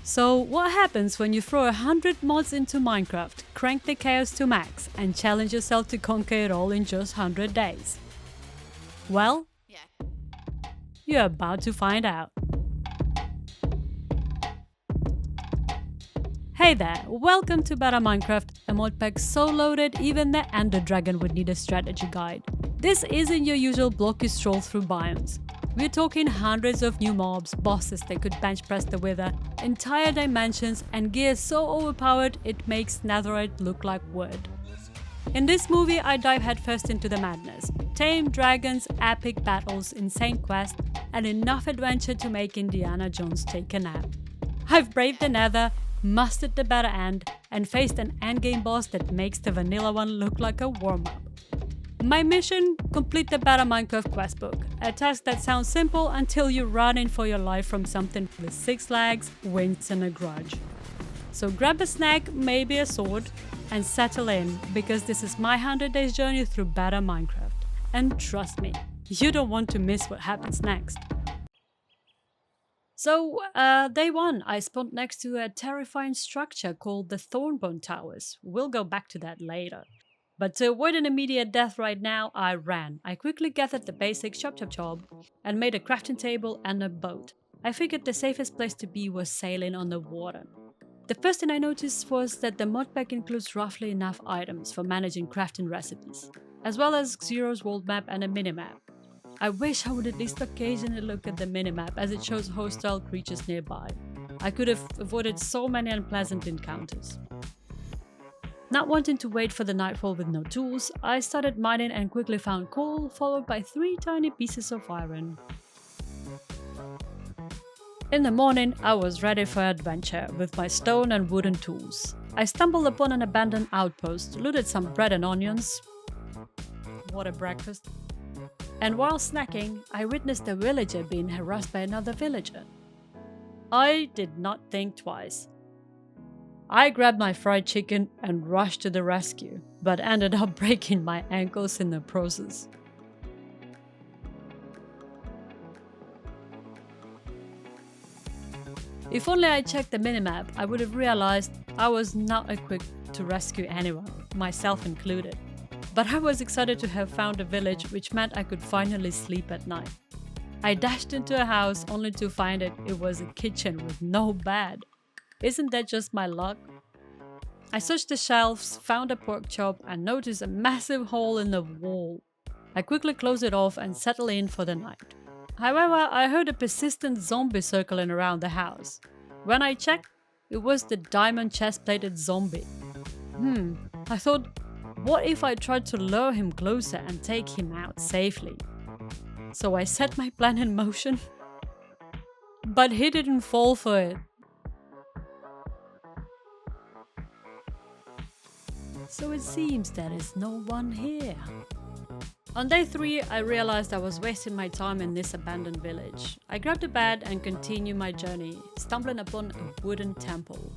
So what happens when you throw 100 mods into Minecraft, crank the chaos to max, and challenge yourself to conquer it all in just 100 days? Well, you're about to find out. Hey there, welcome to Better Minecraft, a modpack so loaded even the Ender Dragon would need a strategy guide. This isn't your usual blocky stroll through biomes. We're talking hundreds of new mobs, bosses that could bench press the Wither, entire dimensions, and gear so overpowered it makes Netherite look like wood. In this movie I dive headfirst into the madness. Tame dragons, epic battles, insane quests, and enough adventure to make Indiana Jones take a nap. I've braved the Nether, mastered the better end, and faced an endgame boss that makes the vanilla one look like a warm-up. My mission? Complete the Better Minecraft questbook, a task that sounds simple until you run in for your life from something with 6 legs, wings and a grudge. So grab a snack, maybe a sword, and settle in, because this is my 100 days journey through Better Minecraft. And trust me, you don't want to miss what happens next. So, day 1, I spawned next to a terrifying structure called the Thorneborn Towers. We'll go back to that later. But to avoid an immediate death right now, I ran. I quickly gathered the basics chop, and made a crafting table and a boat. I figured the safest place to be was sailing on the Warden. The first thing I noticed was that the modpack includes roughly enough items for managing crafting recipes, as well as Xaero's world map and a minimap. I wish I would at least occasionally look at the minimap as it shows hostile creatures nearby. I could have avoided so many unpleasant encounters. Not wanting to wait for the nightfall with no tools, I started mining and quickly found coal, followed by 3 tiny pieces of iron. In the morning, I was ready for adventure with my stone and wooden tools. I stumbled upon an abandoned outpost, looted some bread and onions. What a breakfast. And while snacking, I witnessed a villager being harassed by another villager. I did not think twice. I grabbed my fried chicken and rushed to the rescue, but ended up breaking my ankles in the process. If only I checked the minimap, I would have realized I was not equipped to rescue anyone, myself included. But I was excited to have found a village, which meant I could finally sleep at night. I dashed into a house only to find it was a kitchen with no bed. Isn't that just my luck? I searched the shelves, found a pork chop, and noticed a massive hole in the wall. I quickly closed it off and settled in for the night. However, I heard a persistent zombie circling around the house. When I checked, it was the diamond chest-plated zombie. I thought, what if I tried to lure him closer and take him out safely? So I set my plan in motion. But he didn't fall for it. So it seems there is no one here. On day 3, I realized I was wasting my time in this abandoned village. I grabbed a bed and continued my journey, stumbling upon a wooden temple.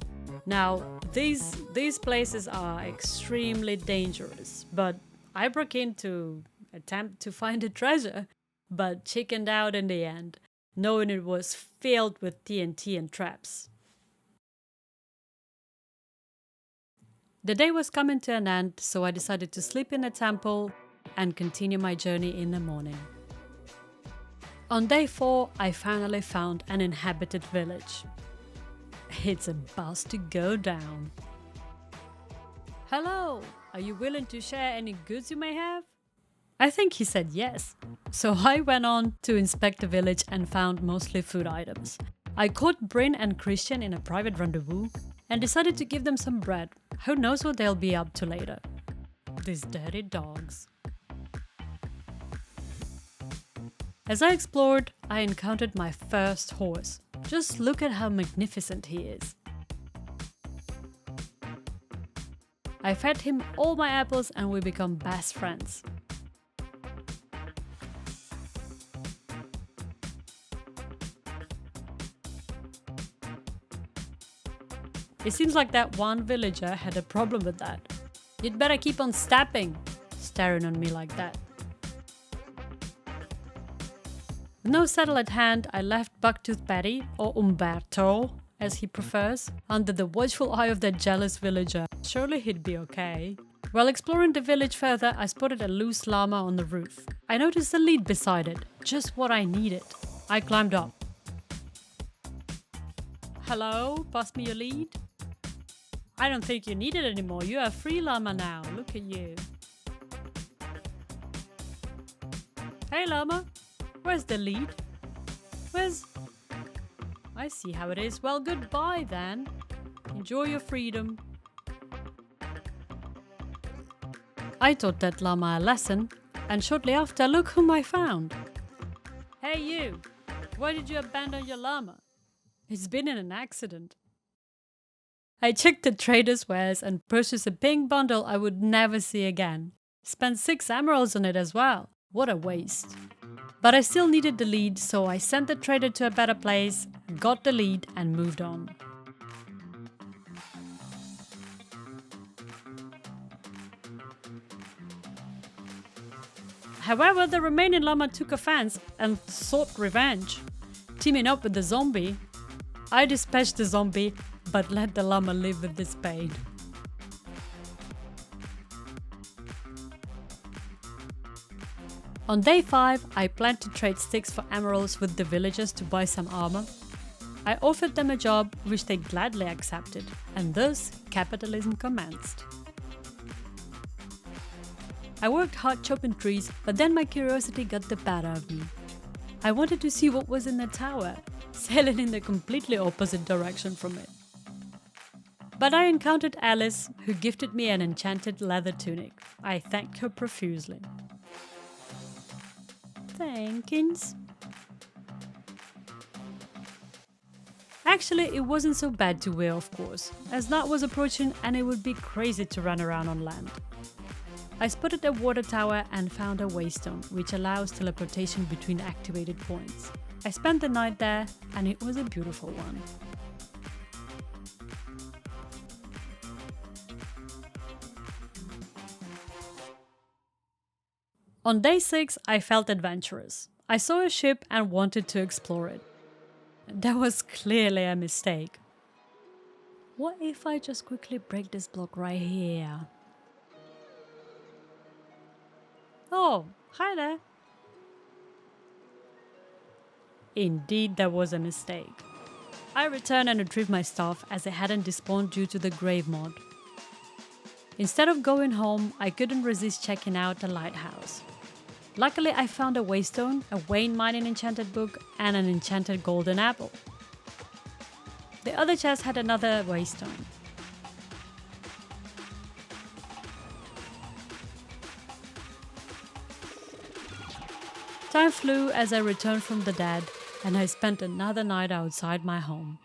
Now, these places are extremely dangerous, but I broke in to attempt to find a treasure, but chickened out in the end, knowing it was filled with TNT and traps. The day was coming to an end, so I decided to sleep in the temple and continue my journey in the morning. On day 4, I finally found an inhabited village. It's about to go down. Hello, are you willing to share any goods you may have? I think he said yes. So I went on to inspect the village and found mostly food items. I caught Bryn and Christian in a private rendezvous and decided to give them some bread. Who knows what they'll be up to later. These dirty dogs. As I explored, I encountered my first horse. Just look at how magnificent he is. I fed him all my apples and we become best friends. It seems like that one villager had a problem with that. You'd better keep on stabbing, staring on me like that. With no saddle at hand, I left Bucktooth Betty, or Umberto, as he prefers, under the watchful eye of that jealous villager. Surely he'd be okay. While exploring the village further, I spotted a loose llama on the roof. I noticed a lead beside it, just what I needed. I climbed up. Hello, pass me your lead? I don't think you need it anymore, you are free llama now, look at you. Hey llama, where's the lead? I see how it is. Well, goodbye then. Enjoy your freedom. I taught that llama a lesson, and shortly after, look whom I found. Hey you, why did you abandon your llama? It's been in an accident. I checked the trader's wares and purchased a pink bundle I would never see again. Spent 6 emeralds on it as well. What a waste. But I still needed the lead, so I sent the trader to a better place, got the lead and moved on. However, the remaining llama took offense and sought revenge. Teaming up with the zombie, I dispatched the zombie, but let the llama live with this pain. On day 5, I planned to trade sticks for emeralds with the villagers to buy some armor. I offered them a job which they gladly accepted, and thus capitalism commenced. I worked hard chopping trees, but then my curiosity got the better of me. I wanted to see what was in the tower, sailing in the completely opposite direction from it. But I encountered Alice, who gifted me an enchanted leather tunic. I thanked her profusely. Thankins. Actually, it wasn't so bad to wear, of course, as night was approaching and it would be crazy to run around on land. I spotted a water tower and found a waystone, which allows teleportation between activated points. I spent the night there and it was a beautiful one. On day 6, I felt adventurous. I saw a ship and wanted to explore it. That was clearly a mistake. What if I just quickly break this block right here? Oh, hi there. Indeed, that was a mistake. I returned and retrieved my stuff as it hadn't despawned due to the grave mod. Instead of going home, I couldn't resist checking out the lighthouse. Luckily, I found a waystone, a Wayne mining enchanted book, and an enchanted golden apple. The other chest had another waystone. Time flew as I returned from the dead, and I spent another night outside my home.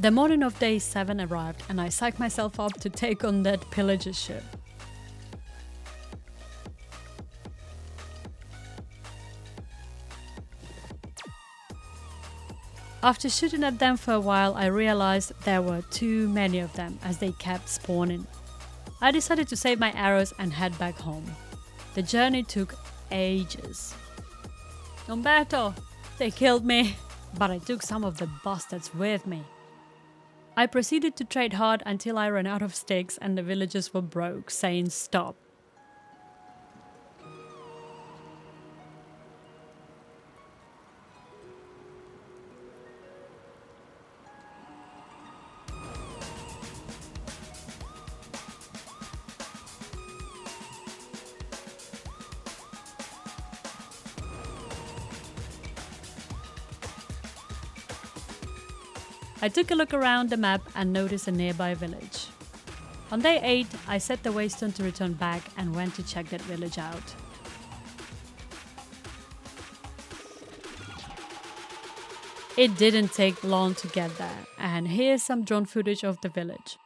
The morning of day 7 arrived and I psyched myself up to take on that pillager ship. After shooting at them for a while, I realized there were too many of them as they kept spawning. I decided to save my arrows and head back home. The journey took ages. Umberto, they killed me, but I took some of the bastards with me. I proceeded to trade hard until I ran out of sticks and the villagers were broke, saying stop. I took a look around the map and noticed a nearby village. On day 8, I set the waystone to return back and went to check that village out. It didn't take long to get there, and here's some drone footage of the village.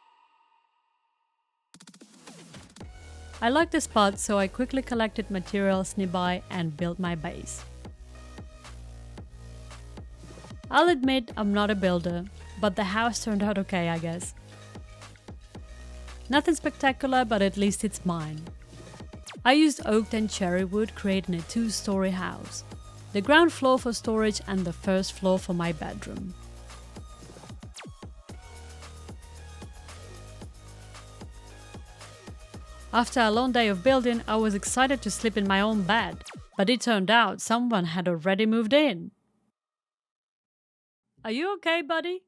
I liked the spot, so I quickly collected materials nearby and built my base. I'll admit I'm not a builder, but the house turned out okay, I guess. Nothing spectacular, but at least it's mine. I used oak and cherry wood, creating a 2-story house. The ground floor for storage and the first floor for my bedroom. After a long day of building, I was excited to sleep in my own bed, but it turned out someone had already moved in. Are you okay, buddy?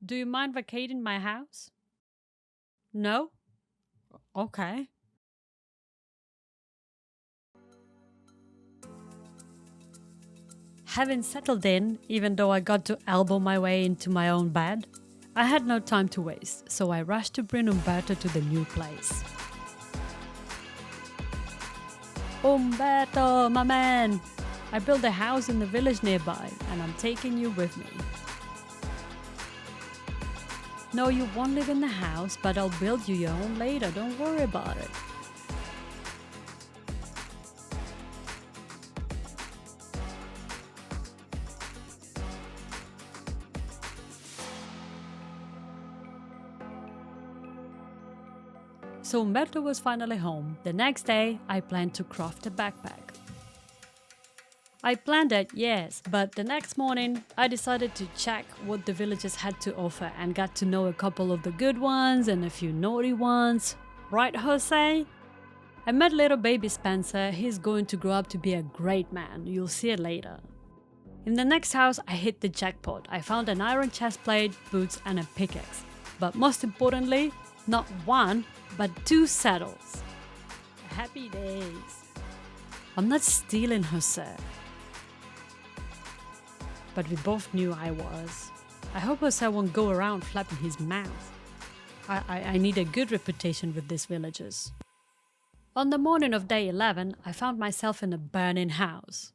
Do you mind vacating my house? No? Okay. Having settled in, even though I got to elbow my way into my own bed, I had no time to waste, so I rushed to bring Umberto to the new place. Umberto, my man! I built a house in the village nearby, and I'm taking you with me. No, you won't live in the house, but I'll build you your own later, don't worry about it. So Umberto was finally home. The next day, I planned to craft a backpack. I planned it, yes, but the next morning, I decided to check what the villagers had to offer and got to know a couple of the good ones and a few naughty ones. Right, Jose? I met little baby Spencer. He's going to grow up to be a great man. You'll see it later. In the next house, I hit the jackpot. I found an iron chestplate, boots, and a pickaxe. But most importantly, not one, but 2 saddles. Happy days. I'm not stealing, Jose. But we both knew I was. I hope Jose won't go around flapping his mouth. I need a good reputation with these villagers. On the morning of day 11, I found myself in a burning house.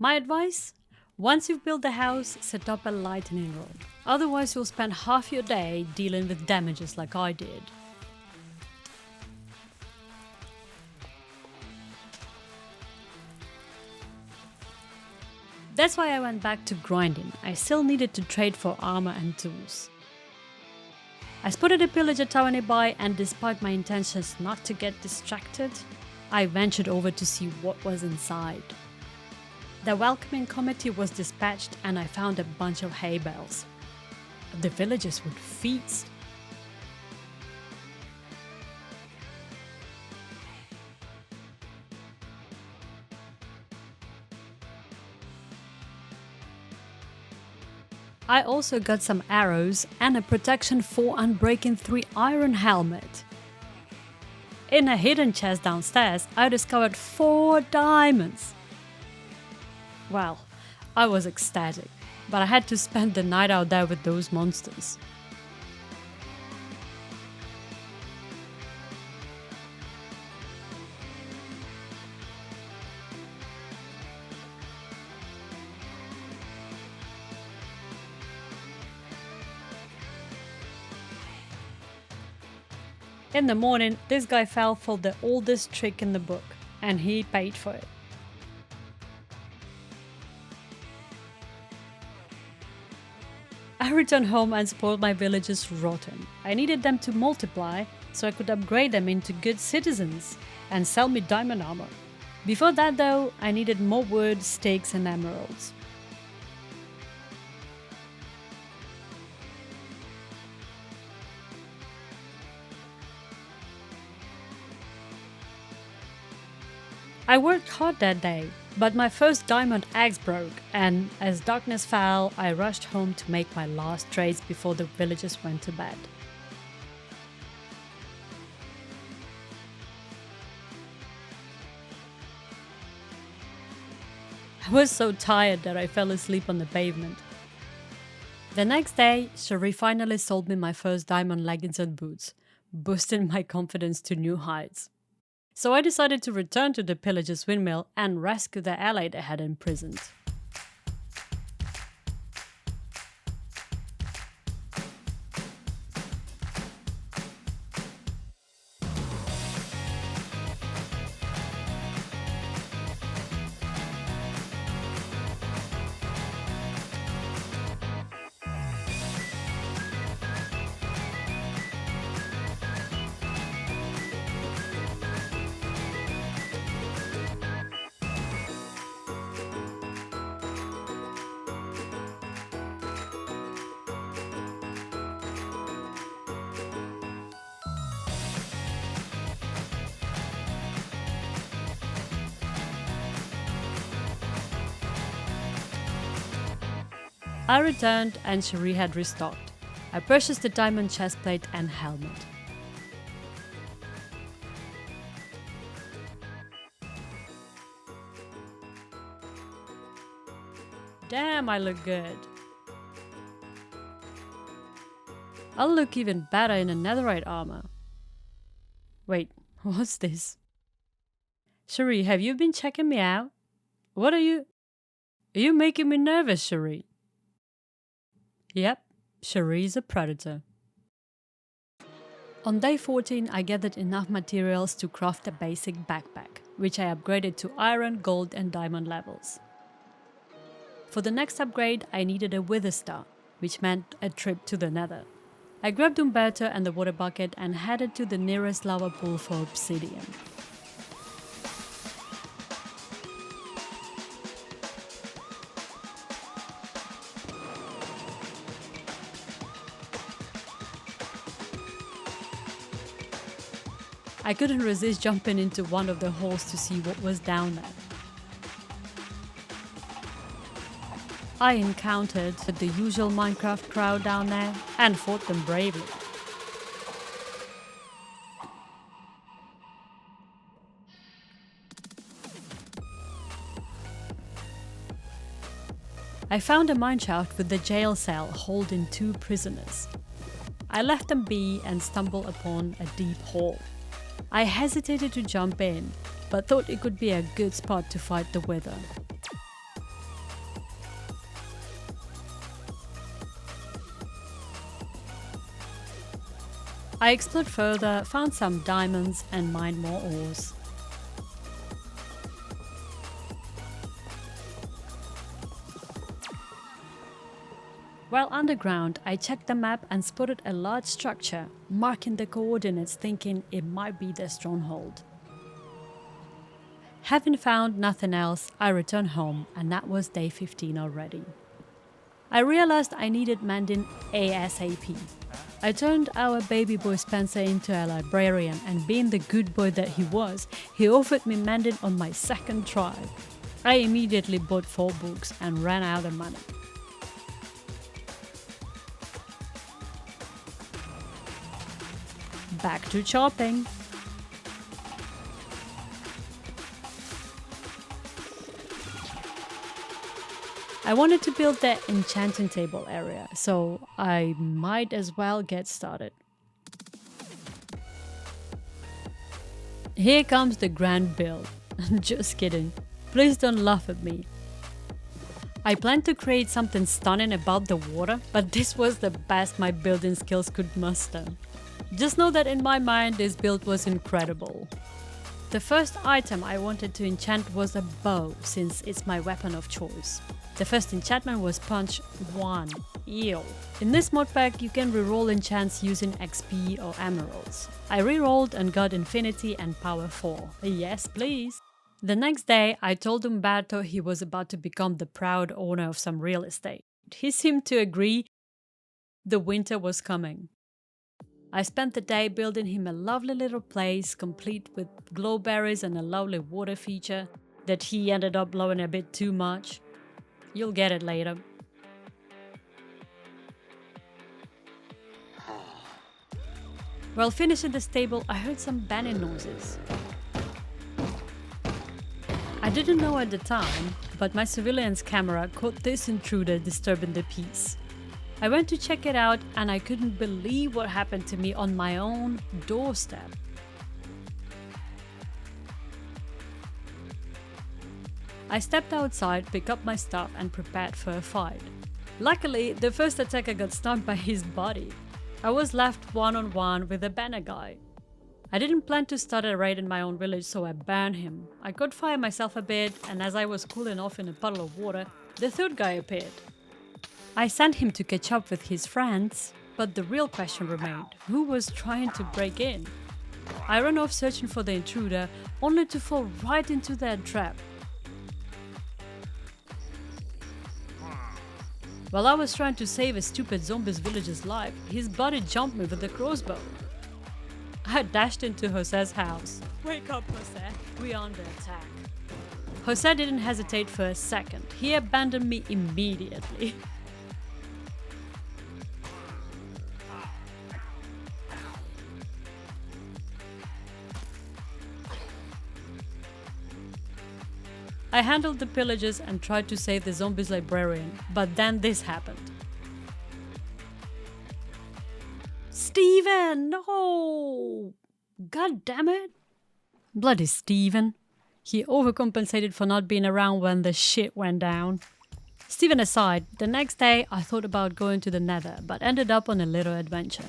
My advice? Once you've built the house, set up a lightning rod. Otherwise you'll spend half your day dealing with damages like I did. That's why I went back to grinding. I still needed to trade for armor and tools. I spotted a pillager tower nearby, and despite my intentions not to get distracted, I ventured over to see what was inside. The welcoming committee was dispatched and I found a bunch of hay bales. The villagers would feast. I also got some arrows and a protection 4 Unbreaking 3 iron helmet. In a hidden chest downstairs, I discovered 4 diamonds. Well, I was ecstatic, but I had to spend the night out there with those monsters. In the morning, this guy fell for the oldest trick in the book, and he paid for it. I returned home and spoiled my villagers rotten. I needed them to multiply so I could upgrade them into good citizens and sell me diamond armor. Before that though, I needed more wood, sticks and emeralds. I worked hard that day, but my first diamond axe broke, and as darkness fell, I rushed home to make my last trades before the villagers went to bed. I was so tired that I fell asleep on the pavement. The next day, Cherie finally sold me my first diamond leggings and boots, boosting my confidence to new heights. So I decided to return to the pillagers' windmill and rescue the ally they had imprisoned. I returned and Cherie had restocked. I purchased the diamond chestplate and helmet. Damn, I look good. I'll look even better in a netherite armor. Wait, what's this? Cherie, have you been checking me out? What are you making me nervous, Cherie? Yep, Cherie's a predator. On day 14, I gathered enough materials to craft a basic backpack, which I upgraded to iron, gold and diamond levels. For the next upgrade, I needed a wither star, which meant a trip to the Nether. I grabbed Umberto and the water bucket and headed to the nearest lava pool for obsidian. I couldn't resist jumping into one of the holes to see what was down there. I encountered the usual Minecraft crowd down there and fought them bravely. I found a mineshaft with the jail cell holding 2 prisoners. I left them be and stumbled upon a deep hole. I hesitated to jump in, but thought it could be a good spot to fight the wither. I explored further, found some diamonds and mined more ores. While underground, I checked the map and spotted a large structure, marking the coordinates thinking it might be the Stronghold. Having found nothing else, I returned home and that was day 15 already. I realized I needed mending ASAP. I turned our baby boy Spencer into a librarian and being the good boy that he was, he offered me mending on my second try. I immediately bought 4 books and ran out of money. Back to chopping. I wanted to build the enchanting table area, so I might as well get started. Here comes the grand build. Just kidding. Please don't laugh at me. I planned to create something stunning about the water, but this was the best my building skills could muster. Just know that in my mind this build was incredible. The first item I wanted to enchant was a bow, since it's my weapon of choice. The first enchantment was Punch 1. Ew. In this modpack you can reroll enchants using XP or emeralds. I rerolled and got Infinity and Power 4. Yes please! The next day I told Umberto he was about to become the proud owner of some real estate. He seemed to agree. The winter was coming. I spent the day building him a lovely little place, complete with glowberries and a lovely water feature that he ended up blowing a bit too much. You'll get it later. While finishing the stable, I heard some banging noises. I didn't know at the time, but my surveillance camera caught this intruder disturbing the peace. I went to check it out and I couldn't believe what happened to me on my own doorstep. I stepped outside, picked up my stuff and prepared for a fight. Luckily, the first attacker got stunned by his body. I was left one-on-one with a banner guy. I didn't plan to start a raid in my own village, so I burned him. I could fire myself a bit, and as I was cooling off in a puddle of water, the third guy appeared. I sent him to catch up with his friends, but the real question remained, who was trying to break in? I ran off searching for the intruder, only to fall right into their trap. While I was trying to save a stupid zombie's village's life, his buddy jumped me with a crossbow. I dashed into Jose's house. Wake up, Jose, we're under attack. Jose didn't hesitate for a second, he abandoned me immediately. I handled the pillagers and tried to save the zombies librarian, but then this happened. Steven! No! God damn it! Bloody Steven. He overcompensated for not being around when the shit went down. Steven aside, the next day I thought about going to the Nether, but ended up on a little adventure.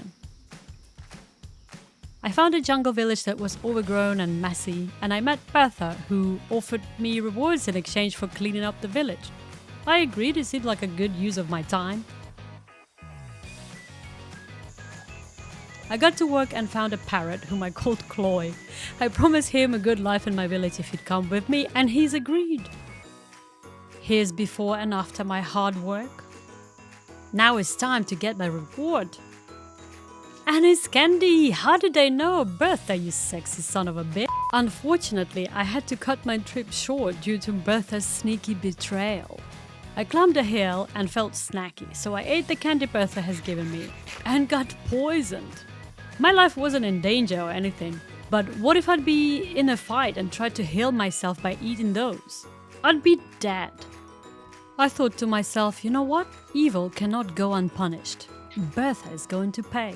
I found a jungle village that was overgrown and messy, and I met Bertha, who offered me rewards in exchange for cleaning up the village. I agreed, it seemed like a good use of my time. I got to work and found a parrot whom I called Chloe. I promised him a good life in my village if he'd come with me, and he's agreed. Here's before and after my hard work. Now it's time to get my reward. And it's candy! How did they know? Bertha, you sexy son of a bitch. Unfortunately, I had to cut my trip short due to Bertha's sneaky betrayal. I climbed a hill and felt snacky, so I ate the candy Bertha has given me and got poisoned. My life wasn't in danger or anything, but what if I'd be in a fight and tried to heal myself by eating those? I'd be dead. I thought to myself, you know what? Evil cannot go unpunished. Bertha is going to pay.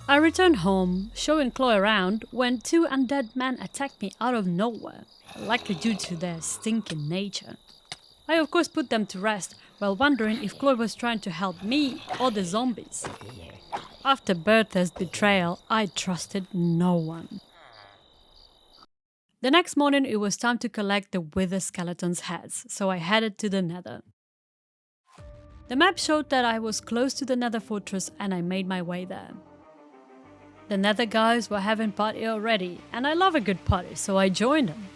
I returned home, showing Chloe around, when two undead men attacked me out of nowhere, likely due to their stinking nature. I of course put them to rest, while wondering if Chloe was trying to help me or the zombies. After Bertha's betrayal, I trusted no one. The next morning it was time to collect the Wither Skeleton's heads, so I headed to the Nether. The map showed that I was close to the Nether fortress and I made my way there. The Nether guys were having party already, and I love a good party, so I joined them.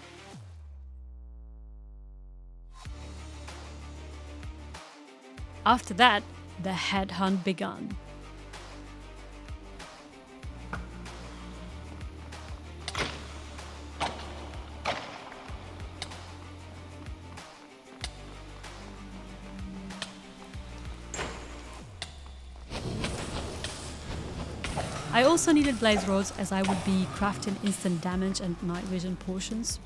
After that, the headhunt began. I also needed blaze rods as I would be crafting instant damage and night vision potions.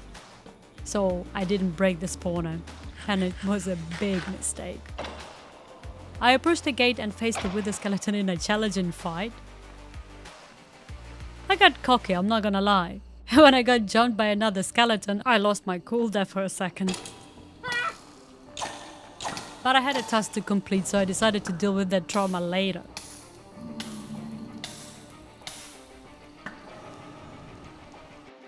So I didn't break the spawner, and it was a big mistake. I approached the gate and faced the Wither Skeleton in a challenging fight. I got cocky, I'm not gonna lie. When I got jumped by another skeleton, I lost my cool there for a second. But I had a task to complete, so I decided to deal with that trauma later.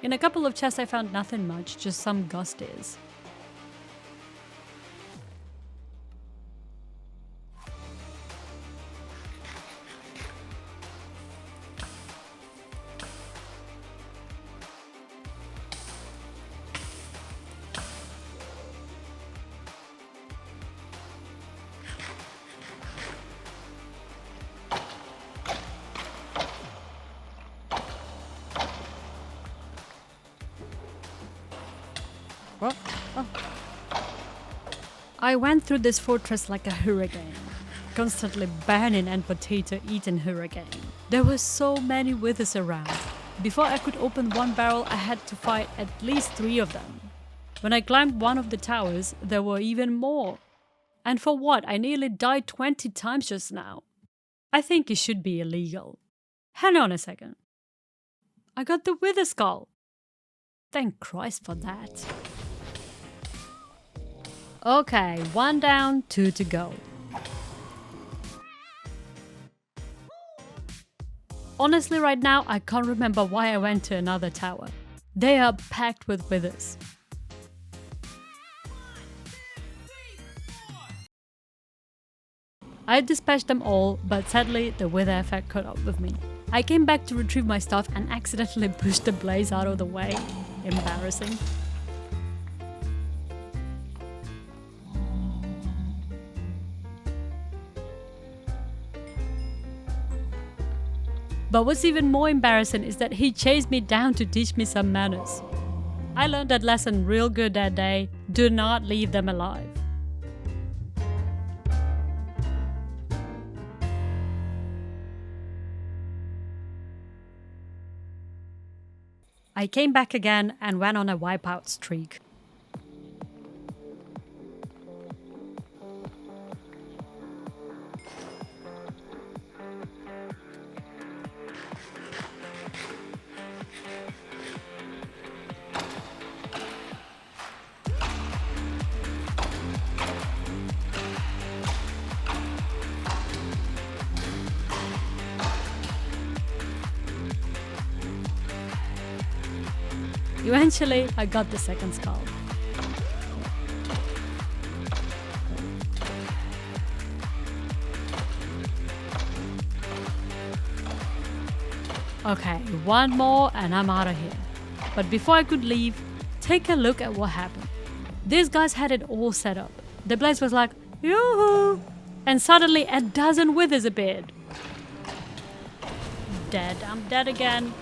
In a couple of chests I found nothing much, just some ghosties. I went through this fortress like a hurricane, constantly burning and potato-eating hurricane. There were so many withers around. Before I could open one barrel, I had to fight at least 3 of them. When I climbed one of the towers, there were even more. And for what? I nearly died 20 times just now. I think it should be illegal. Hang on a second. I got the wither skull. Thank Christ for that. Okay, 1 down, 2 to go. Honestly, right now, I can't remember why I went to another tower. They are packed with withers. I dispatched them all, but sadly, the wither effect caught up with me. I came back to retrieve my stuff and accidentally pushed the blaze out of the way. Embarrassing. But what's even more embarrassing is that he chased me down to teach me some manners. I learned that lesson real good that day. Do not leave them alive. I came back again and went on a wipeout streak. Eventually, I got the second skull. Okay, one more and I'm out of here. But before I could leave, take a look at what happened. These guys had it all set up. The blaze was like, yoo-hoo! And suddenly a dozen withers appeared. Dead, I'm dead again.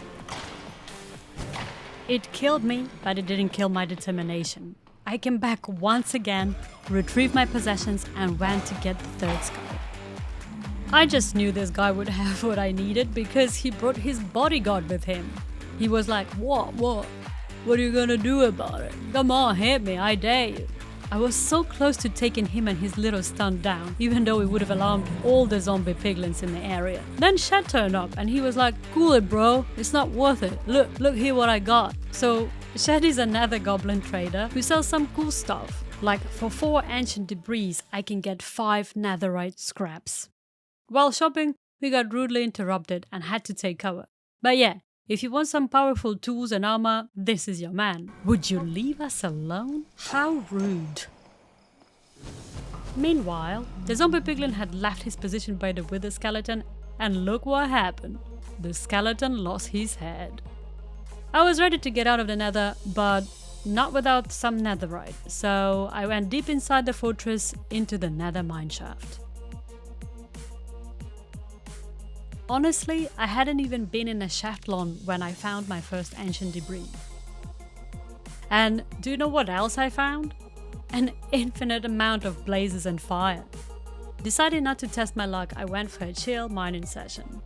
It killed me, but it didn't kill my determination. I came back once again, retrieved my possessions and went to get the third skull. I just knew this guy would have what I needed because he brought his bodyguard with him. He was like, what? What are you gonna do about it? Come on, hit me, I dare you. I was so close to taking him and his little stunt down, even though it would have alarmed all the zombie piglins in the area. Then Shed turned up and he was like, cool it bro, it's not worth it. Look here what I got. So Shed is a nether goblin trader who sells some cool stuff. Like for 4 ancient debris, I can get 5 netherite scraps. While shopping, we got rudely interrupted and had to take cover. But yeah, if you want some powerful tools and armor, this is your man. Would you leave us alone? How rude. Meanwhile, the zombie piglin had left his position by the wither skeleton and look what happened. The skeleton lost his head. I was ready to get out of the nether, but not without some netherite, so I went deep inside the fortress into the nether mineshaft. Honestly, I hadn't even been in a shaft long when I found my first ancient debris. And do you know what else I found? An infinite amount of blazes and fire. Deciding not to test my luck, I went for a chill mining session.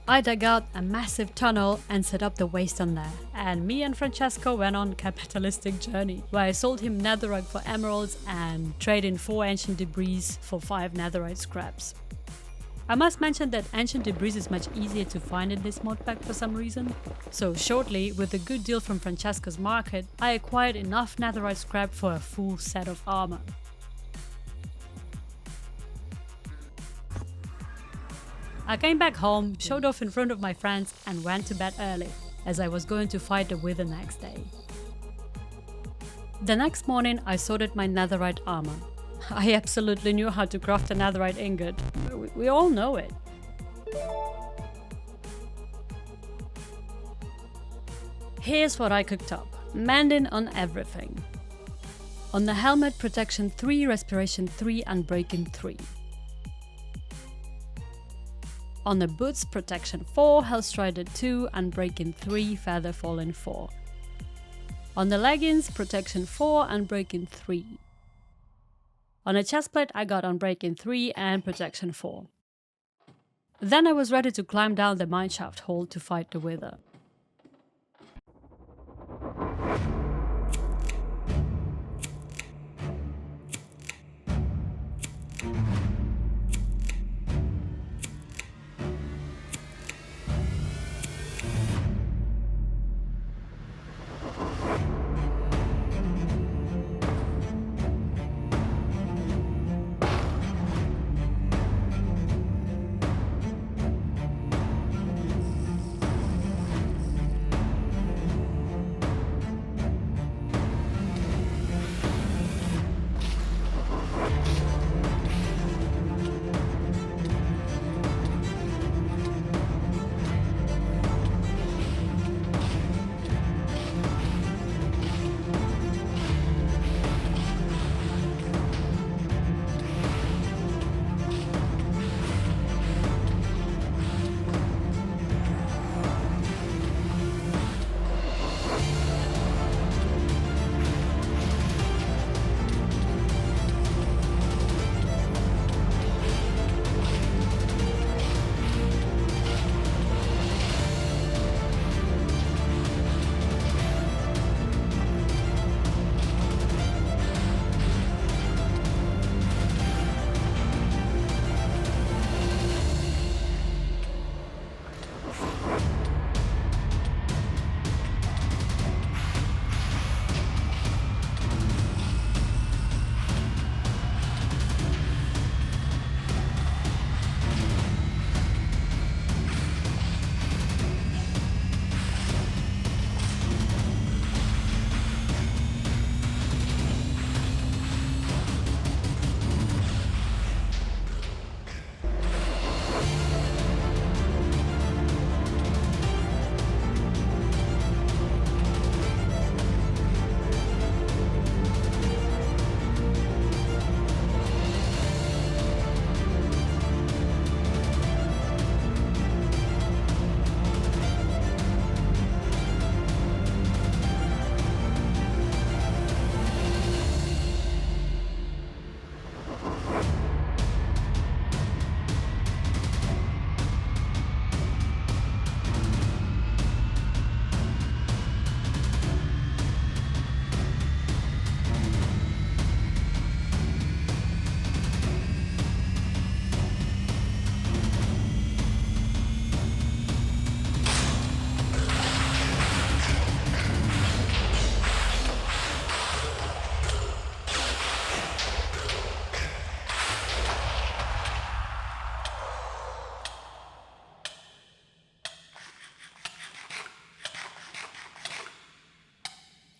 I dug out a massive tunnel and set up the Waystone there, and me and Francesco went on a capitalistic journey where I sold him netherite for emeralds and traded in 4 ancient debris for 5 netherite scraps. I must mention that ancient debris is much easier to find in this mod pack for some reason. So shortly, with a good deal from Francesco's market, I acquired enough netherite scrap for a full set of armor. I came back home, showed off in front of my friends and went to bed early, as I was going to fight the wither next day. The next morning I sorted my netherite armor. I absolutely knew how to craft a netherite ingot. We all know it. Here's what I cooked up. Mending on everything. On the helmet, protection 3, respiration 3, unbreaking 3. On the boots, protection 4, health strider 2, unbreaking 3, feather falling 4. On the leggings, protection 4, unbreaking 3. On a chestplate, I got unbreaking 3 and protection 4. Then I was ready to climb down the mineshaft hole to fight the wither.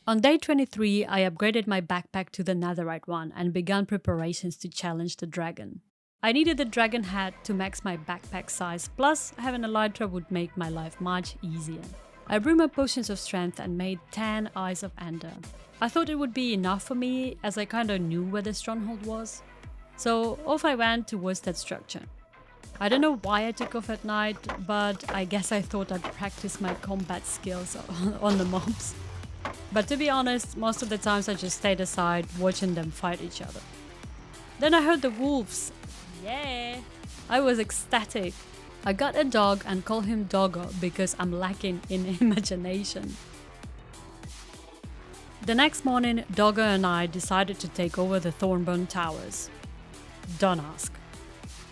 On day 23, I upgraded my backpack to the netherite one and began preparations to challenge the dragon. I needed the dragon head to max my backpack size, plus having a Elytra would make my life much easier. I brewed my potions of strength and made 10 Eyes of Ender. I thought it would be enough for me as I kinda knew where the stronghold was. So off I went towards that structure. I don't know why I took off at night, but I guess I thought I'd practice my combat skills on the mobs. But to be honest, most of the times I just stayed aside watching them fight each other. Then I heard the wolves. Yeah! I was ecstatic. I got a dog and called him Doggo because I'm lacking in imagination. The next morning, Doggo and I decided to take over the Thorneborn towers. Don't ask.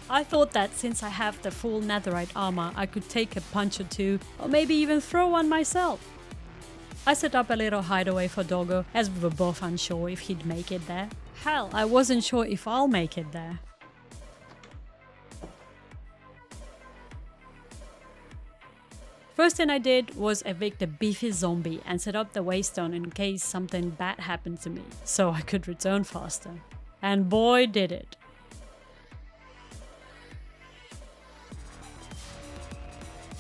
I thought that since I have the full netherite armor, I could take a punch or two, or maybe even throw one myself. I set up a little hideaway for Doggo, as we were both unsure if he'd make it there. Hell, I wasn't sure if I'll make it there. First thing I did was evict a beefy zombie and set up the Waystone in case something bad happened to me, so I could return faster. And boy did it.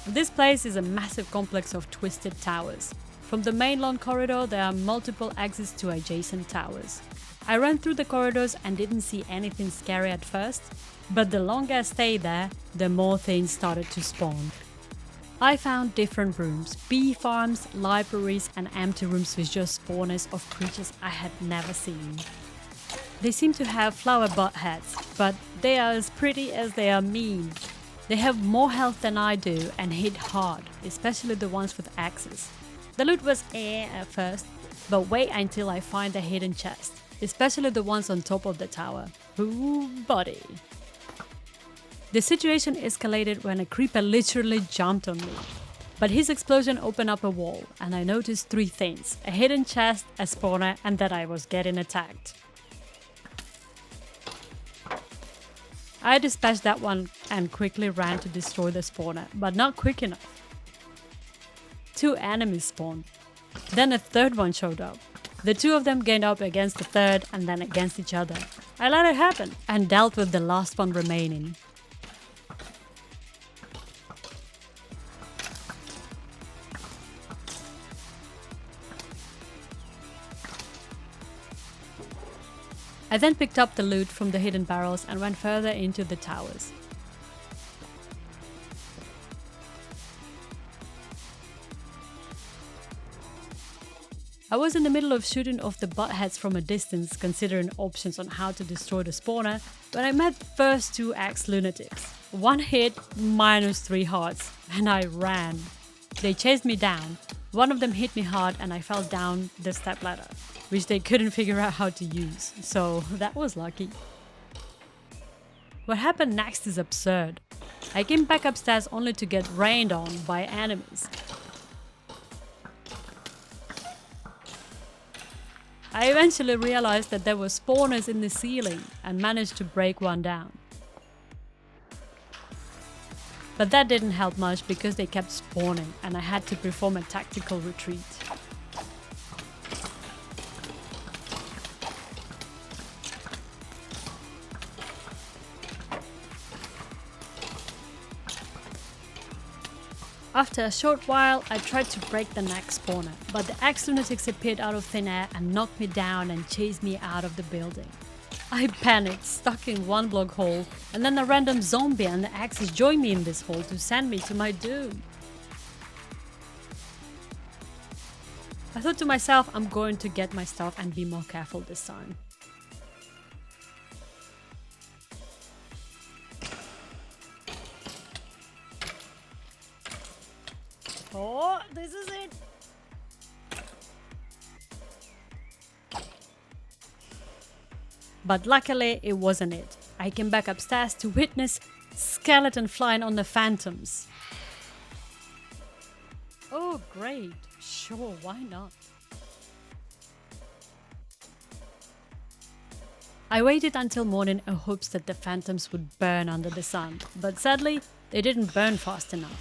This place is a massive complex of twisted towers. From the main long corridor there are multiple exits to adjacent towers. I ran through the corridors and didn't see anything scary at first, but the longer I stayed there, the more things started to spawn. I found different rooms, bee farms, libraries and empty rooms with just spawners of creatures I had never seen. They seem to have flower butt heads, but they are as pretty as they are mean. They have more health than I do and hit hard, especially the ones with axes. The loot was at first, but wait until I find the hidden chest, especially the ones on top of the tower. Ooh, buddy. The situation escalated when a creeper literally jumped on me. But his explosion opened up a wall, and I noticed 3 things: a hidden chest, a spawner, and that I was getting attacked. I dispatched that one and quickly ran to destroy the spawner, but not quick enough. 2 enemies spawned. Then a third one showed up. The 2 of them gained up against the third and then against each other. I let it happen and dealt with the last one remaining. I then picked up the loot from the hidden barrels and went further into the towers. I was in the middle of shooting off the buttheads from a distance, considering options on how to destroy the spawner, when I met the first 2 axe lunatics. 1 hit, -3 hearts, and I ran. They chased me down. One of them hit me hard and I fell down the stepladder, which they couldn't figure out how to use, so that was lucky. What happened next is absurd. I came back upstairs only to get rained on by enemies. I eventually realized that there were spawners in the ceiling and managed to break one down. But that didn't help much because they kept spawning and I had to perform a tactical retreat. After a short while, I tried to break the next spawner, but the axe lunatics appeared out of thin air and knocked me down and chased me out of the building. I panicked, stuck in 1 block hole, and then a random zombie and the axes joined me in this hole to send me to my doom. I thought to myself, I'm going to get my stuff and be more careful this time. Oh, this is it! But luckily, it wasn't it. I came back upstairs to witness skeleton flying on the phantoms. Oh, great. Sure, why not? I waited until morning in hopes that the phantoms would burn under the sun, but sadly, they didn't burn fast enough.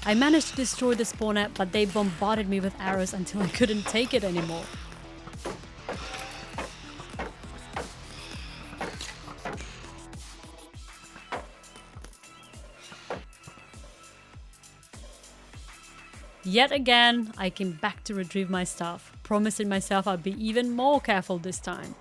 I managed to destroy the spawner, but they bombarded me with arrows until I couldn't take it anymore. Yet again, I came back to retrieve my stuff, promising myself I'd be even more careful this time.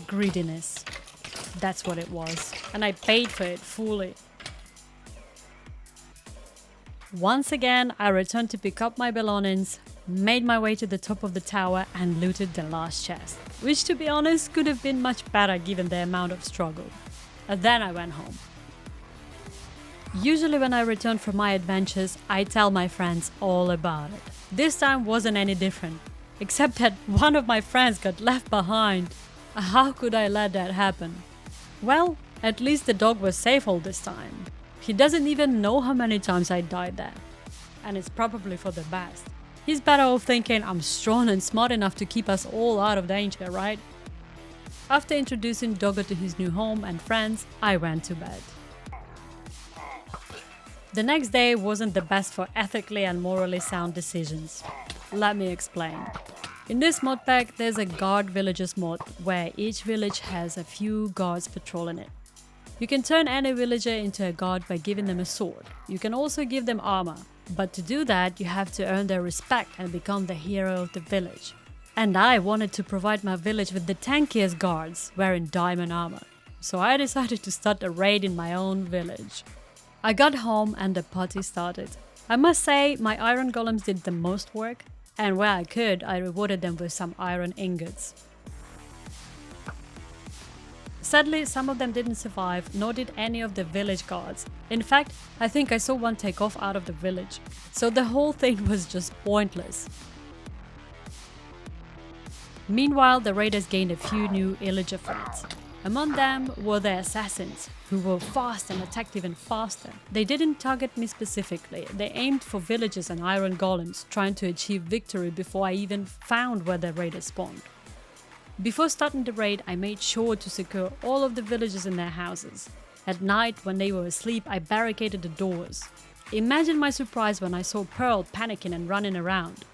Greediness. That's what it was, and I paid for it fully. Once again, I returned to pick up my belongings, made my way to the top of the tower and looted the last chest, which to be honest could have been much better given the amount of struggle. And then I went home. Usually when I return from my adventures, I tell my friends all about it. This time wasn't any different, except that one of my friends got left behind. How could I let that happen? Well, at least the dog was safe all this time. He doesn't even know how many times I died there. And it's probably for the best. He's better off thinking I'm strong and smart enough to keep us all out of danger, right? After introducing Doggo to his new home and friends, I went to bed. The next day wasn't the best for ethically and morally sound decisions. Let me explain. In this mod pack, there's a guard villagers mod where each village has a few guards patrolling it. You can turn any villager into a guard by giving them a sword. You can also give them armor, but to do that you have to earn their respect and become the hero of the village. And I wanted to provide my village with the tankiest guards wearing diamond armor, so I decided to start a raid in my own village. I got home and the party started. I must say my iron golems did the most work, and where I could I rewarded them with some iron ingots. Sadly, some of them didn't survive, nor did any of the village guards. In fact, I think I saw one take off out of the village. So the whole thing was just pointless. Meanwhile, the raiders gained a few new Elytra fights. Among them were the assassins, who were fast and attacked even faster. They didn't target me specifically, they aimed for villagers and iron golems, trying to achieve victory before I even found where the raiders spawned. Before starting the raid, I made sure to secure all of the villagers in their houses. At night, when they were asleep, I barricaded the doors. Imagine my surprise when I saw Pearl panicking and running around.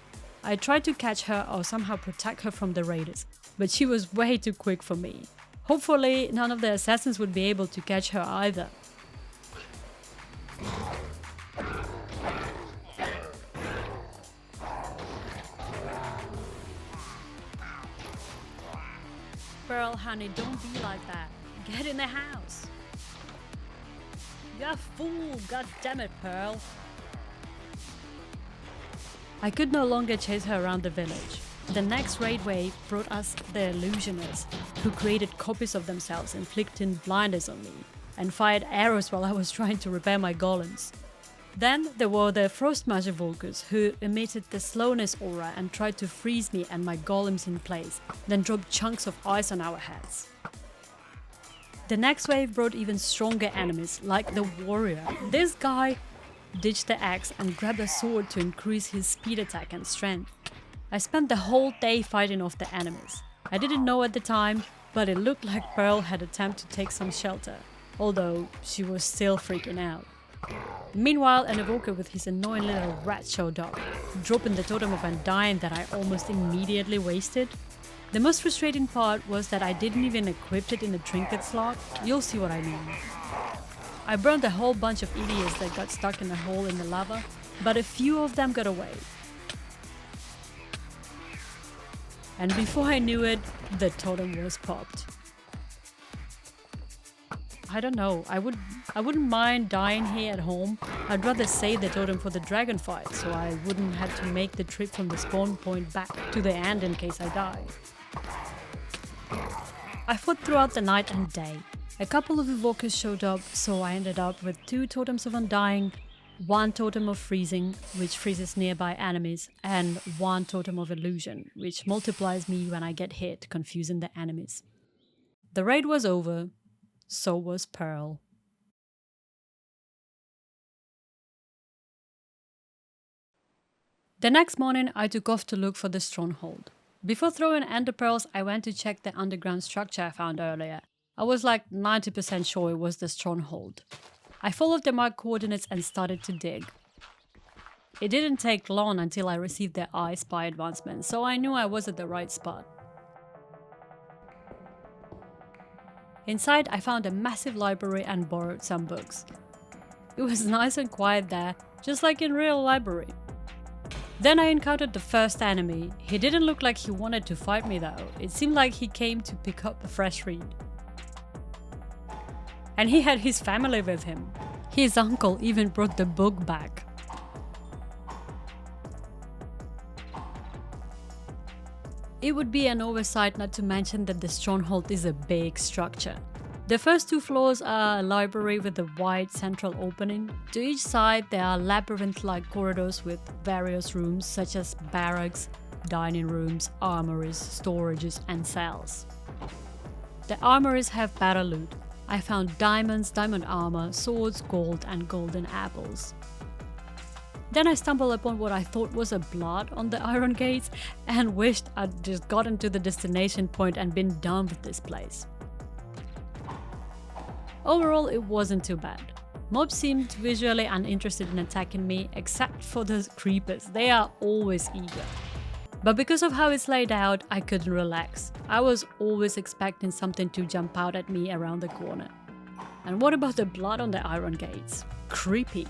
I tried to catch her or somehow protect her from the raiders, but she was way too quick for me. Hopefully, none of the assassins would be able to catch her either. Pearl, honey, don't be like that. Get in the house. You're a fool, goddammit, Pearl. I could no longer chase her around the village. The next raid wave brought us the Illusioners, who created copies of themselves inflicting blinders on me, and fired arrows while I was trying to repair my golems. Then there were the Frostmagic Volkers, who emitted the slowness aura and tried to freeze me and my golems in place, then dropped chunks of ice on our heads. The next wave brought even stronger enemies, like the Warrior. This guy ditched the axe and grabbed a sword to increase his speed attack and strength. I spent the whole day fighting off the enemies. I didn't know at the time, but it looked like Pearl had attempted to take some shelter, although she was still freaking out. Meanwhile, an evoker with his annoying little rat showed up, dropping the totem of Undying that I almost immediately wasted. The most frustrating part was that I didn't even equip it in the trinket slot. You'll see what I mean. I burned a whole bunch of idiots that got stuck in a hole in the lava, but a few of them got away. And before I knew it, the totem was popped. I don't know, I wouldn't mind dying here at home. I'd rather save the totem for the dragon fight, so I wouldn't have to make the trip from the spawn point back to the end in case I die. I fought throughout the night and day. A couple of evokers showed up, so I ended up with 2 totems of Undying, 1 totem of Freezing, which freezes nearby enemies, and 1 totem of Illusion, which multiplies me when I get hit, confusing the enemies. The raid was over. So was Pearl. The next morning I took off to look for the Stronghold. Before throwing ender pearls, I went to check the underground structure I found earlier. I was like 90% sure it was the Stronghold. I followed the marked coordinates and started to dig. It didn't take long until I received the I Spy advancement, so I knew I was at the right spot. Inside, I found a massive library and borrowed some books. It was nice and quiet there, just like in real library. Then I encountered the first enemy. He didn't look like he wanted to fight me though. It seemed like he came to pick up a fresh read. And he had his family with him. His uncle even brought the book back. It would be an oversight not to mention that the Stronghold is a big structure. The first 2 floors are a library with a wide central opening. To each side there are labyrinth-like corridors with various rooms such as barracks, dining rooms, armories, storages and cells. The armories have battle loot. I found diamonds, diamond armor, swords, gold and golden apples. Then I stumbled upon what I thought was a blood on the iron gates and wished I'd just gotten to the destination point and been done with this place. Overall, it wasn't too bad. Mobs seemed visually uninterested in attacking me, except for the creepers. They are always eager. But because of how it's laid out, I couldn't relax. I was always expecting something to jump out at me around the corner. And what about the blood on the iron gates? Creepy.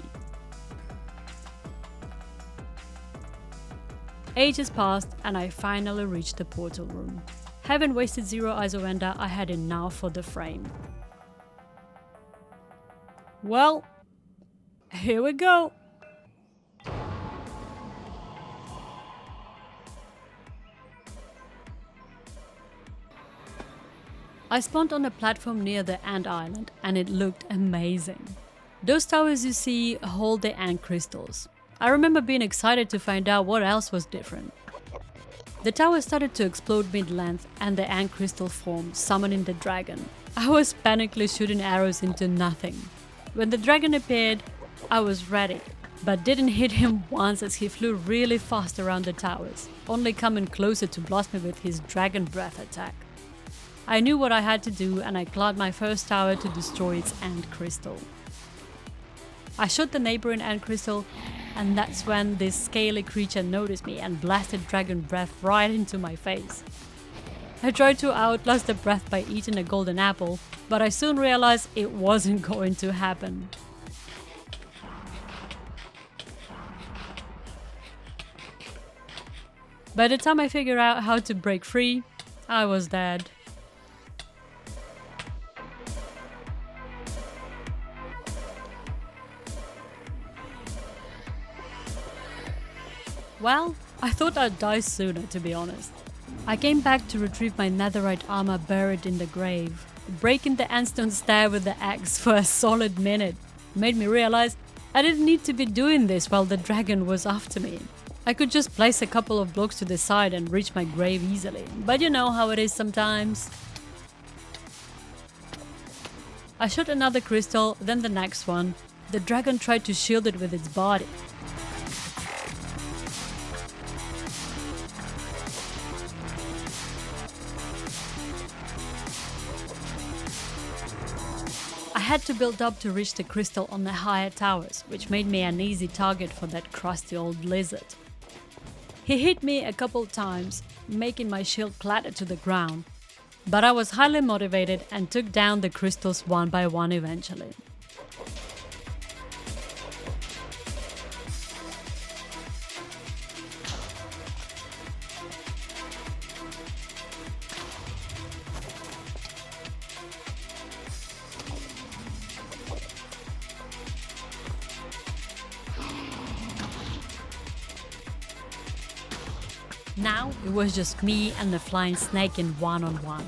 Ages passed and I finally reached the portal room. Having wasted 0 ISO ender, I had enough for the frame. Well, here we go! I spawned on a platform near the Ant Island and it looked amazing. Those towers you see hold the ant crystals. I remember being excited to find out what else was different. The tower started to explode mid-length and the ant crystal formed, summoning the dragon. I was panically shooting arrows into nothing. When the dragon appeared, I was ready, but didn't hit him once as he flew really fast around the towers, only coming closer to blast me with his dragon breath attack. I knew what I had to do and I climbed my first tower to destroy its ant crystal. I shot the neighboring ant crystal and that's when this scaly creature noticed me and blasted dragon breath right into my face. I tried to outlast the breath by eating a golden apple, but I soon realized it wasn't going to happen. By the time I figured out how to break free, I was dead. Well, I thought I'd die sooner, to be honest. I came back to retrieve my netherite armor buried in the grave. Breaking the antstone stair with the axe for a solid minute made me realize I didn't need to be doing this while the dragon was after me. I could just place a couple of blocks to the side and reach my grave easily, but you know how it is sometimes. I shot another crystal, then the next one. The dragon tried to shield it with its body. I had to build up to reach the crystal on the higher towers, which made me an easy target for that crusty old lizard. He hit me a couple times, making my shield clatter to the ground, but I was highly motivated and took down the crystals one by one eventually. Now it was just me and the flying snake in one-on-one.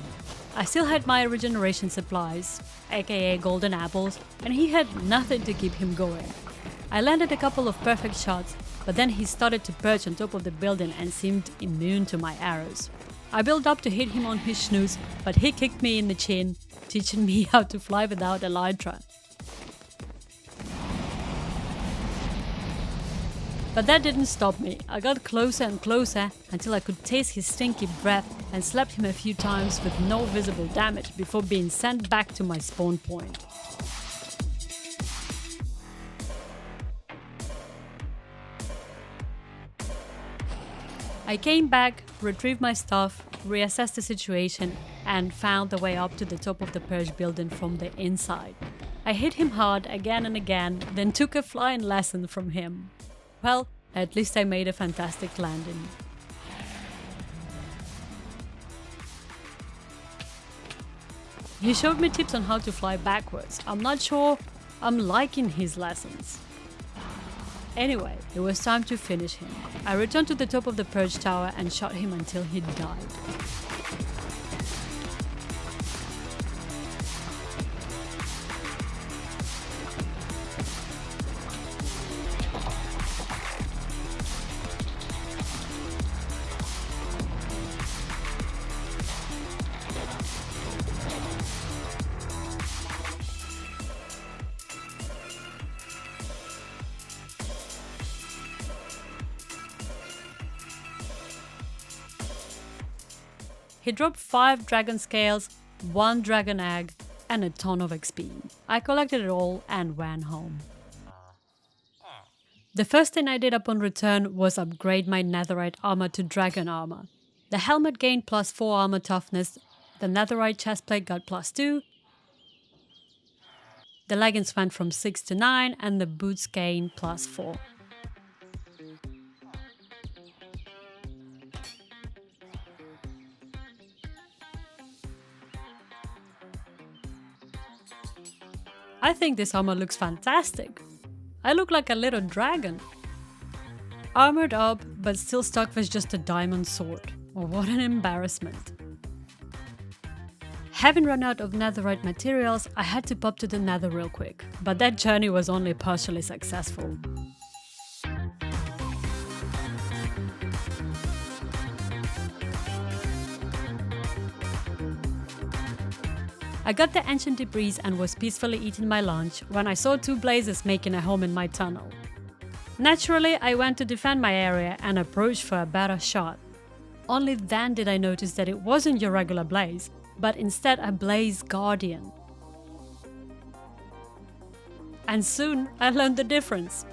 I still had my regeneration supplies, aka golden apples, and he had nothing to keep him going. I landed a couple of perfect shots, but then he started to perch on top of the building and seemed immune to my arrows. I built up to hit him on his snooze, but he kicked me in the chin, teaching me how to fly without Elytra. But that didn't stop me. I got closer and closer until I could taste his stinky breath and slapped him a few times with no visible damage before being sent back to my spawn point. I came back, retrieved my stuff, reassessed the situation, and found the way up to the top of the purge building from the inside. I hit him hard again and again, then took a flying lesson from him. Well, at least I made a fantastic landing. He showed me tips on how to fly backwards. I'm not sure I'm liking his lessons. Anyway, it was time to finish him. I returned to the top of the purge tower and shot him until he died. He dropped 5 dragon scales, 1 dragon egg, and a ton of XP. I collected it all and went home. The first thing I did upon return was upgrade my netherite armor to dragon armor. The helmet gained +4 armor toughness, the netherite chestplate got +2, the leggings went from 6 to 9, and the boots gained +4. I think this armor looks fantastic. I look like a little dragon. Armored up, but still stuck with just a diamond sword. Oh, what an embarrassment. Having run out of netherite materials, I had to pop to the nether real quick, but that journey was only partially successful. I got the ancient debris and was peacefully eating my lunch when I saw 2 blazes making a home in my tunnel. Naturally, I went to defend my area and approached for a better shot. Only then did I notice that it wasn't your regular blaze, but instead a blaze guardian. And soon I learned the difference.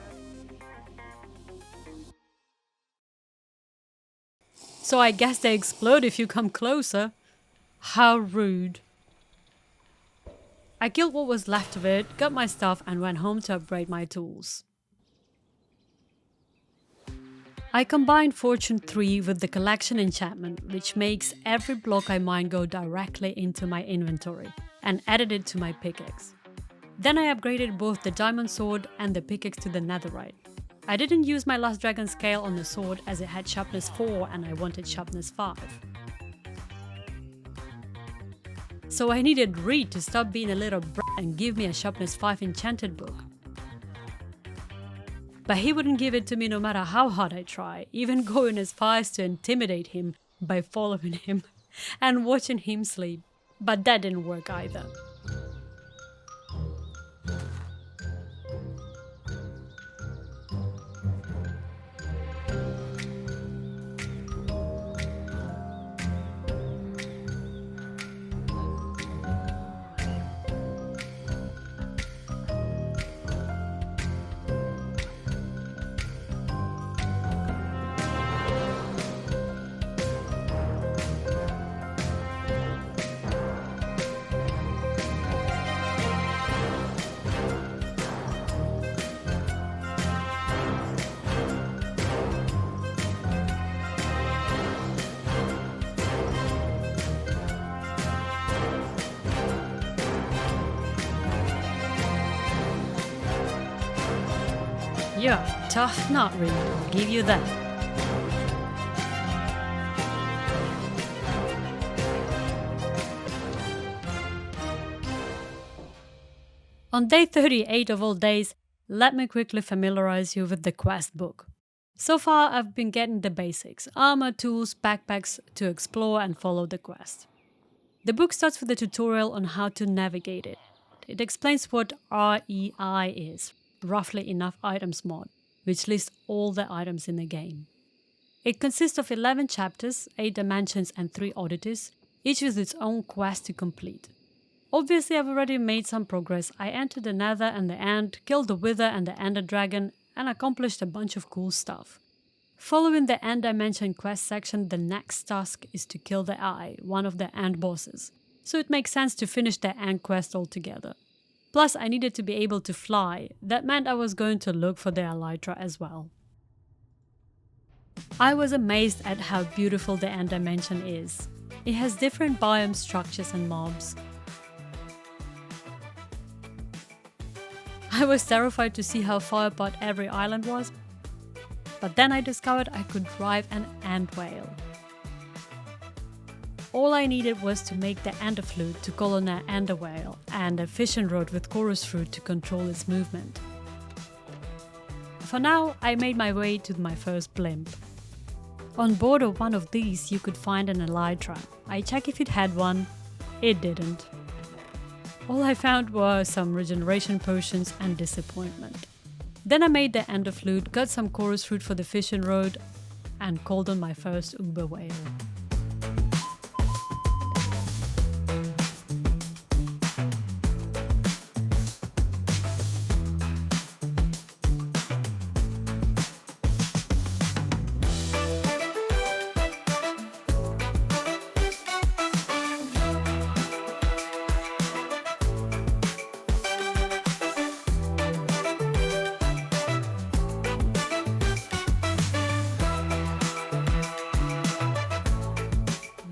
So I guess they explode if you come closer. How rude. I killed what was left of it, got my stuff and went home to upgrade my tools. I combined Fortune 3 with the collection enchantment, which makes every block I mine go directly into my inventory, and added it to my pickaxe. Then I upgraded both the diamond sword and the pickaxe to the netherite. I didn't use my last dragon scale on the sword as it had sharpness 4 and I wanted sharpness 5. So I needed Reed to stop being a little brat and give me a sharpness 5 enchanted book. But he wouldn't give it to me no matter how hard I try, even going as far as to intimidate him by following him and watching him sleep. But that didn't work either. You're tough nut, Reed, I'll give you that. On day 38 of all days, let me quickly familiarize you with the quest book. So far I've been getting the basics, armor, tools, backpacks to explore and follow the quest. The book starts with a tutorial on how to navigate it. It explains what REI is, roughly enough items mod, which lists all the items in the game. It consists of 11 chapters, 8 dimensions and 3 oddities, each with its own quest to complete. Obviously I've already made some progress. I entered the Nether and the End, killed the Wither and the Ender Dragon, and accomplished a bunch of cool stuff. Following the End Dimension quest section, the next task is to kill the Eye, one of the End bosses, so it makes sense to finish the End quest altogether. Plus I needed to be able to fly, that meant I was going to look for the Elytra as well. I was amazed at how beautiful the End Dimension is. It has different biome structures and mobs. I was terrified to see how far apart every island was, but then I discovered I could drive an ant whale. All I needed was to make the ender flute to call on an ender whale and a fishing rod with chorus fruit to control its movement. For now, I made my way to my first blimp. On board of one of these you could find an Elytra. I checked if it had one, it didn't. All I found were some regeneration potions and disappointment. Then I made the ender flute, got some chorus fruit for the fishing rod, and called on my first uber whale.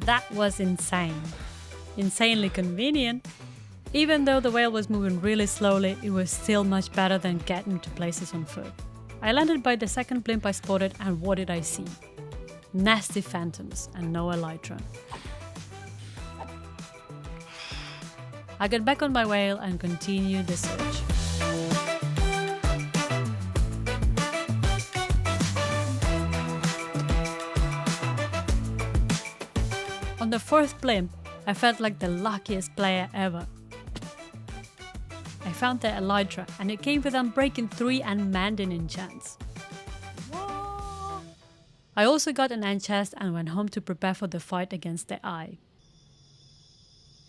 That was insane. Insanely convenient. Even though the whale was moving really slowly, it was still much better than getting to places on foot. I landed by the second blimp I spotted, and what did I see? Nasty phantoms and no Elytra. I got back on my whale and continued the search. On the fourth blimp, I felt like the luckiest player ever. I found the Elytra and it came with Unbreaking 3 and Mending enchants. I also got an enchant and went home to prepare for the fight against the Eye.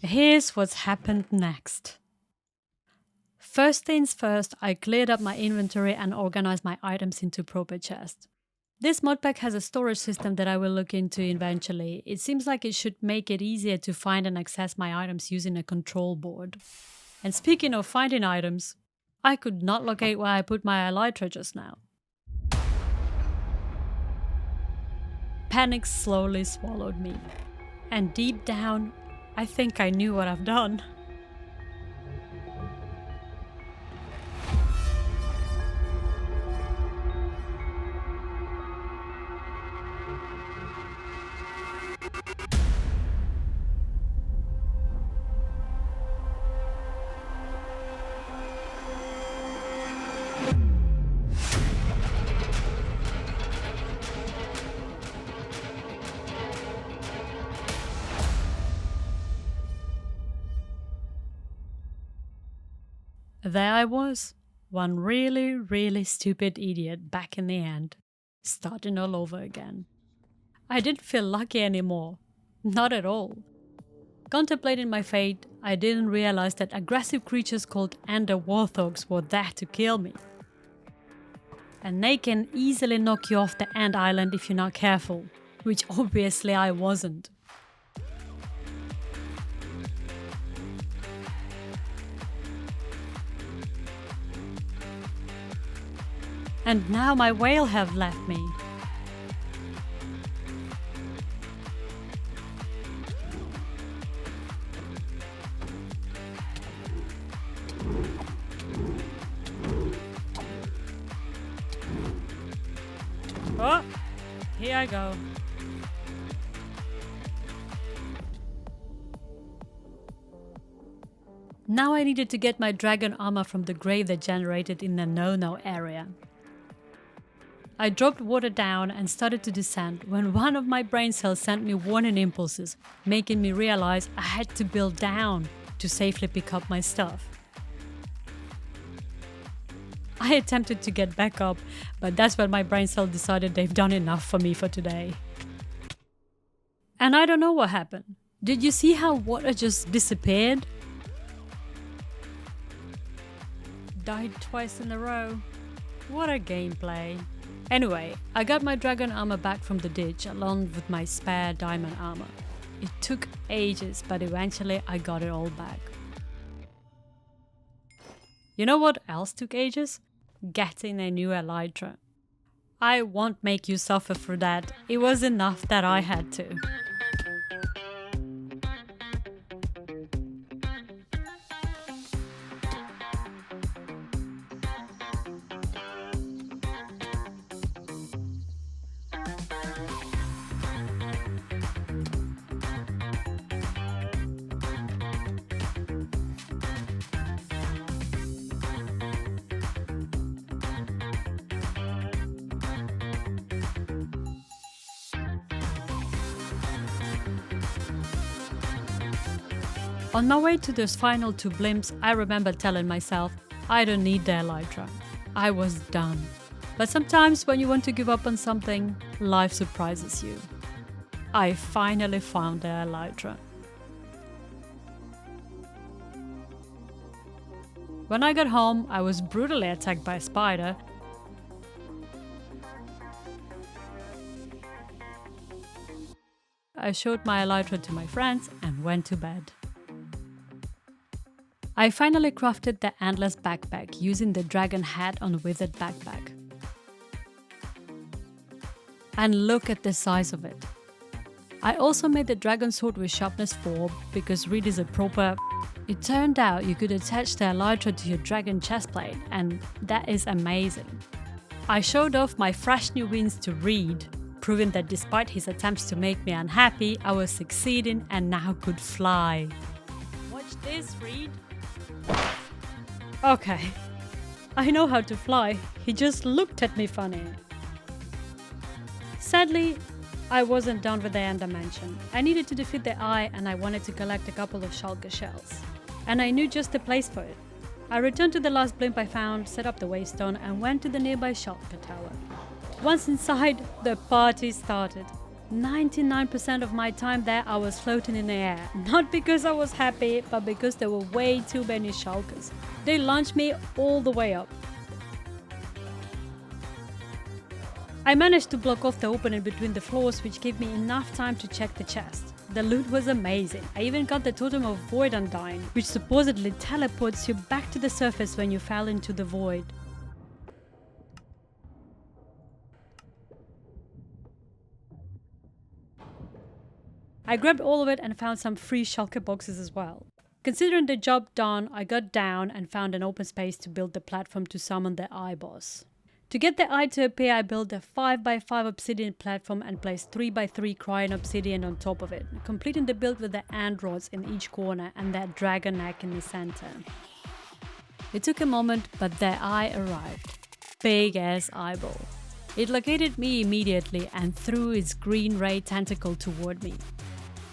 Here's what's happened next. First things first, I cleared up my inventory and organized my items into proper chests. This modpack has a storage system that I will look into eventually. It seems like it should make it easier to find and access my items using a control board. And speaking of finding items, I could not locate where I put my Elytra just now. Panic slowly swallowed me. And deep down, I think I knew what I've done. There I was, one really stupid idiot back in the end, starting all over again. I didn't feel lucky anymore, not at all. Contemplating my fate, I didn't realize that aggressive creatures called Ender Warthogs were there to kill me. And they can easily knock you off the End Island if you're not careful, which obviously I wasn't. And now my whale have left me. Oh, here I go. Now I needed to get my dragon armor from the grave that generated in the no-no area. I dropped water down and started to descend when one of my brain cells sent me warning impulses, making me realize I had to build down to safely pick up my stuff. I attempted to get back up, but that's when my brain cell decided they've done enough for me for today. And I don't know what happened. Did you see how water just disappeared? Died twice in a row. What a gameplay. Anyway, I got my dragon armor back from the ditch along with my spare diamond armor. It took ages, but eventually I got it all back. You know what else took ages? Getting a new Elytra. I won't make you suffer for that. It was enough that I had to. On my way to those final 2 blimps, I remember telling myself, I don't need the Elytra. I was done. But sometimes when you want to give up on something, life surprises you. I finally found the Elytra. When I got home, I was brutally attacked by a spider. I showed my Elytra to my friends and went to bed. I finally crafted the Endless Backpack using the dragon hat on Withered Backpack. And look at the size of it. I also made the dragon sword with sharpness 4 because Reed is a proper... It turned out you could attach the Elytra to your dragon chestplate, and that is amazing. I showed off my fresh new wins to Reed, proving that despite his attempts to make me unhappy, I was succeeding and now could fly. Watch this, Reed. Okay, I know how to fly, he just looked at me funny. Sadly, I wasn't done with the end dimension. I needed to defeat the Eye and I wanted to collect a couple of shulker shells. And I knew just the place for it. I returned to the last blimp I found, set up the Waystone and went to the nearby shulker tower. Once inside, the party started. 99% of my time there I was floating in the air, not because I was happy, but because there were way too many shulkers. They launched me all the way up. I managed to block off the opening between the floors, which gave me enough time to check the chest. The loot was amazing. I even got the Totem of Void Undying, which supposedly teleports you back to the surface when you fell into the void. I grabbed all of it and found some free shulker boxes as well. Considering the job done, I got down and found an open space to build the platform to summon the Eye boss. To get the Eye to appear, I built a 5x5 obsidian platform and placed 3x3 crying obsidian on top of it, completing the build with the ant rods in each corner and that dragon neck in the center. It took a moment, but the Eye arrived. Big ass eyeball. It located me immediately and threw its green ray tentacle toward me.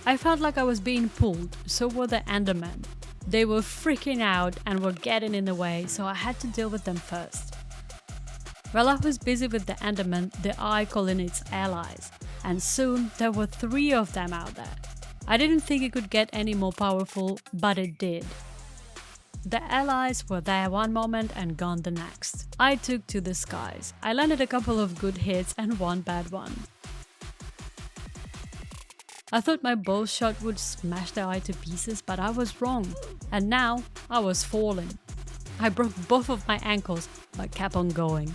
I felt like I was being pulled, so were the Endermen. They were freaking out and were getting in the way, so I had to deal with them first. While I was busy with the Endermen, the Eye called in its allies, and soon there were 3 of them out there. I didn't think it could get any more powerful, but it did. The allies were there one moment and gone the next. I took to the skies. I landed a couple of good hits and one bad one. I thought my bow shot would smash the Eye to pieces, but I was wrong. And now I was falling. I broke both of my ankles, but kept on going.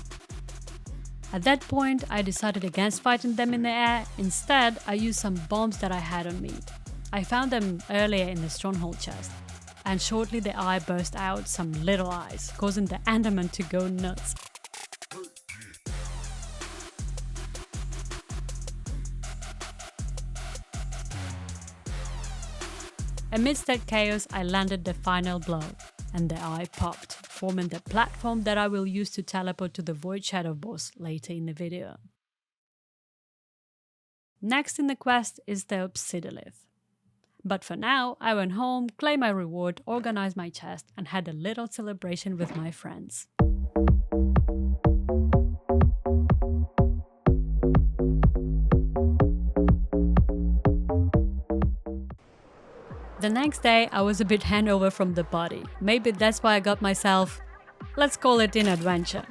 At that point, I decided against fighting them in the air. Instead, I used some bombs that I had on me. I found them earlier in the Stronghold chest. And shortly the Eye burst out some little eyes, causing the Enderman to go nuts. Amidst that chaos, I landed the final blow, and the Eye popped, forming the platform that I will use to teleport to the Void Shadow boss later in the video. Next in the quest is the Obsidilith. But for now, I went home, claimed my reward, organized my chest, and had a little celebration with my friends. The next day I was a bit hangover from the party. Maybe that's why I got myself, let's call it, an adventure.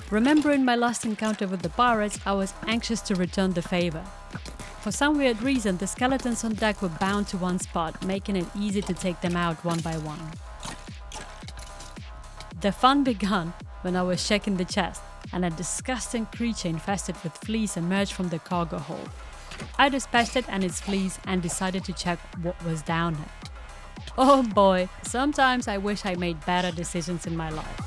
Remembering my last encounter with the pirates, I was anxious to return the favor. For some weird reason, the skeletons on deck were bound to one spot, making it easy to take them out one by one. The fun began when I was checking the chest, and a disgusting creature infested with fleas emerged from the cargo hold. I dispatched it and its fleas and decided to check what was down there. Oh boy, sometimes I wish I made better decisions in my life.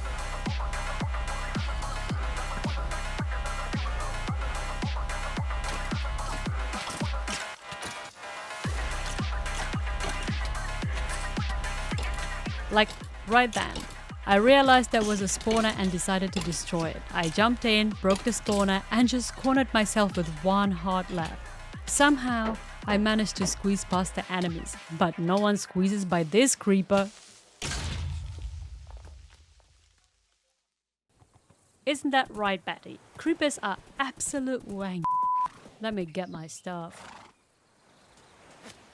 Like right then, I realized there was a spawner and decided to destroy it. I jumped in, broke the spawner and just cornered myself with one heart left. Somehow, I managed to squeeze past the enemies, but no one squeezes by this creeper. Isn't that right, Betty? Creepers are absolute wank. Let me get my stuff.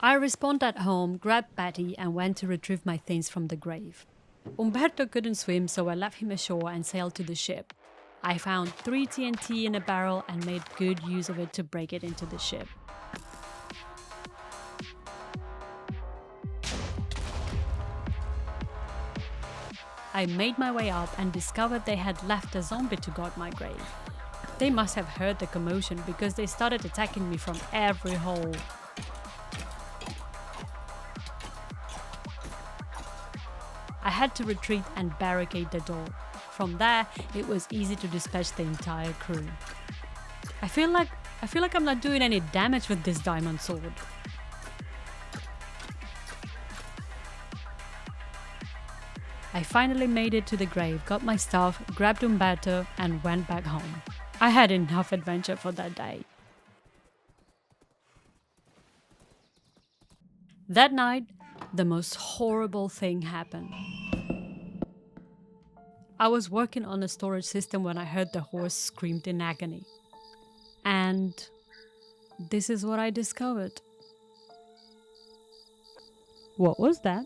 I respawned at home, grabbed Betty and went to retrieve my things from the grave. Umberto couldn't swim, so I left him ashore and sailed to the ship. I found 3 TNT in a barrel and made good use of it to break it into the ship. I made my way up and discovered they had left a zombie to guard my grave. They must have heard the commotion because they started attacking me from every hole. I had to retreat and barricade the door. From there, it was easy to dispatch the entire crew. I feel like I'm not doing any damage with this diamond sword. I finally made it to the grave, got my stuff, grabbed Umberto and went back home. I had enough adventure for that day. That night, the most horrible thing happened. I was working on a storage system when I heard the horse screamed in agony. And this is what I discovered. What was that?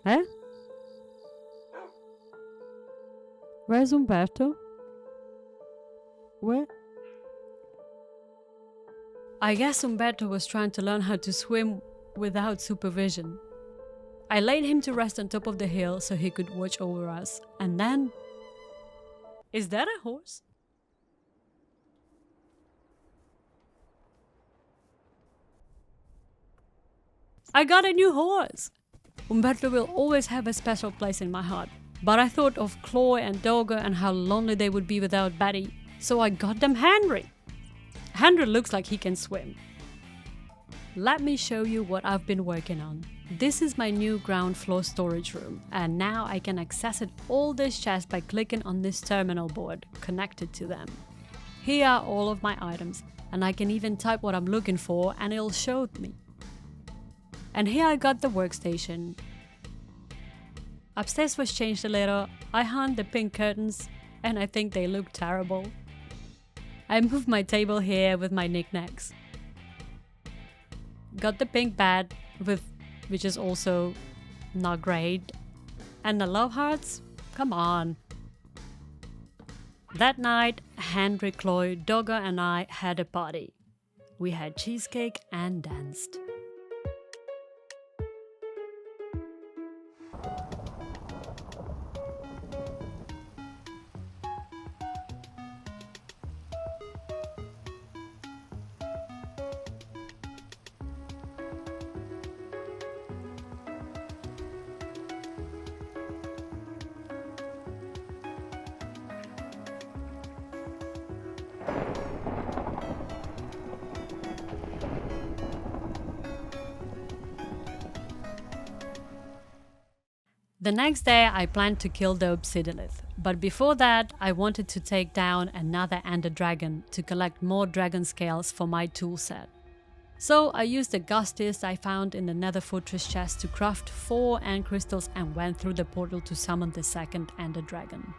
Eh? Where's Umberto? Where? I guess Umberto was trying to learn how to swim without supervision. I laid him to rest on top of the hill so he could watch over us, and then... Is that a horse? I got a new horse! Umberto will always have a special place in my heart, but I thought of Chloe and Dogger and how lonely they would be without Betty, so I got them Henry. Henry looks like he can swim. Let me show you what I've been working on. This is my new ground floor storage room, and now I can access it all this chest by clicking on this terminal board connected to them. Here are all of my items, and I can even type what I'm looking for and it'll show me. And here I got the workstation. Upstairs was changed a little. I hung the pink curtains and I think they look terrible. I moved my table here with my knickknacks. Got the pink bed which is also not great. And the love hearts? Come on. That night, Henry, Chloe, Dogger and I had a party. We had cheesecake and danced. The next day I planned to kill the Obsidilith, but before that I wanted to take down another Ender Dragon to collect more dragon scales for my toolset. So I used the Ghastist I found in the Nether Fortress chest to craft 4 End Crystals and went through the portal to summon the second Ender Dragon.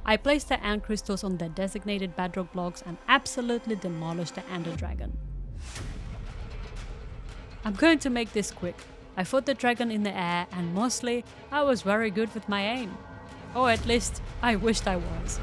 I placed the ant crystals on their designated bedrock blocks and absolutely demolished the ender dragon. I'm going to make this quick. I fought the dragon in the air and mostly I was very good with my aim. Or at least I wished I was.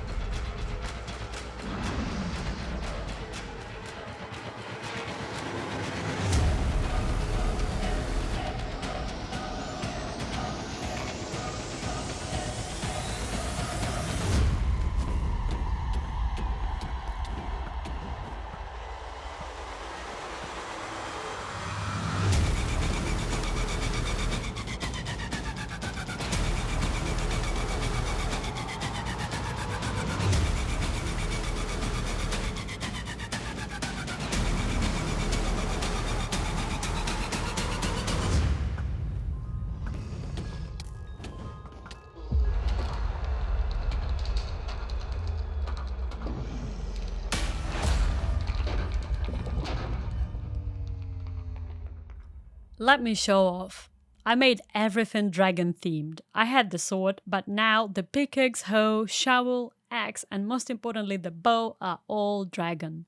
Let me show off. I made everything dragon themed. I had the sword, but now the pickaxe, hoe, shovel, axe, and most importantly the bow are all dragon.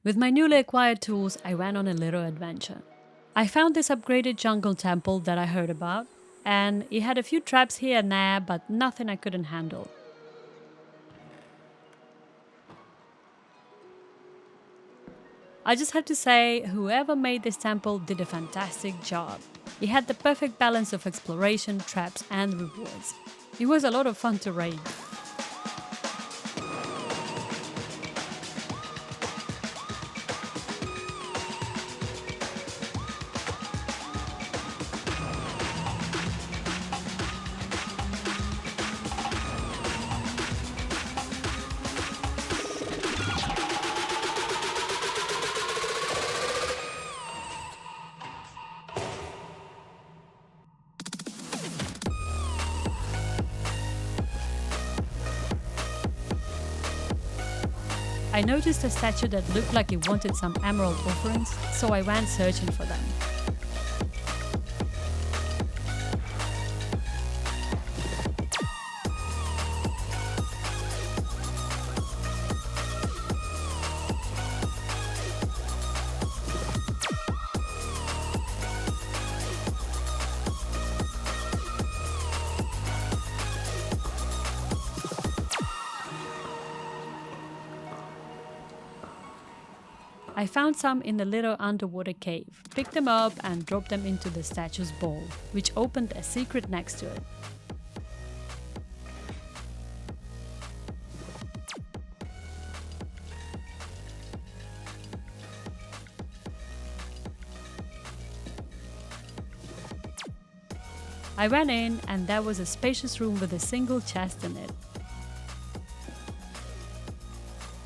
With my newly acquired tools, I went on a little adventure. I found this upgraded jungle temple that I heard about, and it had a few traps here and there, but nothing I couldn't handle. I just have to say, whoever made this temple did a fantastic job. It had the perfect balance of exploration, traps and rewards. It was a lot of fun to raid. I noticed a statue that looked like it wanted some emerald offerings, so I went searching for them. I found some in the little underwater cave, picked them up and dropped them into the statue's bowl, which opened a secret next to it. I went in and there was a spacious room with a single chest in it.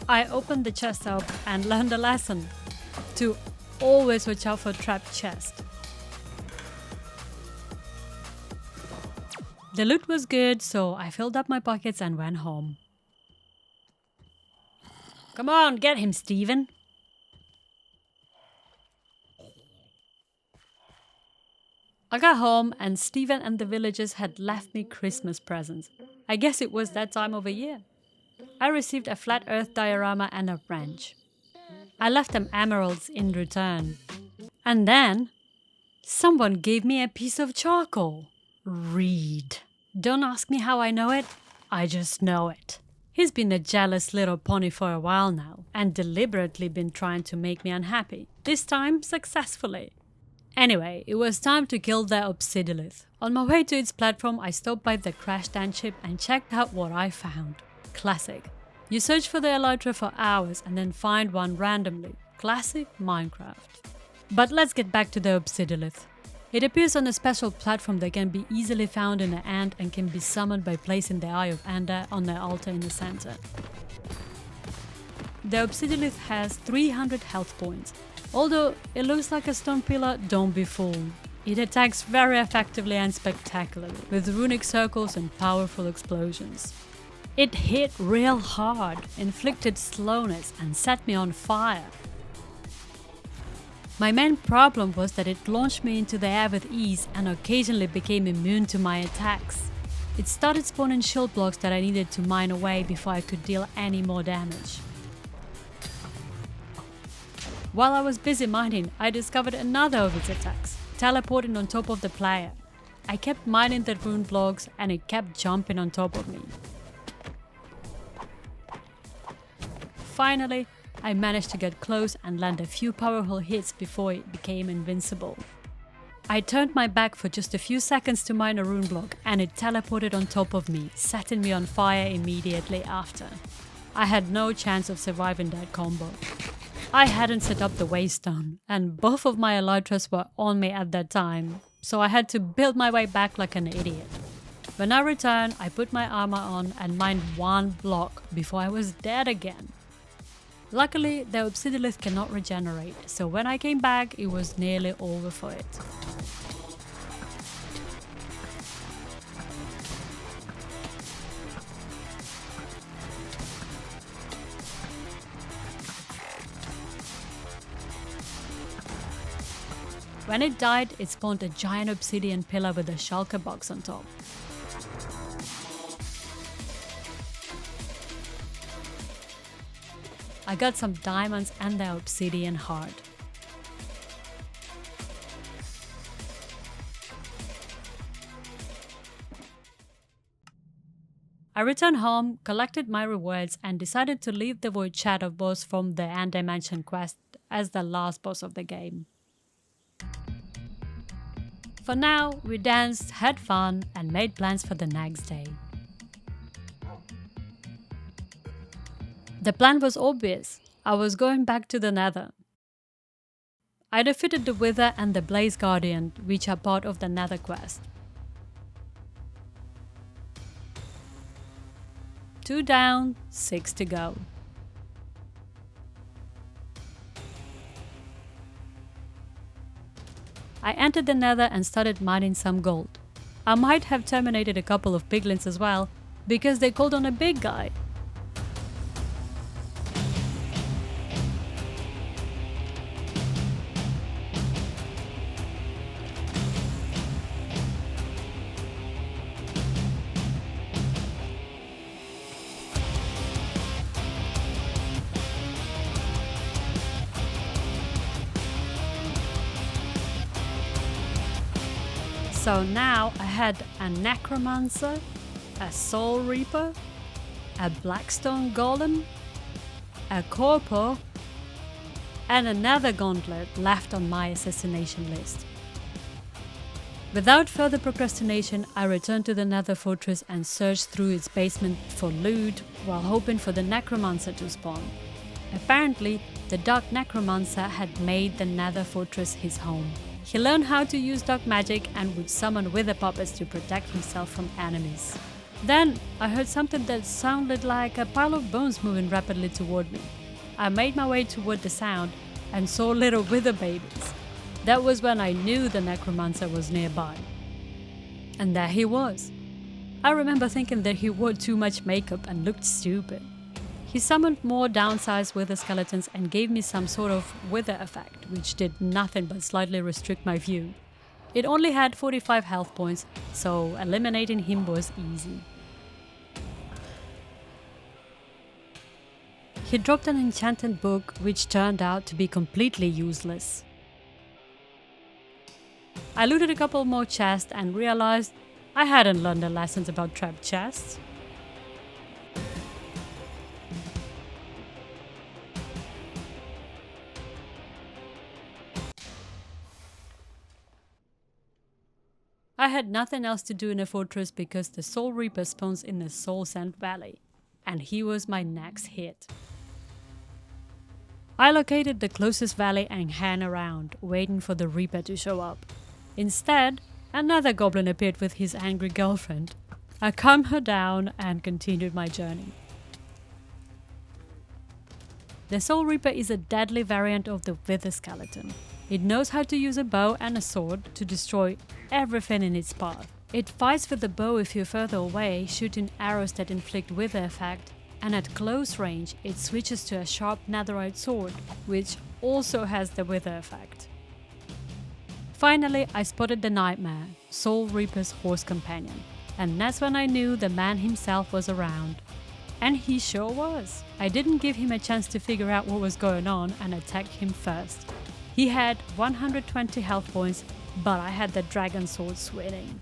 I opened the chest up and learned a lesson to always watch out for trapped chest. The loot was good, so I filled up my pockets and went home. Come on, get him, Steven. I got home and Steven and the villagers had left me Christmas presents. I guess it was that time of the year. I received a flat earth diorama and a wrench. I left them emeralds in return. And then, someone gave me a piece of charcoal. Reed. Don't ask me how I know it, I just know it. He's been a jealous little pony for a while now, and deliberately been trying to make me unhappy. This time, successfully. Anyway, it was time to kill the Obsidilith. On my way to its platform, I stopped by the crashed ant ship and checked out what I found. Classic. You search for the Elytra for hours and then find one randomly. Classic Minecraft. But let's get back to the Obsidilith. It appears on a special platform that can be easily found in an ant and can be summoned by placing the Eye of Ender on the altar in the center. The Obsidilith has 300 health points. Although it looks like a stone pillar, don't be fooled. It attacks very effectively and spectacularly, with runic circles and powerful explosions. It hit real hard, inflicted slowness and set me on fire. My main problem was that it launched me into the air with ease and occasionally became immune to my attacks. It started spawning shield blocks that I needed to mine away before I could deal any more damage. While I was busy mining, I discovered another of its attacks, teleporting on top of the player. I kept mining the rune blocks and it kept jumping on top of me. Finally, I managed to get close and land a few powerful hits before it became invincible. I turned my back for just a few seconds to mine a rune block and it teleported on top of me, setting me on fire immediately after. I had no chance of surviving that combo. I hadn't set up the Waystone, and both of my Elytras were on me at that time, so I had to build my way back like an idiot. When I returned, I put my armor on and mined one block before I was dead again. Luckily, the Obsidilith cannot regenerate, so when I came back, it was nearly over for it. When it died, it spawned a giant obsidian pillar with a shulker box on top. I got some diamonds and the obsidian heart. I returned home, collected my rewards, and decided to leave the Void Shadow boss from the End Dimension quest as the last boss of the game. For now, we danced, had fun, and made plans for the next day. The plan was obvious. I was going back to the Nether. I defeated the Wither and the Blaze Guardian, which are part of the Nether quest. 2 down, 6 to go. I entered the Nether and started mining some gold. I might have terminated a couple of piglins as well, because they called on a big guy. So now I had a Necromancer, a Soul Reaper, a Blackstone Golem, a Corpor, and another Gauntlet left on my assassination list. Without further procrastination, I returned to the Nether Fortress and searched through its basement for loot while hoping for the Necromancer to spawn. Apparently, the Dark Necromancer had made the Nether Fortress his home. He learned how to use dark magic and would summon wither puppets to protect himself from enemies. Then I heard something that sounded like a pile of bones moving rapidly toward me. I made my way toward the sound and saw little wither babies. That was when I knew the Necromancer was nearby. And there he was. I remember thinking that he wore too much makeup and looked stupid. He summoned more downsized wither skeletons and gave me some sort of wither effect, which did nothing but slightly restrict my view. It only had 45 health points, so eliminating him was easy. He dropped an enchanted book, which turned out to be completely useless. I looted a couple more chests and realized I hadn't learned the lessons about trapped chests. I had nothing else to do in a fortress because the Soul Reaper spawns in the Soul Sand Valley, and he was my next hit. I located the closest valley and hung around, waiting for the Reaper to show up. Instead, another goblin appeared with his angry girlfriend. I calmed her down and continued my journey. The Soul Reaper is a deadly variant of the Wither Skeleton. It knows how to use a bow and a sword to destroy everything in its path. It fights with the bow if you're further away, shooting arrows that inflict wither effect, and at close range it switches to a sharp netherite sword, which also has the wither effect. Finally, I spotted the Nightmare, Soul Reaper's horse companion. and that's when I knew the man himself was around. And he sure was. I didn't give him a chance to figure out what was going on and attacked him first. He had 120 health points, but I had the dragon sword swinging.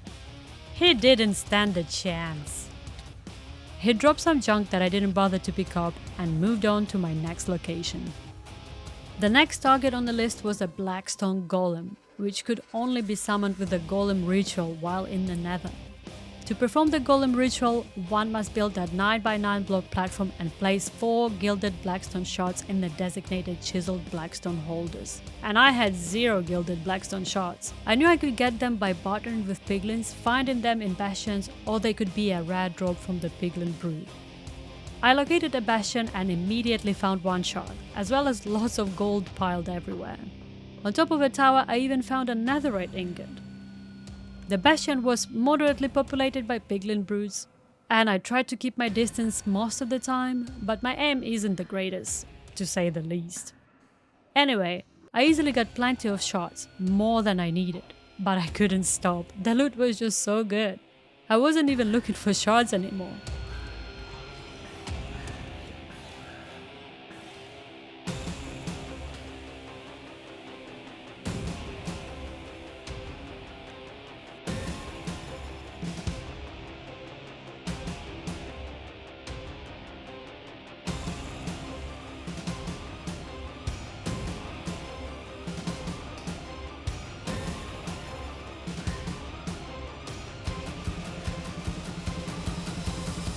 He didn't stand a chance. He dropped some junk that I didn't bother to pick up and moved on to my next location. The next target on the list was a Blackstone Golem, which could only be summoned with the Golem ritual while in the Nether. To perform the Golem ritual, one must build a 9x9 block platform and place 4 gilded Blackstone shards in the designated chiseled Blackstone holders. And I had 0 gilded Blackstone shards. I knew I could get them by bartering with piglins, finding them in bastions, or they could be a rare drop from the Piglin brood. I located a bastion and immediately found 1 shard, as well as lots of gold piled everywhere. On top of a tower, I even found a netherite ingot. The bastion was moderately populated by piglin broods, and I tried to keep my distance most of the time, but my aim isn't the greatest, to say the least. Anyway, I easily got plenty of shards, more than I needed, but I couldn't stop. The loot was just so good. I wasn't even looking for shards anymore.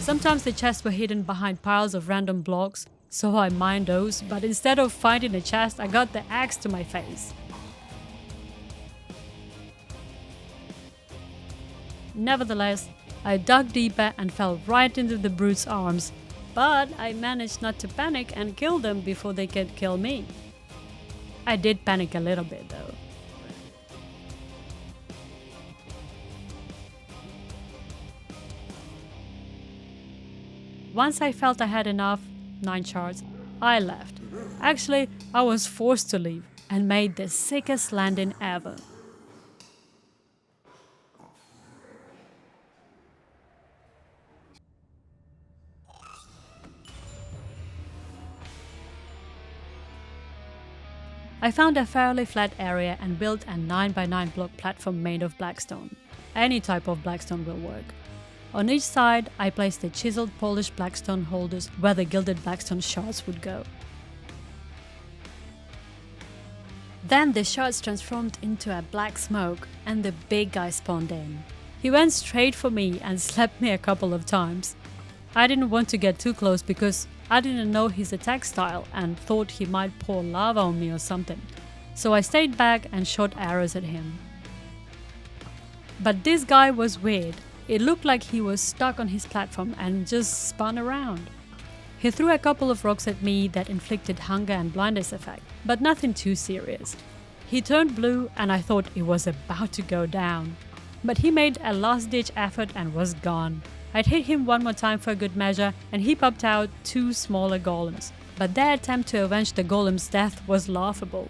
Sometimes the chests were hidden behind piles of random blocks, so I mined those, but instead of finding a chest, I got the axe to my face. Nevertheless, I dug deeper and fell right into the brute's arms, but I managed not to panic and kill them before they could kill me. I did panic a little bit though. Once I felt I had enough, 9 shards, I left. Actually, I was forced to leave and made the sickest landing ever. I found a fairly flat area and built a 9x9 block platform made of Blackstone. Any type of Blackstone will work. On each side, I placed the chiseled polished Blackstone holders where the gilded Blackstone shards would go. Then the shards transformed into a black smoke and the big guy spawned in. He went straight for me and slapped me a couple of times. I didn't want to get too close because I didn't know his attack style and thought he might pour lava on me or something. So I stayed back and shot arrows at him. But this guy was weird. It looked like he was stuck on his platform and just spun around. He threw a couple of rocks at me that inflicted hunger and blindness effect, but nothing too serious. He turned blue and I thought it was about to go down. But he made a last-ditch effort and was gone. I'd hit him one more time for good measure and he popped out 2 smaller golems, but their attempt to avenge the golem's death was laughable.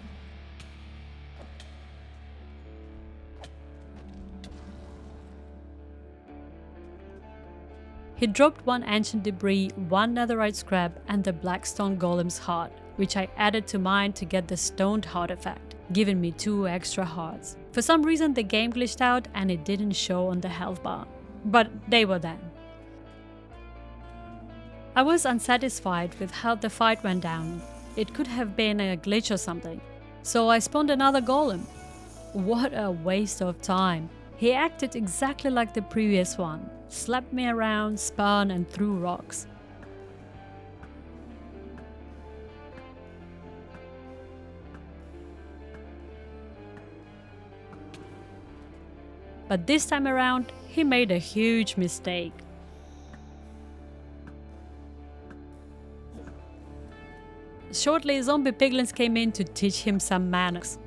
He dropped 1 ancient debris, 1 netherite scrap and the Blackstone Golem's heart, which I added to mine to get the stoned heart effect, giving me 2 extra hearts. For some reason the game glitched out and it didn't show on the health bar, but they were there. I was unsatisfied with how the fight went down. It could have been a glitch or something, so I spawned another golem. What a waste of time. He acted exactly like the previous one. Slapped me around, spun and threw rocks. But this time around, he made a huge mistake. Shortly, zombie piglins came in to teach him some manners.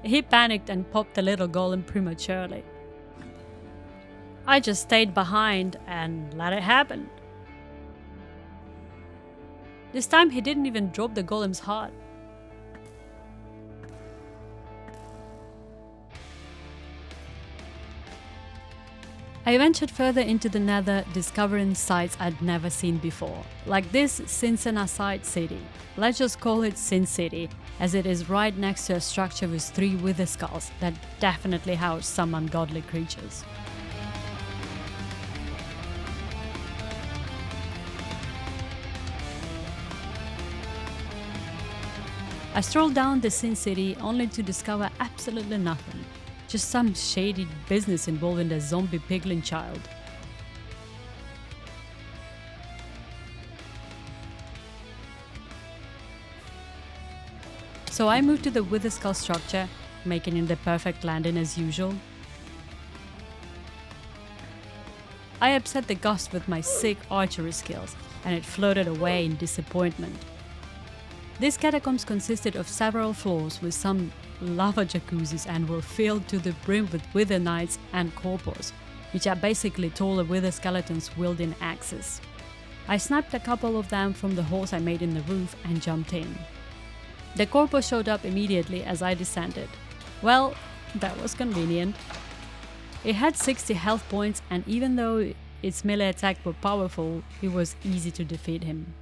He panicked and popped the little golem prematurely. I just stayed behind and let it happen. This time he didn't even drop the golem's heart. I ventured further into the Nether, discovering sites I'd never seen before, like this Sinsenasite city. Let's just call it Sin City, as it is right next to a structure with 3 wither skulls that definitely house some ungodly creatures. I strolled down the Sin City only to discover absolutely nothing. Just some shady business involving a zombie piglin child. So I moved to the Wither Skull structure, making it the perfect landing as usual. I upset the Ghast with my sick archery skills, and it floated away in disappointment. These catacombs consisted of several floors with some lava jacuzzis and were filled to the brim with wither knights and corpors, which are basically taller wither skeletons wielding axes. I sniped a couple of them from the holes I made in the roof and jumped in. The corpor showed up immediately as I descended. Well, that was convenient. It had 60 health points, and even though its melee attacks were powerful, it was easy to defeat him.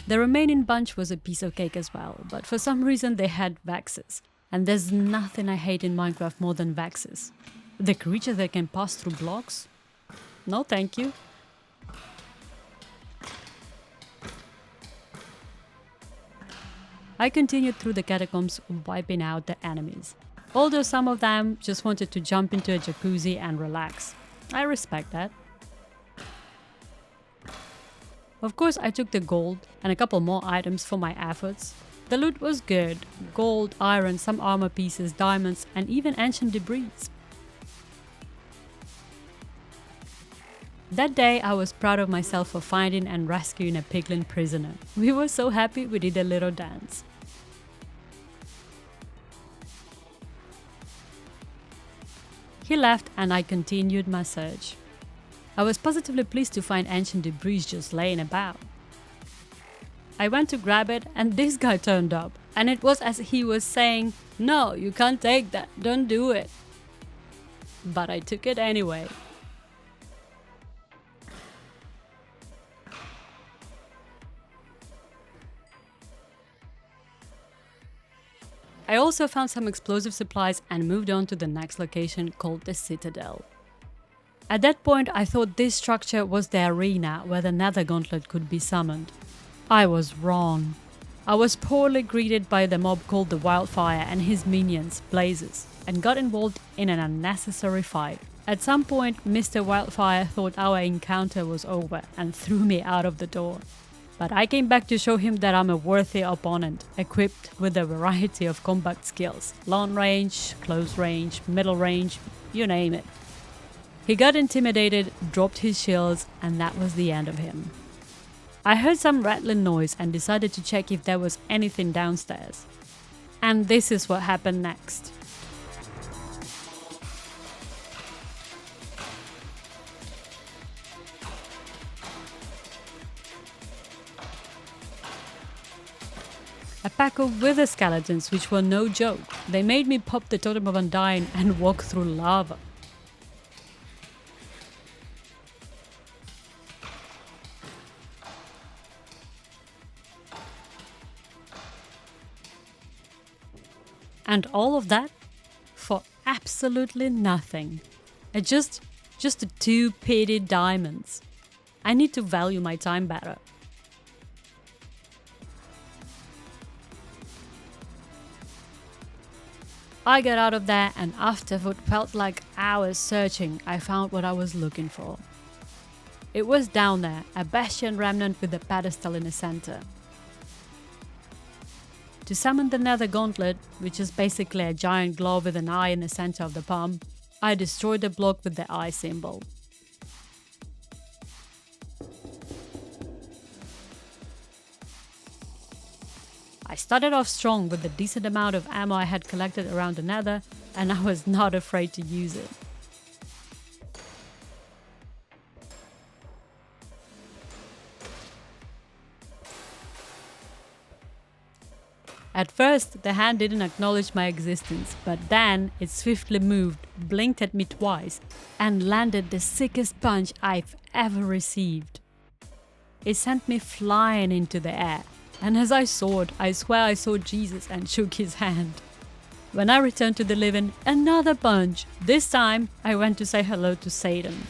The remaining bunch was a piece of cake as well, but for some reason they had Vexes, and there's nothing I hate in Minecraft more than Vexes. The creature that can pass through blocks? No thank you. I continued through the catacombs, wiping out the enemies. Although some of them just wanted to jump into a jacuzzi and relax. I respect that. Of course, I took the gold and a couple more items for my efforts. The loot was good: gold, iron, some armor pieces, diamonds, and even ancient debris. That day I was proud of myself for finding and rescuing a piglin prisoner. We were so happy we did a little dance. He left and I continued my search. I was positively pleased to find ancient debris just laying about. I went to grab it and this guy turned up, and it was as he was saying, "No, you can't take that, don't do it." But I took it anyway. I also found some explosive supplies and moved on to the next location called the Citadel. At that point I thought this structure was the arena where the Nether Gauntlet could be summoned. I was wrong. I was poorly greeted by the mob called the Wildfire and his minions, Blazes, and got involved in an unnecessary fight. At some point Mr. Wildfire thought our encounter was over and threw me out of the door. But I came back to show him that I'm a worthy opponent, equipped with a variety of combat skills: long range, close range, middle range, you name it. He got intimidated, dropped his shields, and that was the end of him. I heard some rattling noise and decided to check if there was anything downstairs. And this is what happened next. A pack of wither skeletons, which were no joke. They made me pop the Totem of Undying and walk through lava. And all of that for absolutely nothing. Just 2 petty diamonds. I need to value my time better. I got out of there, and after what felt like hours searching, I found what I was looking for. It was down there, a Bastion remnant with a pedestal in the center. To summon the Nether Gauntlet, which is basically a giant globe with an eye in the center of the palm, I destroyed the block with the eye symbol. I started off strong with the decent amount of ammo I had collected around the Nether, and I was not afraid to use it. At first, the hand didn't acknowledge my existence, but then it swiftly moved, blinked at me twice, and landed the sickest punch I've ever received. It sent me flying into the air, and as I soared, I swear I saw Jesus and shook his hand. When I returned to the living, another punch. This time, I went to say hello to Satan.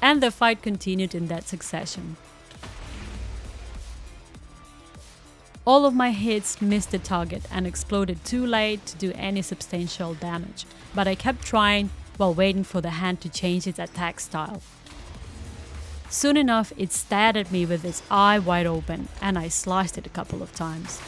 And the fight continued in that succession. All of my hits missed the target and exploded too late to do any substantial damage, but I kept trying while waiting for the hand to change its attack style. Soon enough, it stared at me with its eye wide open, and I sliced it a couple of times.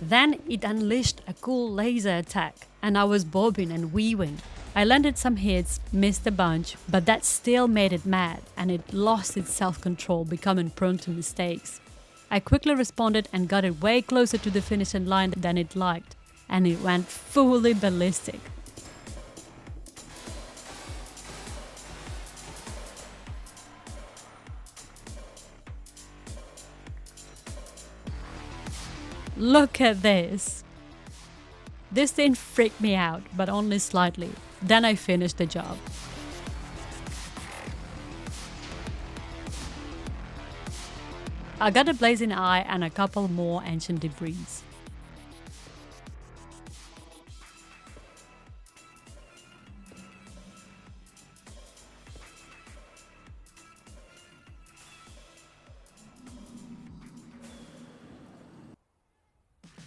Then it unleashed a cool laser attack, and I was bobbing and weaving. I landed some hits, missed a bunch, but that still made it mad, and it lost its self-control, becoming prone to mistakes. I quickly responded and got it way closer to the finishing line than it liked, and it went fully ballistic. Look at this! This thing freaked me out, but only slightly. Then I finished the job. I got a blazing eye and a couple more ancient debris.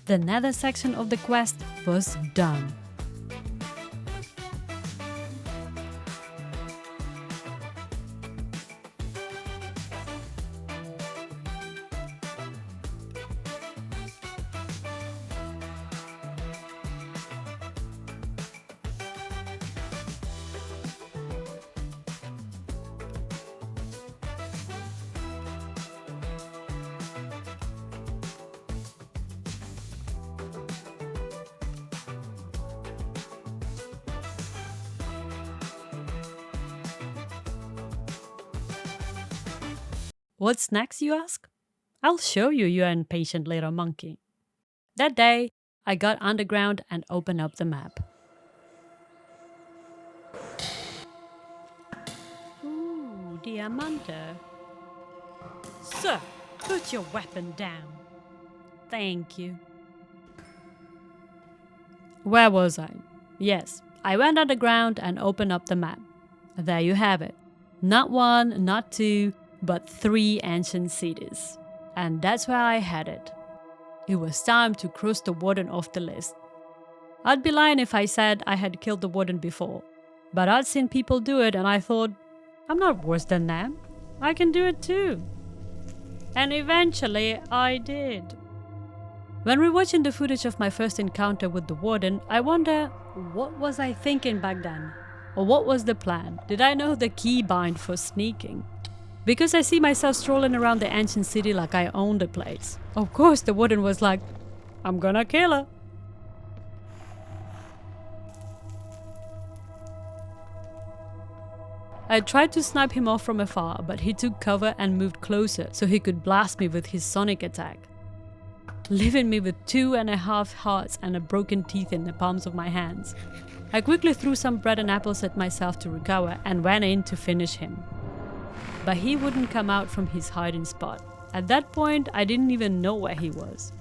The Nether section of the quest was done. What's next, you ask? I'll show you, you impatient little monkey. That day, I got underground and opened up the map. Ooh, Diamante. Sir, put your weapon down. Thank you. Where was I? Yes, I went underground and opened up the map. There you have it. Not one, not two, but 3 ancient cities. And that's where I had it. It was time to cross the Warden off the list. I'd be lying if I said I had killed the Warden before, but I'd seen people do it and I thought, I'm not worse than them. I can do it too. And eventually I did. When rewatching the footage of my first encounter with the Warden, I wonder, what was I thinking back then? Or what was the plan? Did I know the keybind for sneaking? Because I see myself strolling around the ancient city like I own the place. Of course the Warden was like, I'm gonna kill her. I tried to snipe him off from afar, but he took cover and moved closer so he could blast me with his sonic attack, leaving me with 2.5 hearts and a broken teeth in the palms of my hands. I quickly threw some bread and apples at myself to recover and went in to finish him. But he wouldn't come out from his hiding spot. At that point, I didn't even know where he was.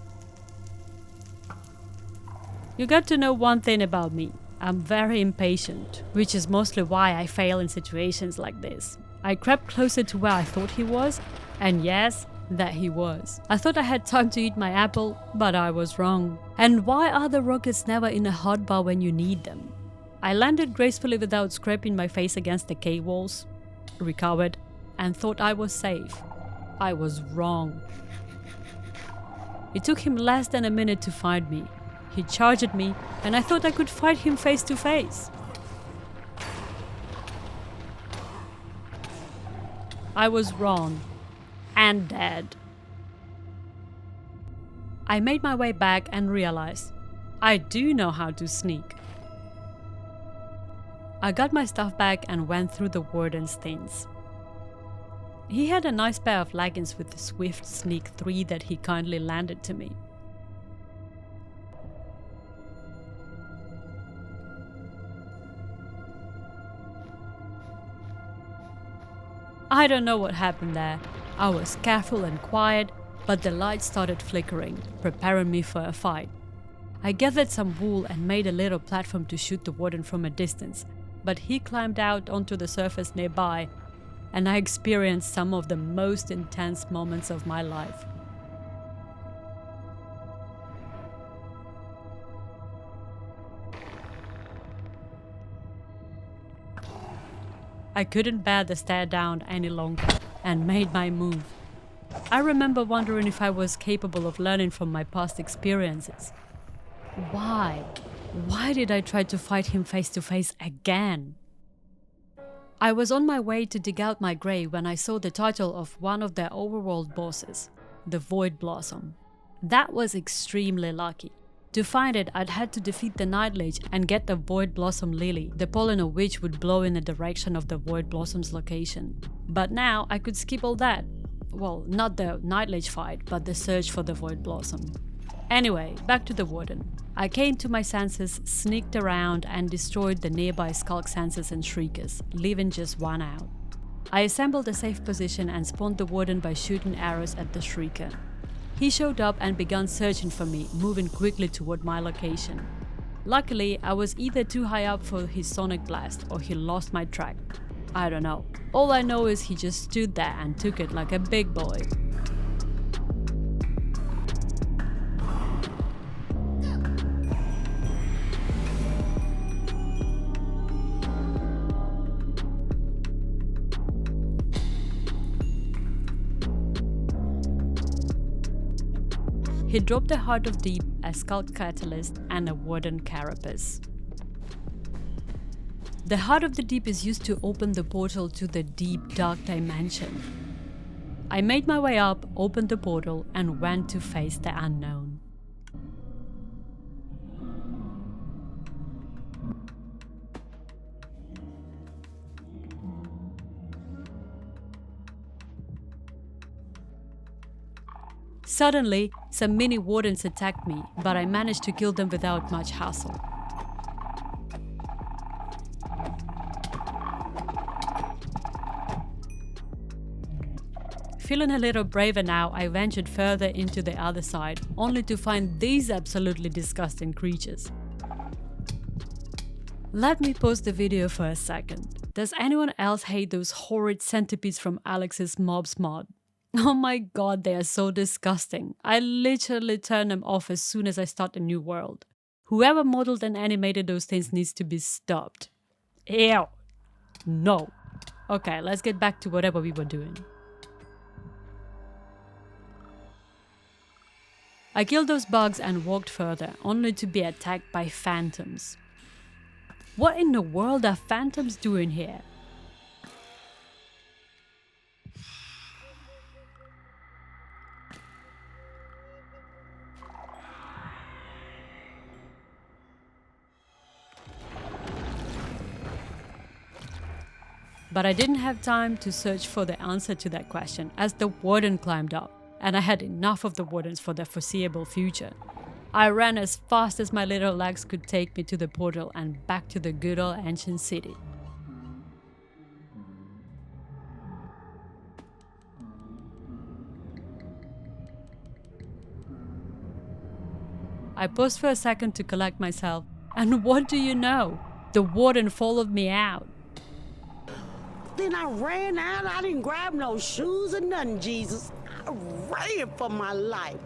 You got to know one thing about me. I'm very impatient, which is mostly why I fail in situations like this. I crept closer to where I thought he was, and yes, that he was. I thought I had time to eat my apple, but I was wrong. And why are the rockets never in a hotbar when you need them? I landed gracefully without scraping my face against the cave walls, recovered, and thought I was safe. I was wrong. It took him less than a minute to find me. He charged at me, and I thought I could fight him face to face. I was wrong. And dead. I made my way back and realized I do know how to sneak. I got my stuff back and went through the Warden's things. He had a nice pair of leggings with the Swift Sneak 3 that he kindly landed to me. I don't know what happened there. I was careful and quiet, but the light started flickering, preparing me for a fight. I gathered some wool and made a little platform to shoot the Warden from a distance, but he climbed out onto the surface nearby, and I experienced some of the most intense moments of my life. I couldn't bear the stare down any longer and made my move. I remember wondering if I was capable of learning from my past experiences. Why? Why did I try to fight him face to face again? I was on my way to dig out my grave when I saw the title of one of their Overhauled bosses, the Void Blossom. That was extremely lucky. To find it, I'd had to defeat the Night Lich and get the Void Blossom Lily, the pollen of which would blow in the direction of the Void Blossom's location. But now I could skip all that. Well, not the Night Lich fight, but the search for the Void Blossom. Anyway, back to the Warden. I came to my senses, sneaked around and destroyed the nearby Skulk Sensors and Shriekers, leaving just one out. I assembled a safe position and spawned the Warden by shooting arrows at the Shrieker. He showed up and began searching for me, moving quickly toward my location. Luckily, I was either too high up for his sonic blast or he lost my track. I don't know. All I know is he just stood there and took it like a big boy. He dropped the Heart of Deep, a Skulk Catalyst, and a Warden Carapace. The Heart of the Deep is used to open the portal to the deep, dark dimension. I made my way up, opened the portal, and went to face the unknown. Suddenly, some mini wardens attacked me, but I managed to kill them without much hassle. Feeling a little braver now, I ventured further into the other side, only to find these absolutely disgusting creatures. Let me pause the video for a second. Does anyone else hate those horrid centipedes from Alex's Mobs mod? Oh my god, they are so disgusting. I literally turn them off as soon as I start a new world. Whoever modeled and animated those things needs to be stopped. Ew. No. Okay, let's get back to whatever we were doing. I killed those bugs and walked further, only to be attacked by phantoms. What in the world are phantoms doing here? But I didn't have time to search for the answer to that question as the Warden climbed up, and I had enough of the Wardens for the foreseeable future. I ran as fast as my little legs could take me to the portal and back to the good old ancient city. I paused for a second to collect myself, and what do you know? The Warden followed me out. Then I ran out. I didn't grab no shoes or nothing, Jesus. I ran for my life.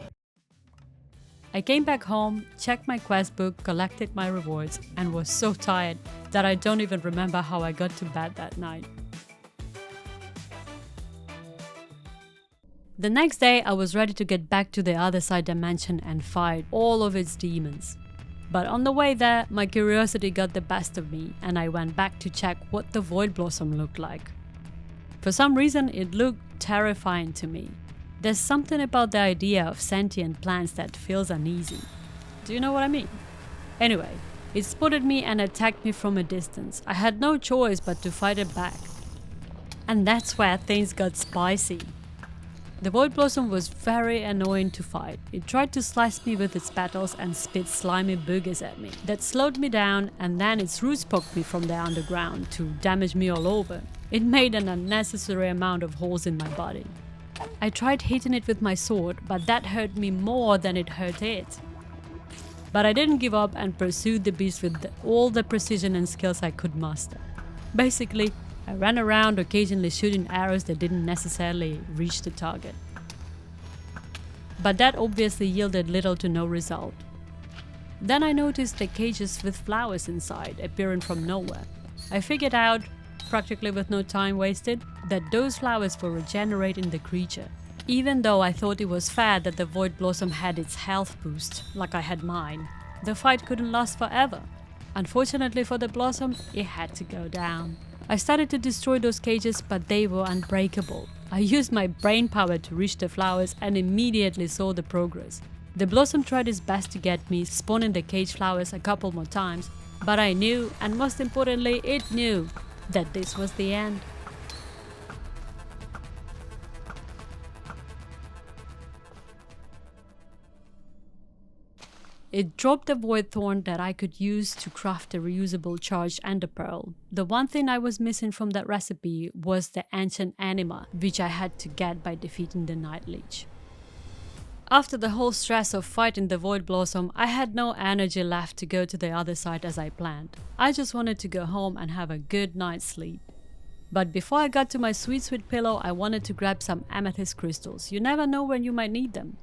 I came back home, checked my quest book, collected my rewards, and was so tired that I don't even remember how I got to bed that night. The next day, I was ready to get back to the other side dimension and fight all of its demons. But on the way there, my curiosity got the best of me, and I went back to check what the Void Blossom looked like. For some reason, it looked terrifying to me. There's something about the idea of sentient plants that feels uneasy. Do you know what I mean? Anyway, it spotted me and attacked me from a distance. I had no choice but to fight it back. And that's where things got spicy. The Void Blossom was very annoying to fight. It tried to slice me with its petals and spit slimy boogers at me. That slowed me down, and then its roots poked me from the underground to damage me all over. It made an unnecessary amount of holes in my body. I tried hitting it with my sword, but that hurt me more than it hurt it. But I didn't give up and pursued the beast with all the precision and skills I could muster. Basically, I ran around occasionally shooting arrows that didn't necessarily reach the target. But that obviously yielded little to no result. Then I noticed the cages with flowers inside appearing from nowhere. I figured out, practically with no time wasted, that those flowers were regenerating the creature. Even though I thought it was fair that the Void Blossom had its health boost, like I had mine, the fight couldn't last forever. Unfortunately for the Blossom, it had to go down. I started to destroy those cages, but they were unbreakable. I used my brain power to reach the flowers and immediately saw the progress. The Blossom tried its best to get me, spawning the cage flowers a couple more times, but I knew, and most importantly, it knew, that this was the end. It dropped a void thorn that I could use to craft a reusable charged ender pearl. The one thing I was missing from that recipe was the ancient anima, which I had to get by defeating the Night Lich. After the whole stress of fighting the Void Blossom, I had no energy left to go to the other side as I planned. I just wanted to go home and have a good night's sleep. But before I got to my sweet pillow, I wanted to grab some amethyst crystals. You never know when you might need them.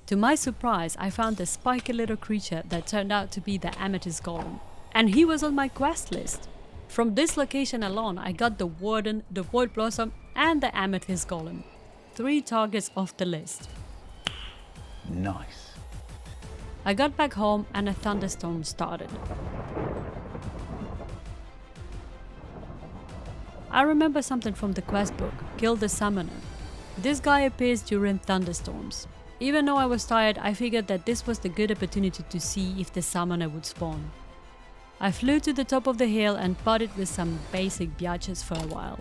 To my surprise, I found a spiky little creature that turned out to be the Amethyst Golem. And he was on my quest list. From this location alone, I got the Warden, the Void Blossom, and the Amethyst Golem. 3 targets off the list. Nice. I got back home and a thunderstorm started. I remember something from the quest book, Kill the Summoner. This guy appears during thunderstorms. Even though I was tired, I figured that this was the good opportunity to see if the summoner would spawn. I flew to the top of the hill and potted with some basic biatches for a while.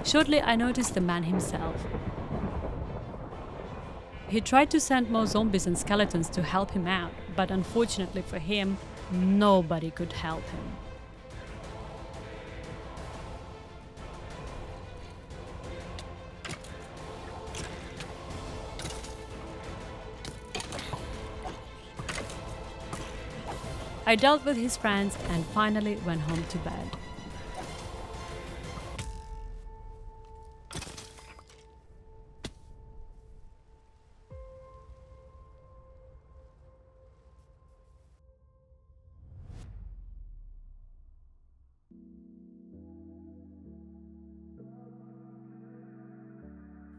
Shortly, I noticed the man himself. He tried to send more zombies and skeletons to help him out, but unfortunately for him, nobody could help him. I dealt with his friends and finally went home to bed.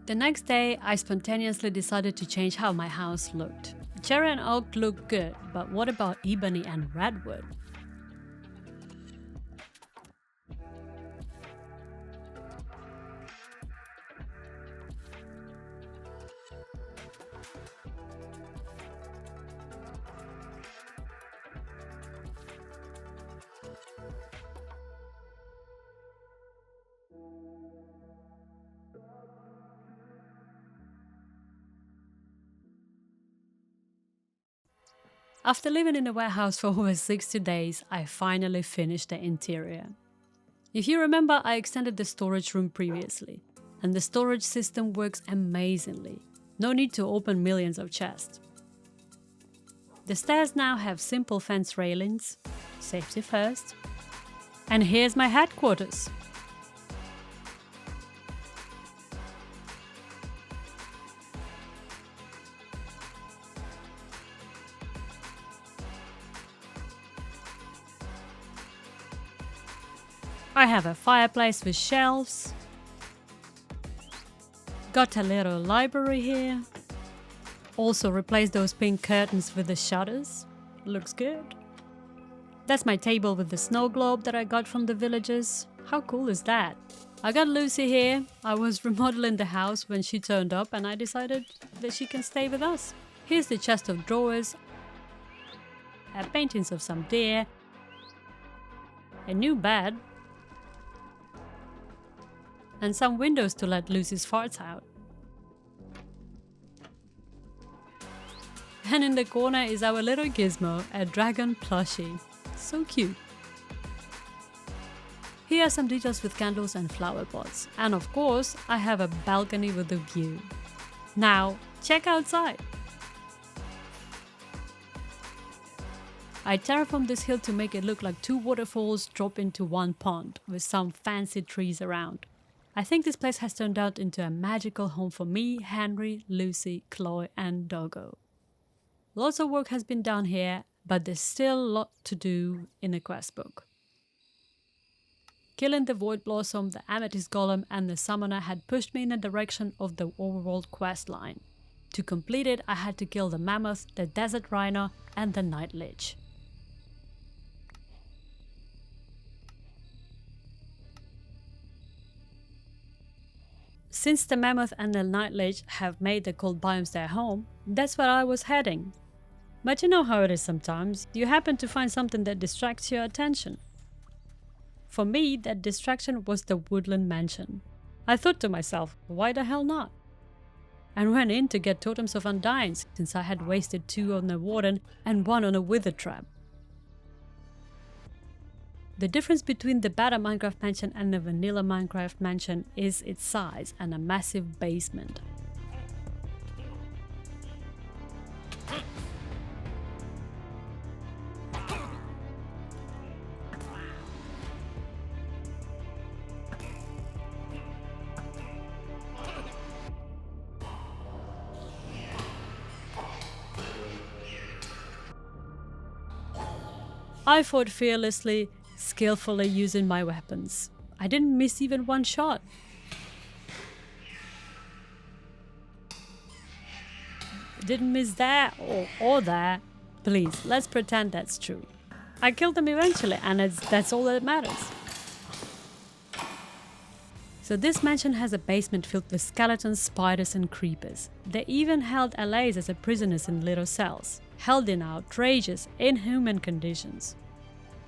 The next day, I spontaneously decided to change how my house looked. Cherry and oak looked good, but what about ebony and redwood? After living in a warehouse for over 60 days, I finally finished the interior. If you remember, I extended the storage room previously, and the storage system works amazingly. No need to open millions of chests. The stairs now have simple fence railings, safety first, and here's my headquarters. I have a fireplace with shelves. Got a little library here. Also replaced those pink curtains with the shutters. Looks good. That's my table with the snow globe that I got from the villagers. How cool is that? I got Lucy here. I was remodeling the house when she turned up and I decided that she can stay with us. Here's the chest of drawers. Paintings of some deer. A new bed. And some windows to let Lucy's farts out. And in the corner is our little gizmo, a dragon plushie. So cute. Here are some details with candles and flower pots. And of course, I have a balcony with a view. Now, check outside. I terraformed this hill to make it look like two waterfalls drop into one pond with some fancy trees around. I think this place has turned out into a magical home for me, Henry, Lucy, Chloe and Doggo. Lots of work has been done here, but there's still a lot to do in the quest book. Killing the Void Blossom, the Amethyst Golem and the Summoner had pushed me in the direction of the Overhauled quest line. To complete it, I had to kill the Mammoth, the Desert Rhino and the Night Lich. Since the Mammoth and the Night Lich have made the cold biomes their home, that's where I was heading. But you know how it is sometimes, you happen to find something that distracts your attention. For me, that distraction was the Woodland mansion. I thought to myself, why the hell not? And went in to get Totems of Undying since I had wasted 2 on the Warden and 1 on a Wither Trap. The difference between the beta Minecraft mansion and the vanilla Minecraft mansion is its size and a massive basement. I fought fearlessly, skillfully using my weapons. I didn't miss even one shot. Didn't miss there or there. Please, let's pretend that's true. I killed them eventually and that's all that matters. So this mansion has a basement filled with skeletons, spiders and creepers. They even held LAs as prisoners in little cells, held in outrageous, inhuman conditions.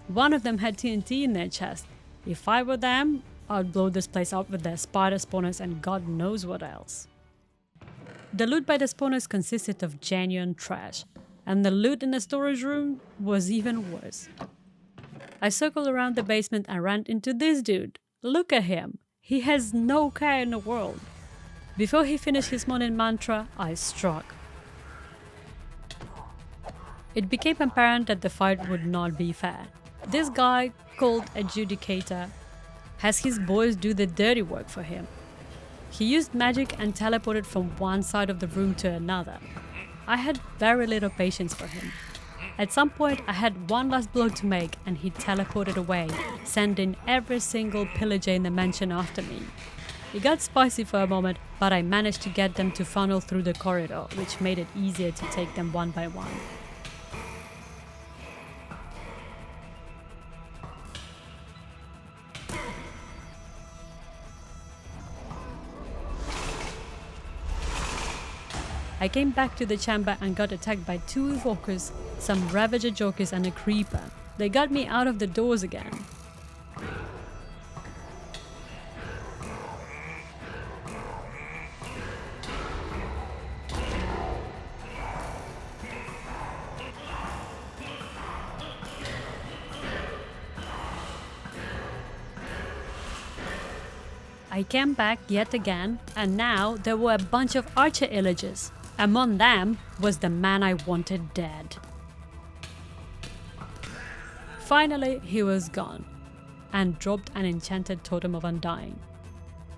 One of them had TNT in their chest. If I were them, I'd blow this place up with their spider spawners and God knows what else. The loot by the spawners consisted of genuine trash, and the loot in the storage room was even worse. I circled around the basement and ran into this dude. Look at him. He has no care in the world. Before he finished his morning mantra, I struck. It became apparent that the fight would not be fair. This guy, called Adjudicator, has his boys do the dirty work for him. He used magic and teleported from one side of the room to another. I had very little patience for him. At some point I had one last blow to make and he teleported away, sending every single pillager in the mansion after me. It got spicy for a moment, but I managed to get them to funnel through the corridor, which made it easier to take them one by one. I came back to the chamber and got attacked by 2 evokers, some Ravager jokers and a creeper. They got me out of the doors again. I came back yet again, and now there were a bunch of archer illagers. Among them was the man I wanted dead. Finally, he was gone, and dropped an enchanted Totem of Undying.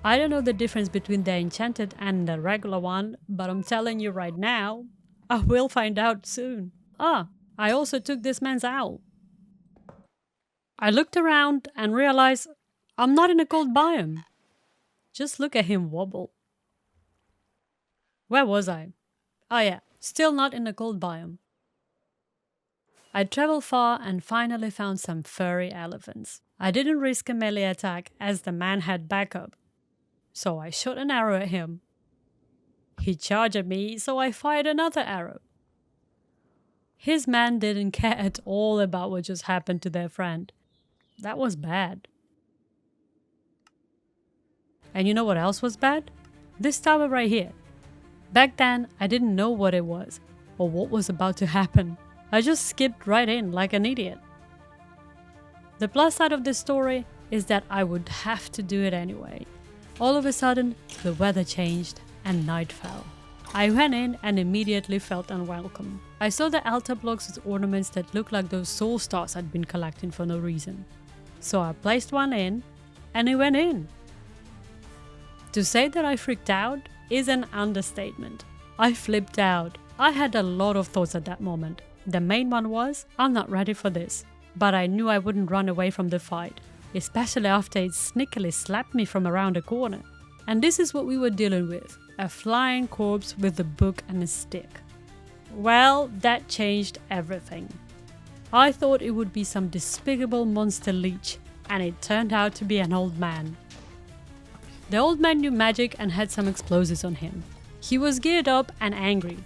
I don't know the difference between the enchanted and the regular one, but I'm telling you right now, I will find out soon. I also took this man's owl. I looked around and realized I'm not in a cold biome. Just look at him wobble. Where was I? Oh yeah, still not in a cold biome. I traveled far and finally found some furry elephants. I didn't risk a melee attack as the man had backup, so I shot an arrow at him. He charged at me, so I fired another arrow. His man didn't care at all about what just happened to their friend. That was bad. And you know what else was bad? This tower right here. Back then, I didn't know what it was or what was about to happen. I just skipped right in like an idiot. The plus side of this story is that I would have to do it anyway. All of a sudden, the weather changed and night fell. I went in and immediately felt unwelcome. I saw the altar blocks with ornaments that looked like those soul stars I'd been collecting for no reason. So I placed one in, and it went in. To say that I freaked out is an understatement. I flipped out. I had a lot of thoughts at that moment. The main one was, I'm not ready for this. But I knew I wouldn't run away from the fight, especially after it sneakily slapped me from around a corner. And this is what we were dealing with. A flying corpse with a book and a stick. Well, that changed everything. I thought it would be some despicable monster Lich, and it turned out to be an old man. The old man knew magic and had some explosives on him. He was geared up and angry.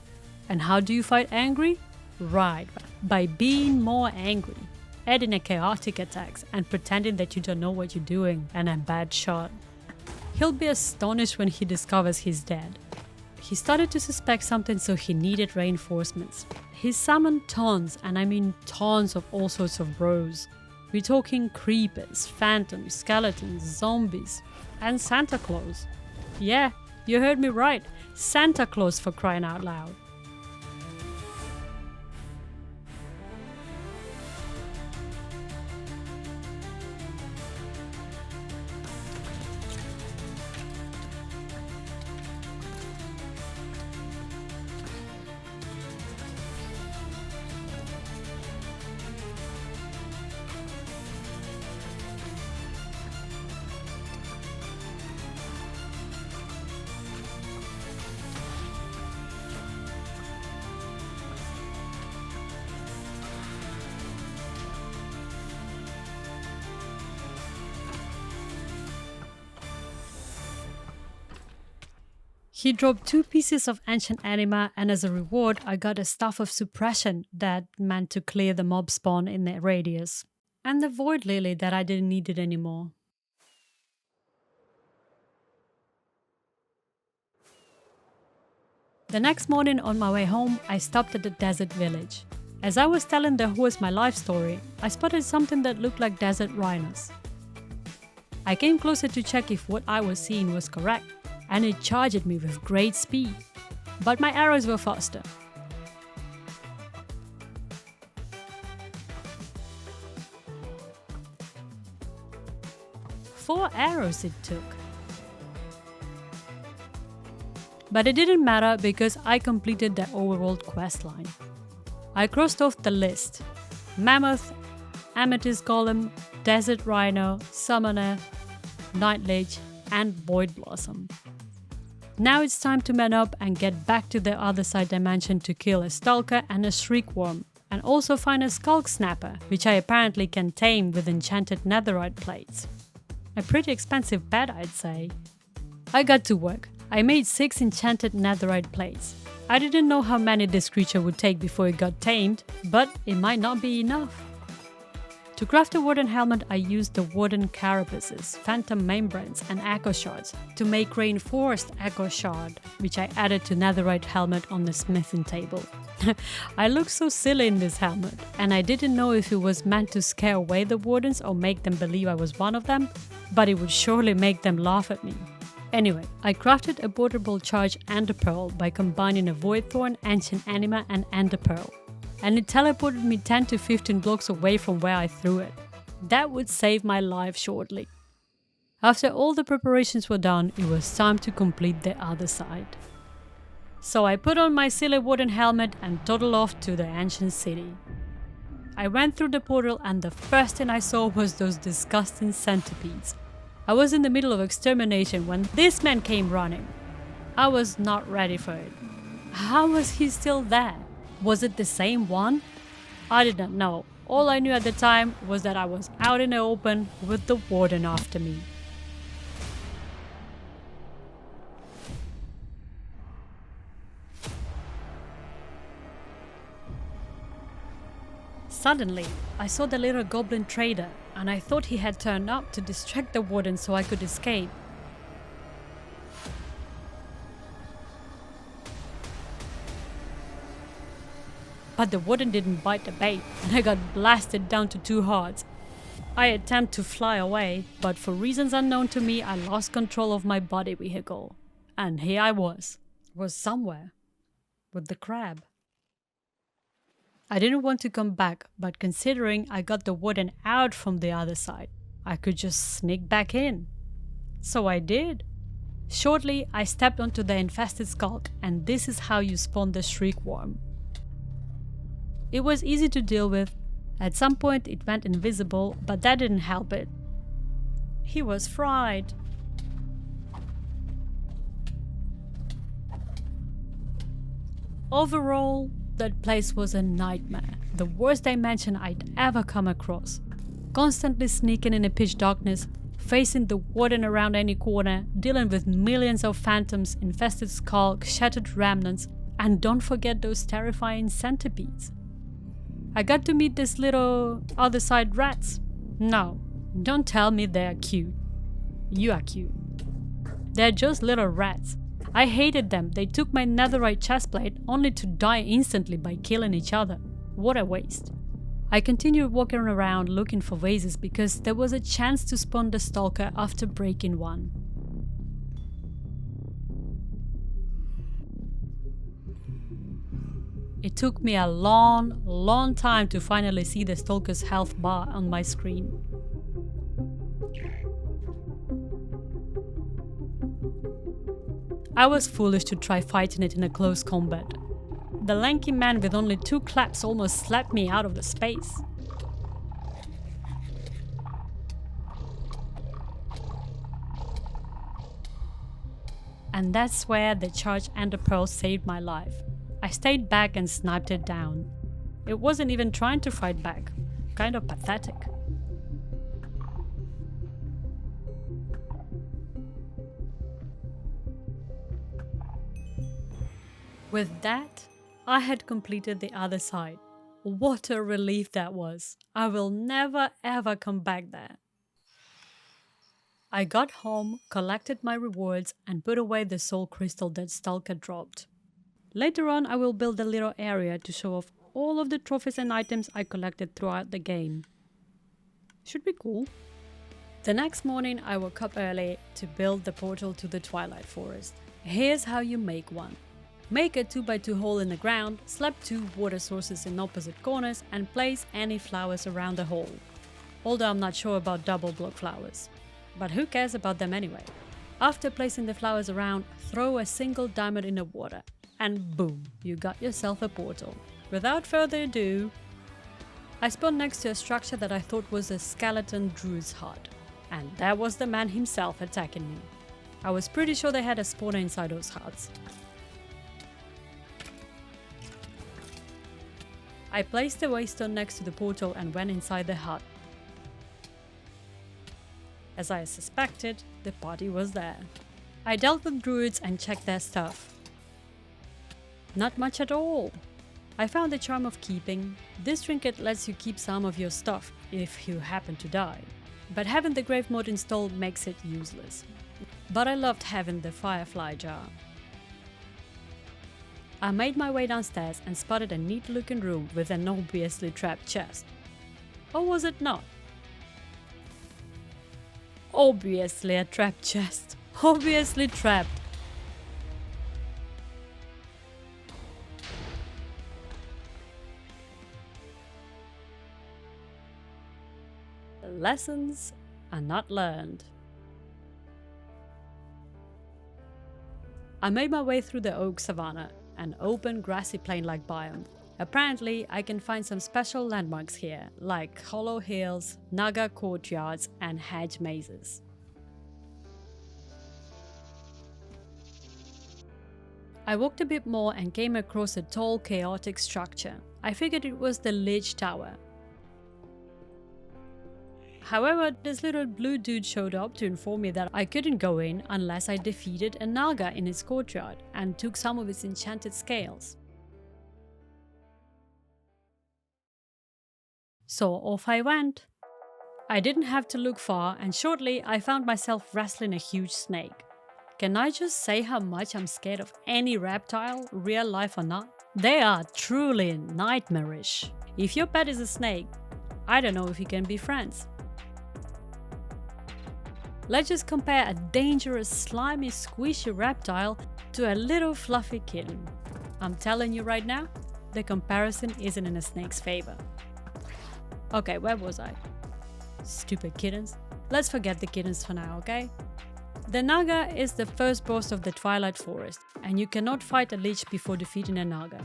And how do you fight angry? Right, by being more angry, adding a chaotic attacks and pretending that you don't know what you're doing and a bad shot. He'll be astonished when he discovers he's dead. He started to suspect something, so he needed reinforcements. He summoned tons, and I mean tons of all sorts of bros. We're talking creepers, phantoms, skeletons, zombies, and Santa Claus. Yeah, you heard me right, Santa Claus, for crying out loud. He dropped 2 pieces of ancient anima, and as a reward I got a staff of suppression that meant to clear the mob spawn in the radius. And the void lily that I didn't need it anymore. The next morning on my way home, I stopped at the desert village. As I was telling the horse my life story, I spotted something that looked like desert rhinos. I came closer to check if what I was seeing was correct, and it charged me with great speed. But my arrows were faster. Four arrows it took. But it didn't matter because I completed the Overhauled questline. I crossed off the list: Mammoth, Amethyst Golem, Desert Rhino, Summoner, Night Lich, and Void Blossom. Now it's time to man up and get back to the other side dimension to kill a Stalker and a Shriekworm, and also find a Skulk Snapper, which I apparently can tame with enchanted netherite plates. A pretty expensive pet, I'd say. I got to work. I made 6 enchanted netherite plates. I didn't know how many this creature would take before it got tamed, but it might not be enough. To craft a Warden helmet, I used the Warden carapaces, phantom membranes and echo shards to make reinforced echo shard, which I added to netherite helmet on the smithing table. I look so silly in this helmet, and I didn't know if it was meant to scare away the Wardens or make them believe I was one of them, but it would surely make them laugh at me. Anyway, I crafted a Borderable Charge Ender Pearl by combining a Void Thorn, Ancient Anima and Ender Pearl, and it teleported me 10 to 15 blocks away from where I threw it. That would save my life shortly. After all the preparations were done, it was time to complete the other side. So I put on my silly Warden helmet and toddled off to the ancient city. I went through the portal and the first thing I saw was those disgusting centipedes. I was in the middle of extermination when this man came running. I was not ready for it. How was he still there? Was it the same one? I did not know. All I knew at the time was that I was out in the open with the Warden after me. Suddenly, I saw the little goblin trader, and I thought he had turned up to distract the Warden so I could escape. But the Warden didn't bite the bait, and I got blasted down to 2 hearts. I attempted to fly away, but for reasons unknown to me, I lost control of my body vehicle. And here I was somewhere, with the crab. I didn't want to come back, but considering I got the Warden out from the other side, I could just sneak back in. So I did. Shortly, I stepped onto the infested skulk, and this is how you spawn the Shriekworm. It was easy to deal with. At some point it went invisible, but that didn't help it. He was fried. Overall, that place was a nightmare. The worst dimension I'd ever come across. Constantly sneaking in a pitch darkness, facing the Warden around any corner, dealing with millions of phantoms, infested skulks, shattered remnants, and don't forget those terrifying centipedes. I got to meet these little other side rats. No, don't tell me they're cute. You are cute. They're just little rats. I hated them. They took my netherite chestplate only to die instantly by killing each other. What a waste. I continued walking around looking for vases because there was a chance to spawn the stalker after breaking one. It took me a long time to finally see the stalker's health bar on my screen. I was foolish to try fighting it in a close combat. The lanky man with only 2 claps almost slapped me out of the space. And that's where the charged ender pearl saved my life. I stayed back and sniped it down. It wasn't even trying to fight back. Kind of pathetic. With that, I had completed the other side. What a relief that was. I will never ever come back there. I got home, collected my rewards, and put away the soul crystal that Stalker dropped. Later on, I will build a little area to show off all of the trophies and items I collected throughout the game. Should be cool. The next morning, I woke up early to build the portal to the Twilight Forest. Here's how you make one. Make a 2x2 hole in the ground, slap 2 water sources in opposite corners, and place any flowers around the hole. Although I'm not sure about double block flowers. But who cares about them anyway? After placing the flowers around, throw a single diamond in the water. And boom, you got yourself a portal. Without further ado, I spawned next to a structure that I thought was a skeleton druid's hut. And there was the man himself attacking me. I was pretty sure they had a spawner inside those huts. I placed the waystone next to the portal and went inside the hut. As I suspected, the party was there. I dealt with druids and checked their stuff. Not much at all. I found the charm of keeping. This trinket lets you keep some of your stuff if you happen to die. But having the grave mode installed makes it useless. But I loved having the firefly jar. I made my way downstairs and spotted a neat looking room with an obviously trapped chest. Or was it not? Obviously a trapped chest. Obviously trapped. Lessons are not learned. I made my way through the oak savanna, an open grassy plain-like biome. Apparently, I can find some special landmarks here, like hollow hills, naga courtyards, and hedge mazes. I walked a bit more and came across a tall, chaotic structure. I figured it was the Lich Tower. However, this little blue dude showed up to inform me that I couldn't go in unless I defeated a Naga in its courtyard and took some of its enchanted scales. So off I went. I didn't have to look far, and shortly I found myself wrestling a huge snake. Can I just say how much I'm scared of any reptile, real life or not? They are truly nightmarish. If your pet is a snake, I don't know if you can be friends. Let's just compare a dangerous, slimy, squishy reptile to a little fluffy kitten. I'm telling you right now, the comparison isn't in a snake's favor. Okay, where was I? Stupid kittens. Let's forget the kittens for now, okay? The Naga is the first boss of the Twilight Forest, and you cannot fight a Lich before defeating a Naga.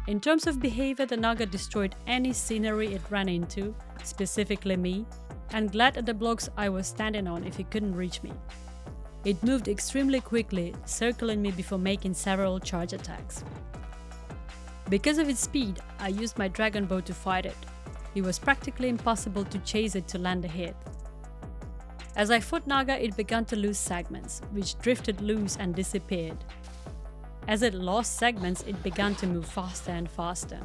In terms of behavior, the Naga destroyed any scenery it ran into, specifically me, and glad at the blocks I was standing on if it couldn't reach me. It moved extremely quickly, circling me before making several charge attacks. Because of its speed, I used my dragon bow to fight it. It was practically impossible to chase it to land a hit. As I fought Naga, it began to lose segments, which drifted loose and disappeared. As it lost segments, it began to move faster and faster.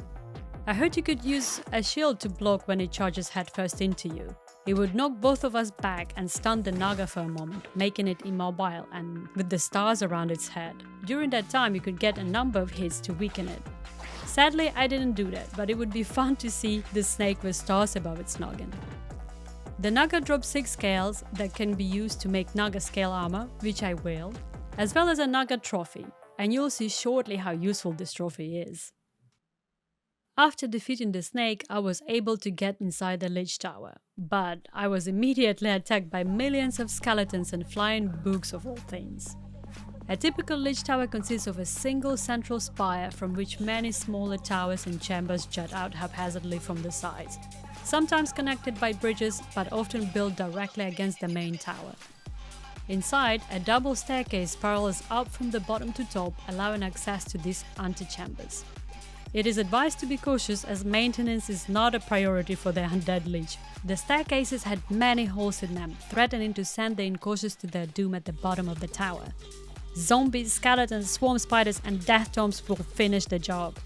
I heard you could use a shield to block when it charges headfirst into you. It would knock both of us back and stun the Naga for a moment, making it immobile and with the stars around its head. During that time, you could get a number of hits to weaken it. Sadly, I didn't do that, but it would be fun to see the snake with stars above its noggin. The Naga drops 6 scales that can be used to make Naga scale armor, which I will, as well as a Naga trophy, and you'll see shortly how useful this trophy is. After defeating the snake, I was able to get inside the Lich Tower, but I was immediately attacked by millions of skeletons and flying books of all things. A typical Lich Tower consists of a single central spire from which many smaller towers and chambers jut out haphazardly from the sides, sometimes connected by bridges but often built directly against the main tower. Inside, a double staircase spirals up from the bottom to top, allowing access to these antechambers. It is advised to be cautious as maintenance is not a priority for the undead Lich. The staircases had many holes in them, threatening to send the incautious to their doom at the bottom of the tower. Zombies, skeletons, swarm spiders and death tombs will finish the job.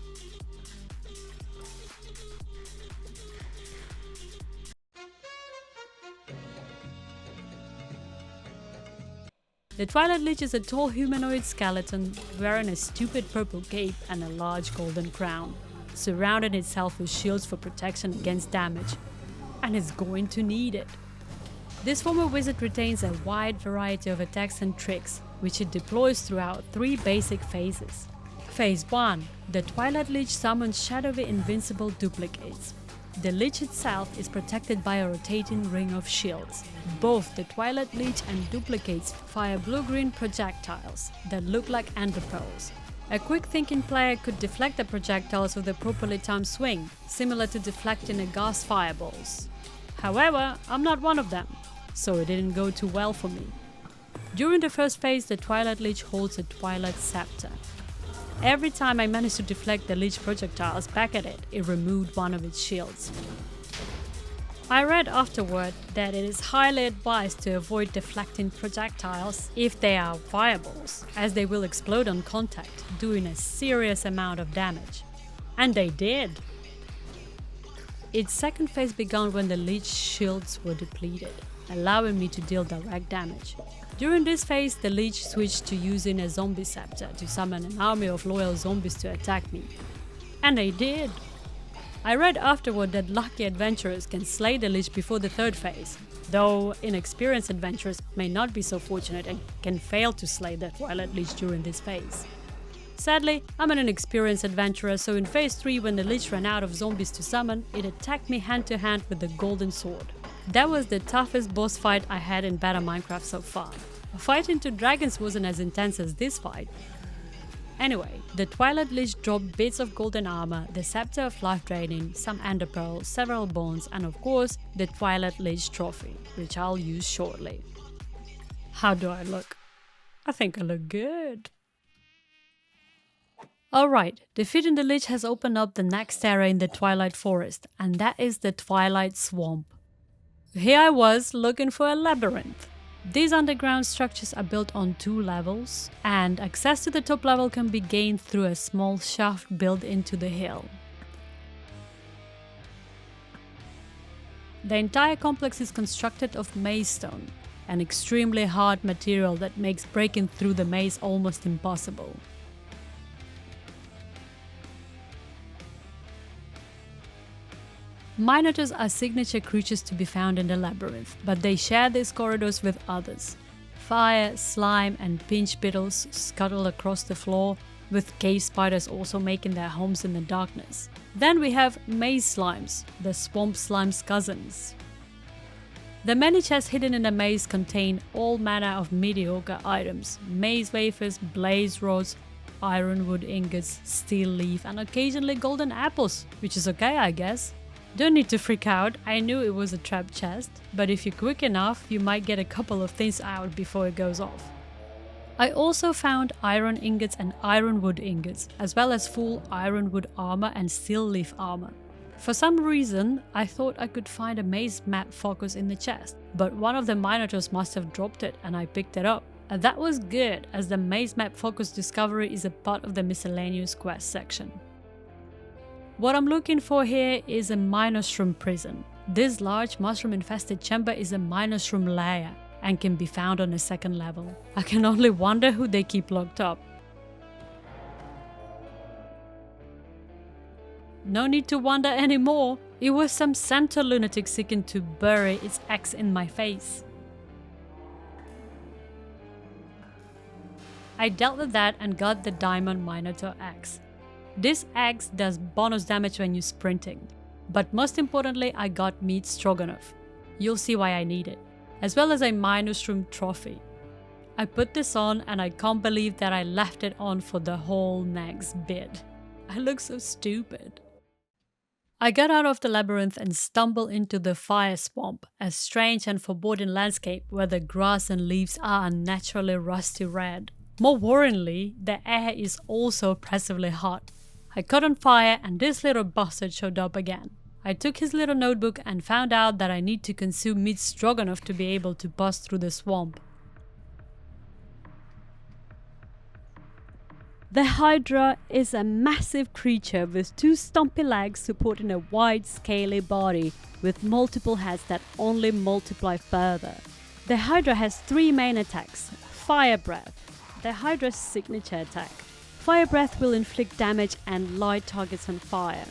The Twilight Lich is a tall humanoid skeleton wearing a stupid purple cape and a large golden crown, surrounding itself with shields for protection against damage, and is going to need it. This former wizard retains a wide variety of attacks and tricks, which it deploys throughout 3 basic phases. Phase 1. The Twilight Lich summons shadowy invincible duplicates. The Lich itself is protected by a rotating ring of shields. Both the Twilight Lich and duplicates fire blue-green projectiles that look like ender pearls. A quick-thinking player could deflect the projectiles with a properly timed swing, similar to deflecting Ur-Ghast fireballs. However, I'm not one of them, so it didn't go too well for me. During the first phase, the Twilight Lich holds a Twilight Scepter. Every time I managed to deflect the Lich projectiles back at it, it removed one of its shields. I read afterward that it is highly advised to avoid deflecting projectiles if they are fireballs, as they will explode on contact, doing a serious amount of damage. And they did! Its second phase began when the Lich shields were depleted, allowing me to deal direct damage. During this phase, the Lich switched to using a zombie scepter to summon an army of loyal zombies to attack me. And they did! I read afterward that lucky adventurers can slay the Lich before the third phase, though inexperienced adventurers may not be so fortunate and can fail to slay the Twilight Lich during this phase. Sadly, I'm an inexperienced adventurer, so in phase 3 when the Lich ran out of zombies to summon, it attacked me hand to hand with the golden sword. That was the toughest boss fight I had in Beta Minecraft so far. Fighting 2 dragons wasn't as intense as this fight. Anyway, the Twilight Lich dropped bits of golden armor, the Scepter of Life Draining, some ender pearls, several bones, and of course, the Twilight Lich trophy, which I'll use shortly. How do I look? I think I look good. Alright, defeating the Lich has opened up the next area in the Twilight Forest, and that is the Twilight Swamp. Here I was looking for a labyrinth. These underground structures are built on 2 levels, and access to the top level can be gained through a small shaft built into the hill. The entire complex is constructed of Waystone, an extremely hard material that makes breaking through the maze almost impossible. Minotaurs are signature creatures to be found in the labyrinth, but they share these corridors with others. Fire, slime and pinch beetles scuttle across the floor, with cave spiders also making their homes in the darkness. Then we have maze slimes, the swamp slime's cousins. The many chests hidden in the maze contain all manner of mediocre items: maze wafers, blaze rods, ironwood ingots, steel leaf and occasionally golden apples, which is okay, I guess. Don't need to freak out, I knew it was a trap chest, but if you're quick enough, you might get a couple of things out before it goes off. I also found iron ingots and ironwood ingots, as well as full ironwood armor and steel leaf armor. For some reason, I thought I could find a maze map focus in the chest, but one of the Minotaurs must have dropped it and I picked it up. And that was good, as the maze map focus discovery is a part of the miscellaneous quest section. What I'm looking for here is a Minoshroom prison. This large mushroom infested chamber is a Minoshroom lair and can be found on the 2nd level. I can only wonder who they keep locked up. No need to wonder anymore. It was some centaur lunatic seeking to bury its axe in my face. I dealt with that and got the Diamond Minotaur axe. This axe does bonus damage when you're sprinting, but most importantly I got meat stroganoff. You'll see why I need it, as well as a Minoshroom trophy. I put this on and I can't believe that I left it on for the whole next bit. I look so stupid. I got out of the labyrinth and stumbled into the Fire Swamp, a strange and foreboding landscape where the grass and leaves are unnaturally rusty red. More worryingly, the air is also oppressively hot. I caught on fire and this little bastard showed up again. I took his little notebook and found out that I need to consume meat stroganoff to be able to pass through the swamp. The Hydra is a massive creature with 2 stumpy legs supporting a wide, scaly body with multiple heads that only multiply further. The Hydra has 3 main attacks. Fire Breath, the Hydra's signature attack. Fire Breath will inflict damage and light targets on fire.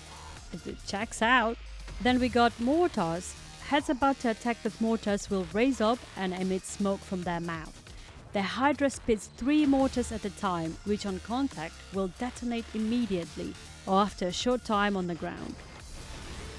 It checks out. Then we got Mortars. Heads about to attack with mortars will raise up and emit smoke from their mouth. The Hydra spits 3 mortars at a time, which on contact will detonate immediately or after a short time on the ground.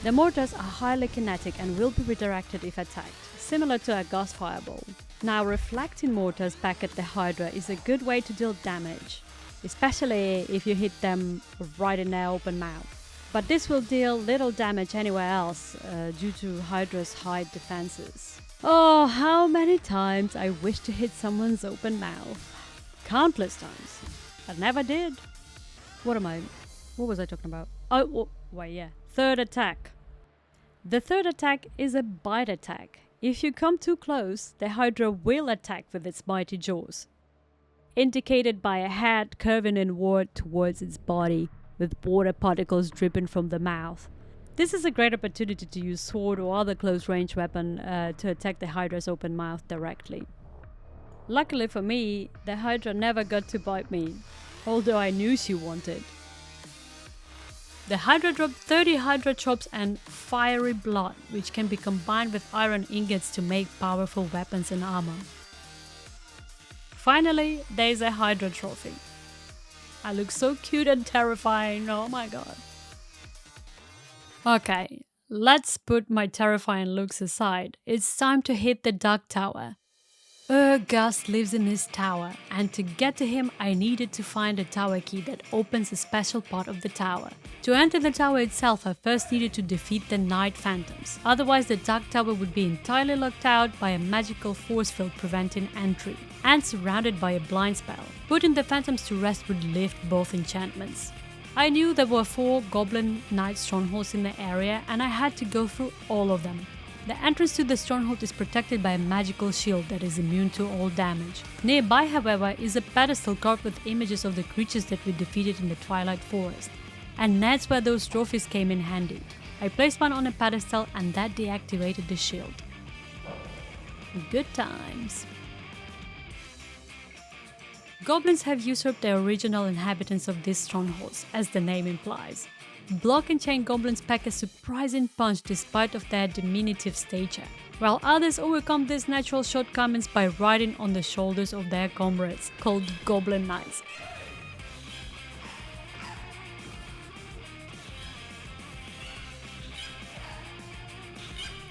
The mortars are highly kinetic and will be redirected if attacked, similar to a Ur-Ghast fireball. Now reflecting mortars back at the Hydra is a good way to deal damage, especially if you hit them right in their open mouth. But this will deal little damage anywhere else due to Hydra's high defenses. Oh, how many times I wish to hit someone's open mouth. Countless times. But never did. What was I talking about? Oh, wait, yeah. 3rd attack. The 3rd attack is a bite attack. If you come too close, the Hydra will attack with its mighty jaws, indicated by a head curving inward towards its body, with water particles dripping from the mouth. This is a great opportunity to use sword or other close-range weapon to attack the Hydra's open mouth directly. Luckily for me, the Hydra never got to bite me, although I knew she wanted. The Hydra dropped 30 Hydra chops and fiery blood, which can be combined with iron ingots to make powerful weapons and armor. Finally, there's a Hydra trophy. I look so cute and terrifying, oh my god. Okay, let's put my terrifying looks aside. It's time to hit the Dark Tower. Ur-Ghast lives in his tower, and to get to him I needed to find a tower key that opens a special part of the tower. To enter the tower itself I first needed to defeat the Night Phantoms, otherwise the Dark Tower would be entirely locked out by a magical force field preventing entry, and surrounded by a blind spell. Putting the Phantoms to rest would lift both enchantments. I knew there were 4 Goblin Knight strongholds in the area and I had to go through all of them. The entrance to the stronghold is protected by a magical shield that is immune to all damage. Nearby, however, is a pedestal carved with images of the creatures that we defeated in the Twilight Forest. And that's where those trophies came in handy. I placed one on a pedestal and that deactivated the shield. Good times. Goblins have usurped the original inhabitants of these strongholds, as the name implies. Block and chain goblins pack a surprising punch despite of their diminutive stature, while others overcome these natural shortcomings by riding on the shoulders of their comrades, called Goblin Knights.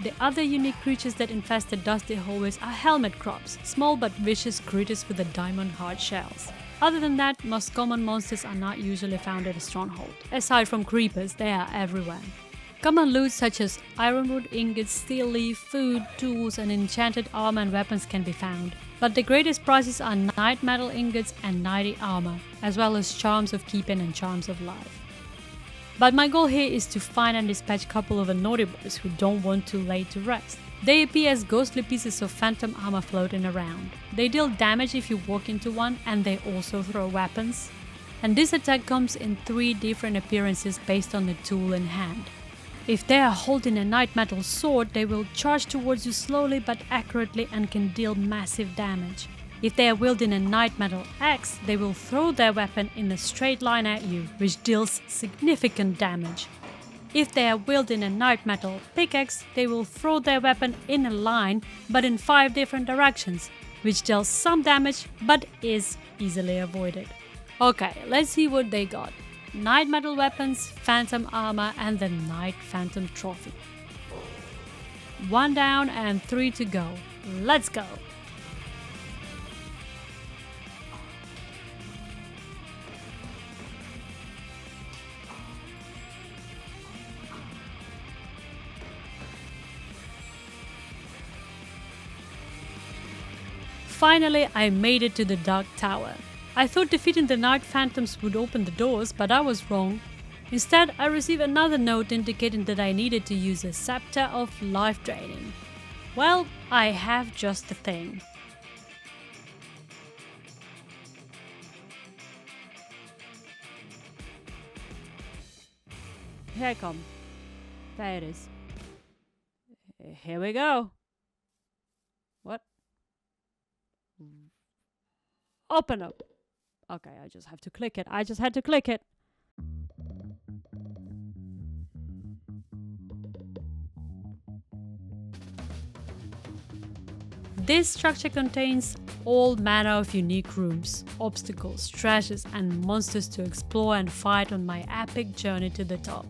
The other unique creatures that infest the dusty hallways are helmet crabs, small but vicious critters with the diamond hard shells. Other than that, most common monsters are not usually found at a stronghold. Aside from creepers, they are everywhere. Common loot such as ironwood ingots, steel leaf, food, tools and enchanted armor and weapons can be found. But the greatest prizes are night metal ingots and knighty armor, as well as charms of keeping and charms of life. But my goal here is to find and dispatch a couple of naughty boys who don't want to lay to rest. They appear as ghostly pieces of phantom armor floating around. They deal damage if you walk into one, and they also throw weapons. And this attack comes in 3 different appearances based on the tool in hand. If they are holding a night metal sword, they will charge towards you slowly but accurately and can deal massive damage. If they are wielding a night metal axe, they will throw their weapon in a straight line at you, which deals significant damage. If they are wielding a night metal pickaxe, they will throw their weapon in a line but in 5 different directions, which deals some damage but is easily avoided. Okay, let's see what they got. Night metal weapons, phantom armor and the Night Phantom trophy. 1 down and 3 to go. Let's go! Finally, I made it to the Dark Tower. I thought defeating the Night Phantoms would open the doors, but I was wrong. Instead, I received another note indicating that I needed to use a Scepter of Life Draining. Well, I have just the thing. Here I come. There it is. Here we go. What? Open up. Okay, I just have to click it. I just had to click it. This structure contains all manner of unique rooms, obstacles, treasures and monsters to explore and fight on my epic journey to the top.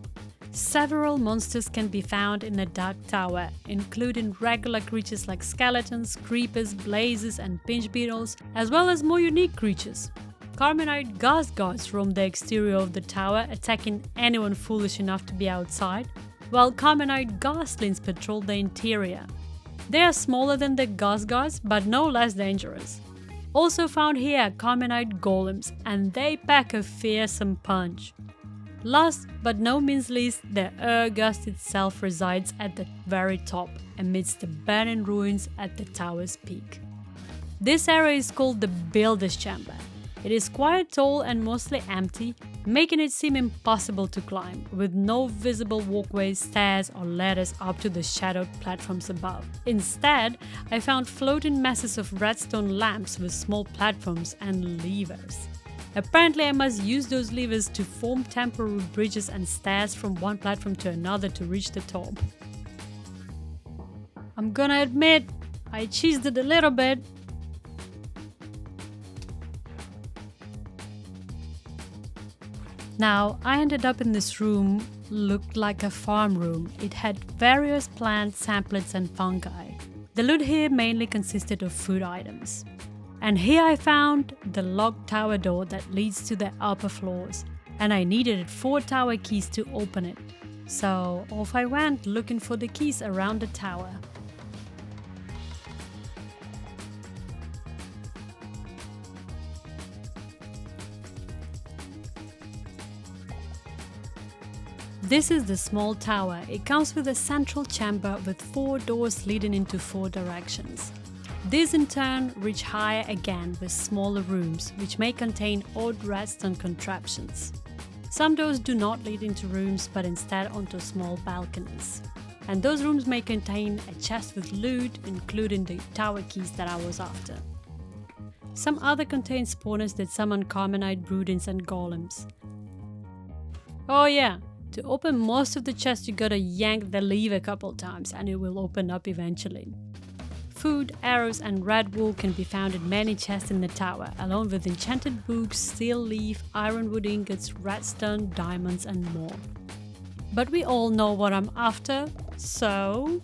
Several monsters can be found in the Dark Tower, including regular creatures like skeletons, creepers, blazes and pinch beetles, as well as more unique creatures. Carminite Ghast guards roam the exterior of the tower, attacking anyone foolish enough to be outside, while Carminite Ghastlings patrol the interior. They are smaller than the Ghast guards, but no less dangerous. Also found here are Carminite Golems, and they pack a fearsome punch. Last but no means least, the Ur-Ghast itself resides at the very top, amidst the barren ruins at the tower's peak. This area is called the Builder's Chamber. It is quite tall and mostly empty, making it seem impossible to climb, with no visible walkways, stairs or ladders up to the shadowed platforms above. Instead, I found floating masses of redstone lamps with small platforms and levers. Apparently I must use those levers to form temporary bridges and stairs from one platform to another to reach the top. I'm gonna admit, I cheesed it a little bit. Now, I ended up in this room, looked like a farm room. It had various plants, samplets and fungi. The loot here mainly consisted of food items. And here I found the locked tower door that leads to the upper floors, and I needed 4 tower keys to open it. So off I went looking for the keys around the tower. This is the small tower. It comes with a central chamber with 4 doors leading into 4 directions. These in turn reach higher again with smaller rooms, which may contain odd redstone contraptions. Some doors do not lead into rooms but instead onto small balconies. And those rooms may contain a chest with loot, including the tower keys that I was after. Some other contain spawners that summon Carmenite broodings and golems. Oh yeah! To open most of the chests you gotta yank the lever a couple times and it will open up eventually. Food, arrows and red wool can be found in many chests in the tower, along with enchanted books, steel leaf, ironwood ingots, redstone, diamonds and more. But we all know what I'm after, so...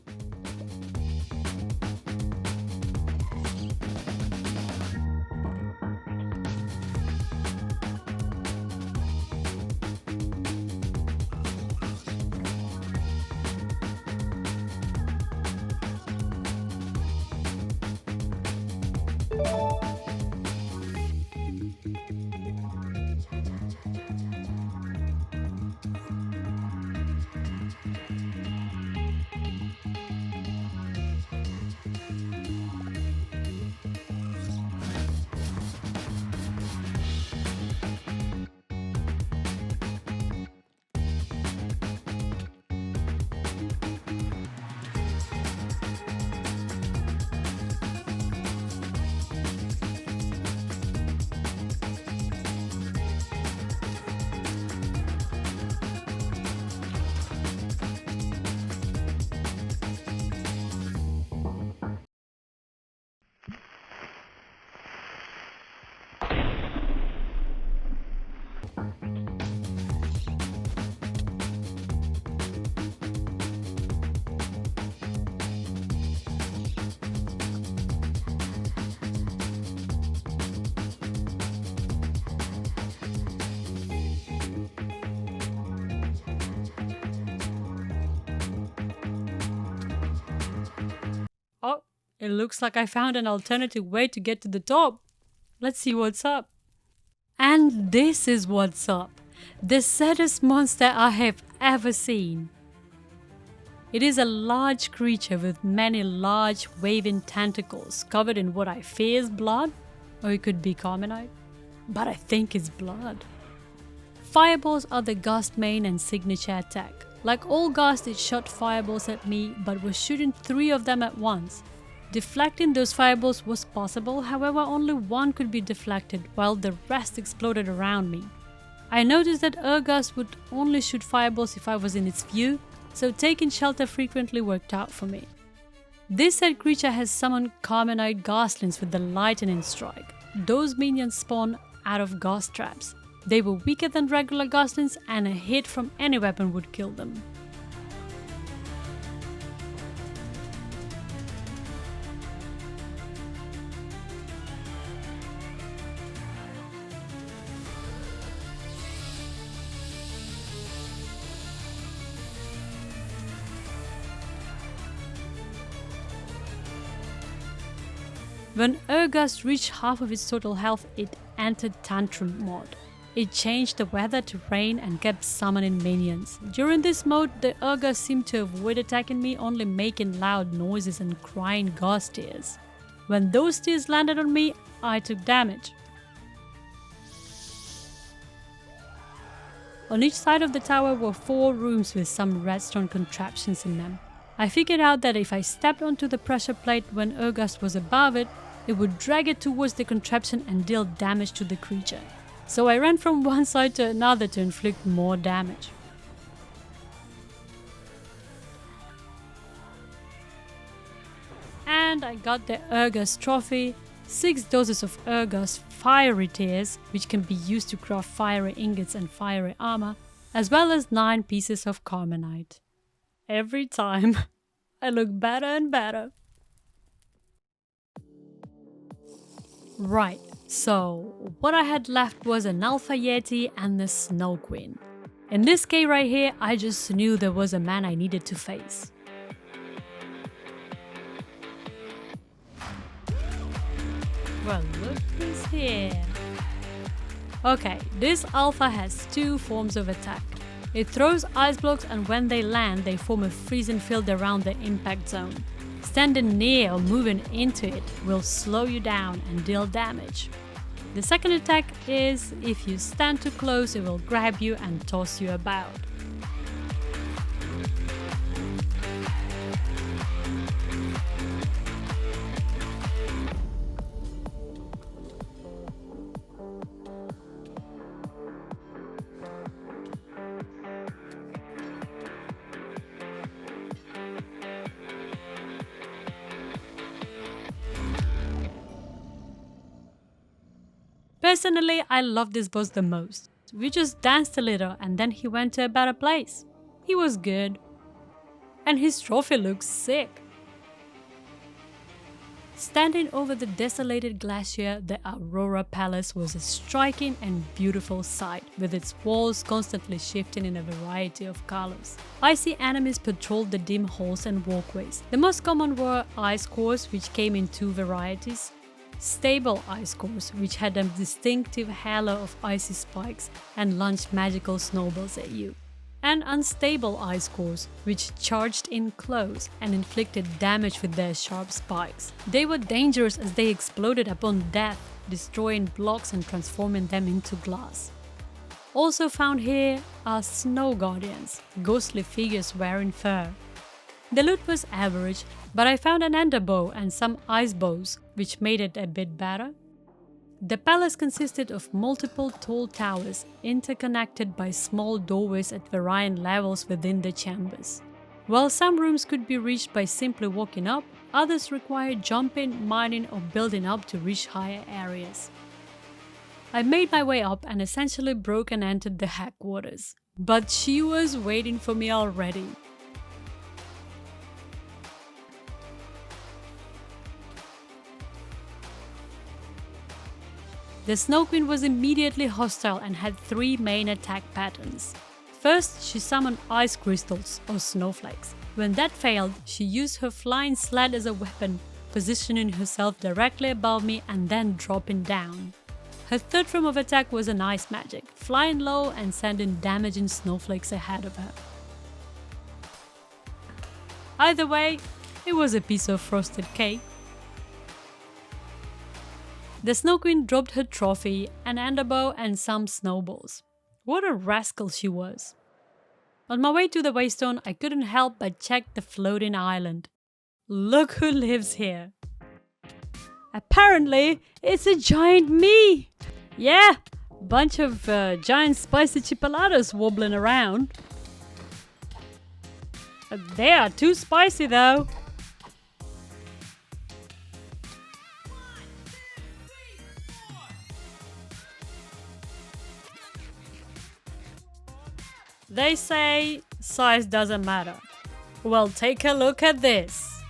Oh, it looks like I found an alternative way to get to the top. Let's see what's up. And this is what's up. The saddest monster I have ever seen. It is a large creature with many large waving tentacles covered in what I fear is blood, or it could be Carmenite, but I think it's blood. Fireballs are the Ghast main and signature attack. Like all Ghast, it shot fireballs at me but was shooting 3 of them at once. Deflecting those fireballs was possible, however only 1 could be deflected while the rest exploded around me. I noticed that Ur-Ghast would only shoot fireballs if I was in its view, so taking shelter frequently worked out for me. This said creature has summoned Carmenite Ghastlings with the lightning strike. Those minions spawn out of Ghast traps. They were weaker than regular Ghastlings and a hit from any weapon would kill them. When Ur-Ghast reached half of its total health, it entered Tantrum mode. It changed the weather to rain and kept summoning minions. During this mode, the Ur-Ghast seemed to avoid attacking me, only making loud noises and crying Ghast tears. When those tears landed on me, I took damage. On each side of the tower were 4 rooms with some redstone contraptions in them. I figured out that if I stepped onto the pressure plate when Ur-Ghast was above it, it would drag it towards the contraption and deal damage to the creature. So I ran from one side to another to inflict more damage. And I got the Ur-Ghast trophy, 6 doses of Ur-Ghast fiery tears, which can be used to craft fiery ingots and fiery armor, as well as 9 pieces of Carmenite. Every time, I look better and better. Right, so what I had left was an Alpha Yeti and the Snow Queen. In this case right here, I just knew there was a man I needed to face. Well, look who's here. Okay, this Alpha has two forms of attack. It throws ice blocks, and when they land, they form a freezing field around the impact zone. Standing near or moving into it will slow you down and deal damage. The second attack is, if you stand too close, it will grab you and toss you about. Personally, I love this boss the most. We just danced a little and then he went to a better place. He was good. And his trophy looks sick. Standing over the desolated glacier, the Aurora Palace was a striking and beautiful sight, with its walls constantly shifting in a variety of colors. Icy enemies patrolled the dim halls and walkways. The most common were ice cores, which came in two varieties. Stable ice cores, which had a distinctive halo of icy spikes and launched magical snowballs at you. And unstable ice cores, which charged in close and inflicted damage with their sharp spikes. They were dangerous as they exploded upon death, destroying blocks and transforming them into glass. Also found here are snow guardians, ghostly figures wearing fur. The loot was average, but I found an ender bow and some ice bows, which made it a bit better. The palace consisted of multiple tall towers, interconnected by small doorways at varying levels within the chambers. While some rooms could be reached by simply walking up, others required jumping, mining, or building up to reach higher areas. I made my way up and essentially broke and entered the headquarters. But she was waiting for me already. The Snow Queen was immediately hostile and had three main attack patterns. First, she summoned ice crystals or snowflakes. When that failed, she used her flying sled as a weapon, positioning herself directly above me and then dropping down. Her third form of attack was an ice magic, flying low and sending damaging snowflakes ahead of her. Either way, it was a piece of frosted cake. The Snow Queen dropped her trophy, an ender bow and some snowballs. What a rascal she was. On my way to the Waystone, I couldn't help but check the floating island. Look who lives here. Apparently, it's a giant me. Yeah, bunch of giant spicy chipolatas wobbling around. They are too spicy though. They say size doesn't matter. Well, take a look at this.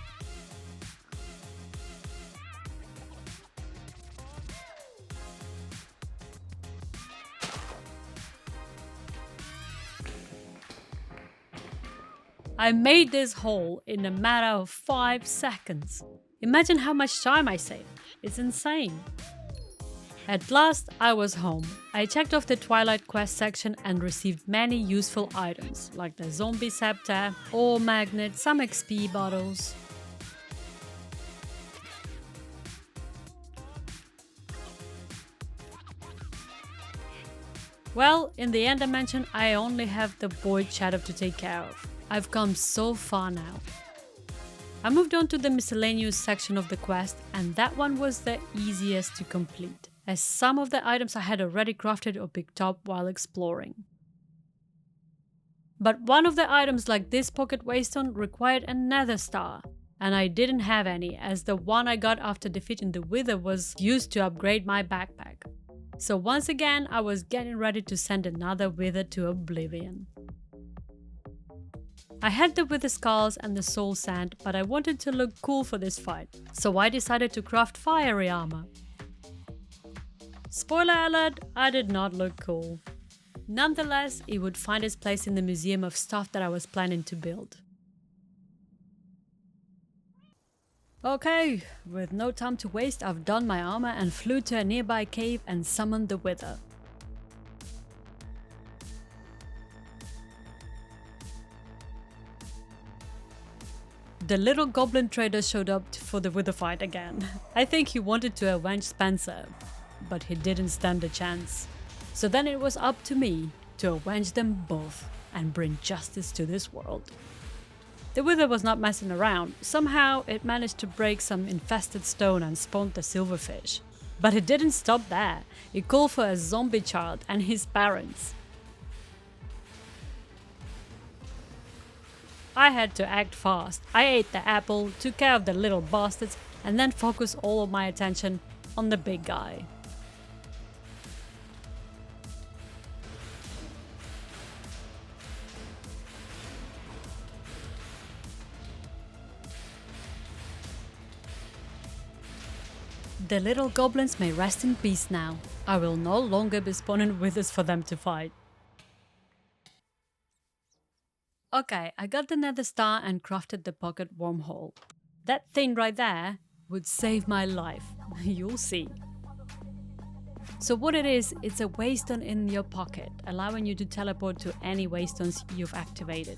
I made this haul in a matter of 5 seconds. Imagine how much time I saved. It's insane. At last, I was home. I checked off the Twilight Quest section and received many useful items, like the zombie scepter, ore magnet, some XP bottles. Well, in the end dimension, I only have the Void Shadow to take care of. I've come so far now. I moved on to the miscellaneous section of the quest, and that one was the easiest to complete, as some of the items I had already crafted or picked up while exploring. But one of the items, like this pocket waystone, required a nether star, and I didn't have any, as the one I got after defeating the Wither was used to upgrade my backpack. So once again, I was getting ready to send another Wither to oblivion. I had the Wither Skulls and the Soul Sand, but I wanted to look cool for this fight, so I decided to craft fiery armor. Spoiler alert, I did not look cool. Nonetheless, it would find its place in the museum of stuff that I was planning to build. Okay, with no time to waste, I've donned my armor and flew to a nearby cave and summoned the Wither. The little goblin trader showed up for the Wither fight again. I think he wanted to avenge Spencer, but he didn't stand a chance. So then it was up to me to avenge them both and bring justice to this world. The Wither was not messing around. Somehow it managed to break some infested stone and spawned a silverfish. But it didn't stop there. It called for a zombie child and his parents. I had to act fast. I ate the apple, took care of the little bastards, and then focused all of my attention on the big guy. The little goblins may rest in peace now. I will no longer be spawning withers for them to fight. Okay, I got the Nether star and crafted the pocket wormhole. That thing right there would save my life. You'll see. So what it is, it's a waystone in your pocket, allowing you to teleport to any waystones you've activated.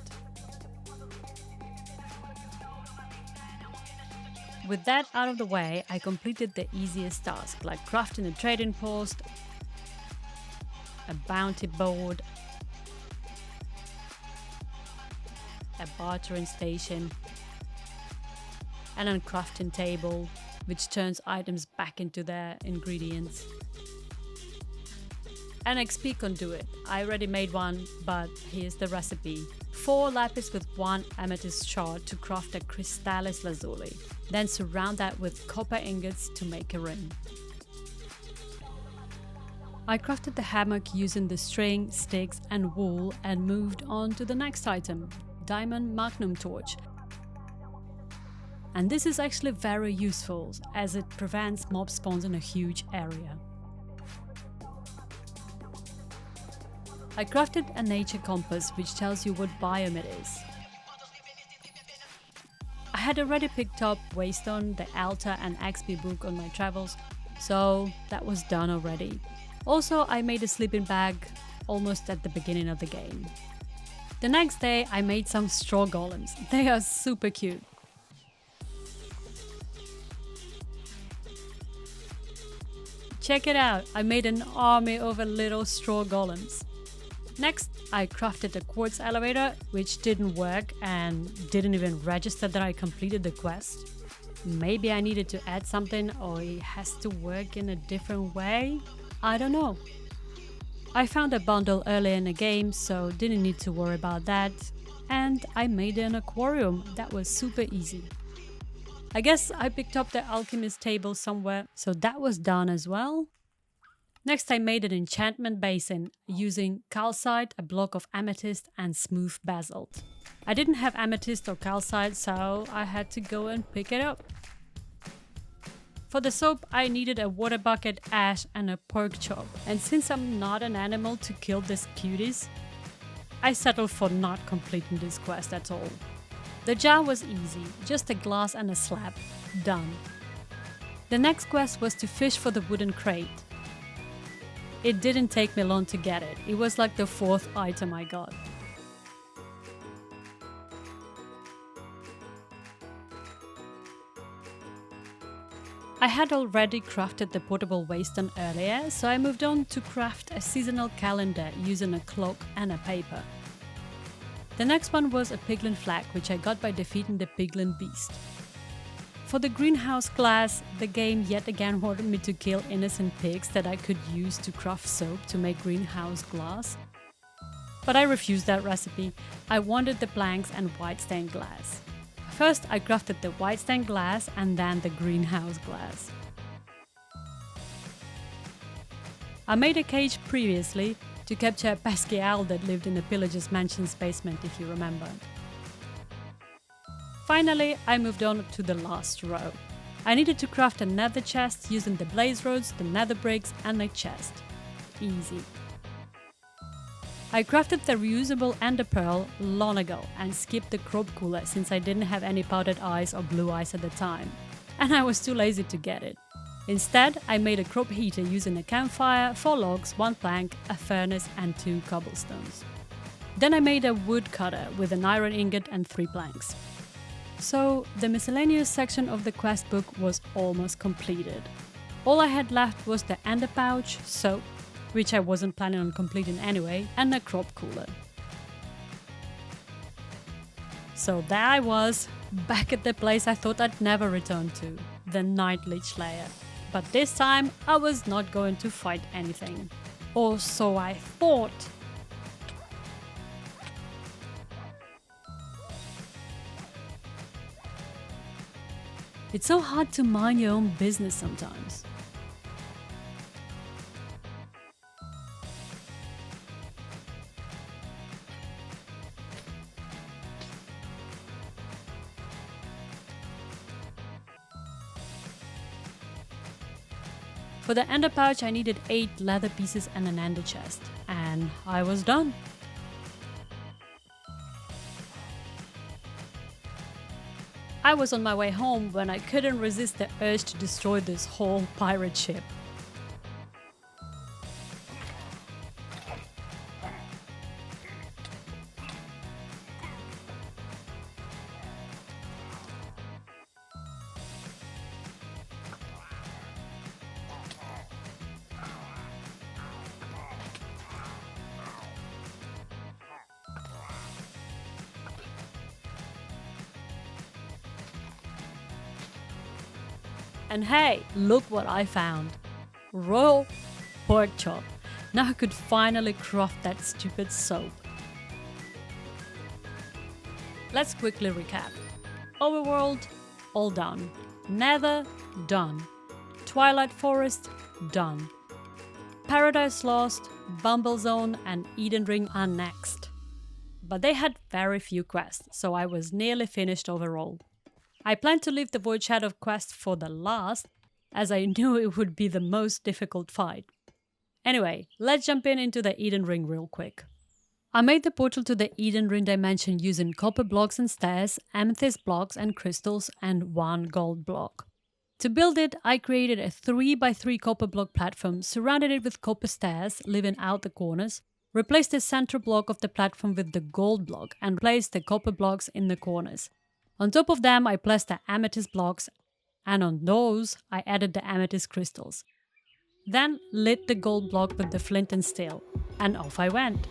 With that out of the way, I completed the easiest task, like crafting a trading post, a bounty board, a bartering station, and a crafting table, which turns items back into their ingredients. An XP conduit. I already made one, but here's the recipe. 4 lapis with 1 amethyst shard to craft a crystallis lazuli. Then surround that with copper ingots to make a ring. I crafted the hammock using the string, sticks and wool and moved on to the next item, diamond magnum torch. And this is actually very useful as it prevents mob spawns in a huge area. I crafted a nature compass which tells you what biome it is. I had already picked up Waystone, the Alta and XP book on my travels, so that was done already. Also, I made a sleeping bag almost at the beginning of the game. The next day I made some straw golems. They are super cute. Check it out, I made an army of little straw golems. Next, I crafted a quartz elevator, which didn't work and didn't even register that I completed the quest. Maybe I needed to add something or it has to work in a different way? I don't know. I found a bundle earlier in the game, so didn't need to worry about that. And I made an aquarium that was super easy. I guess I picked up the alchemist table somewhere, so that was done as well. Next I made an enchantment basin using calcite, a block of amethyst and smooth basalt. I didn't have amethyst or calcite, so I had to go and pick it up. For the soap I needed a water bucket, ash and a pork chop. And since I'm not an animal to kill these cuties, I settled for not completing this quest at all. The jar was easy, just a glass and a slab. Done. The next quest was to fish for the wooden crate. It didn't take me long to get it. It was like the 4th item I got. I had already crafted the portable waystone earlier, so I moved on to craft a seasonal calendar using a clock and a paper. The next one was a Piglin flag, which I got by defeating the Piglin beast. For the greenhouse glass, the game yet again wanted me to kill innocent pigs that I could use to craft soap to make greenhouse glass. But I refused that recipe. I wanted the planks and white stained glass. First I crafted the white stained glass and then the greenhouse glass. I made a cage previously to capture a pesky owl that lived in the pillager's mansion's basement, if you remember. Finally, I moved on to the last row. I needed to craft a nether chest using the blaze rods, the nether bricks and a chest. Easy. I crafted the reusable ender pearl long ago and skipped the crop cooler since I didn't have any powdered ice or blue ice at the time, and I was too lazy to get it. Instead, I made a crop heater using a campfire, 4 logs, 1 plank, a furnace and 2 cobblestones. Then I made a wood cutter with an iron ingot and 3 planks. So the miscellaneous section of the quest book was almost completed. All I had left was the ender pouch, soap, which I wasn't planning on completing anyway, and a crop cooler. So there I was, back at the place I thought I'd never return to, the Night Lich lair. But this time I was not going to fight anything. Or so I thought. It's so hard to mind your own business sometimes. For the ender pouch I needed 8 leather pieces and an ender chest, and I was done. I was on my way home when I couldn't resist the urge to destroy this whole pirate ship. And hey, look what I found. Raw pork chop. Now I could finally craft that stupid soap. Let's quickly recap. Overworld, all done. Nether, done. Twilight Forest, done. Paradise Lost, Bumble Zone and Eden Ring are next. But they had very few quests, so I was nearly finished overall. I planned to leave the Void Shadow quest for the last, as I knew it would be the most difficult fight. Anyway, let's jump into the Eden Ring real quick. I made the portal to the Eden Ring dimension using copper blocks and stairs, amethyst blocks and crystals, and 1 gold block. To build it, I created a 3x3 copper block platform, surrounded it with copper stairs, leaving out the corners, replaced the center block of the platform with the gold block, and placed the copper blocks in the corners. On top of them I placed the amethyst blocks, and on those I added the amethyst crystals. Then lit the gold block with the flint and steel, and off I went.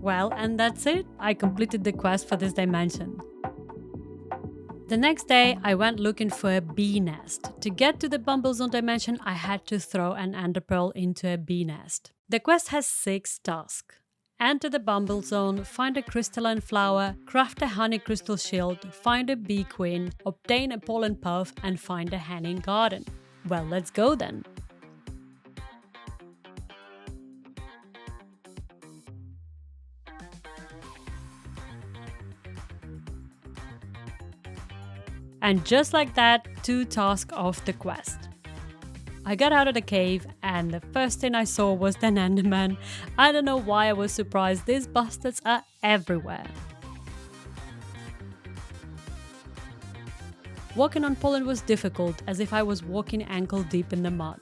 Well, and that's it. I completed the quest for this dimension. The next day, I went looking for a bee nest. To get to the Bumblezone dimension, I had to throw an ender pearl into a bee nest. The quest has 6 tasks. Enter the Bumblezone, find a crystalline flower, craft a honey crystal shield, find a bee queen, obtain a pollen puff, and find a hanging garden. Well, let's go then. And just like that, 2 tasks off the quest. I got out of the cave and the first thing I saw was the Enderman. I don't know why I was surprised, these bastards are everywhere. Walking on pollen was difficult, as if I was walking ankle deep in the mud.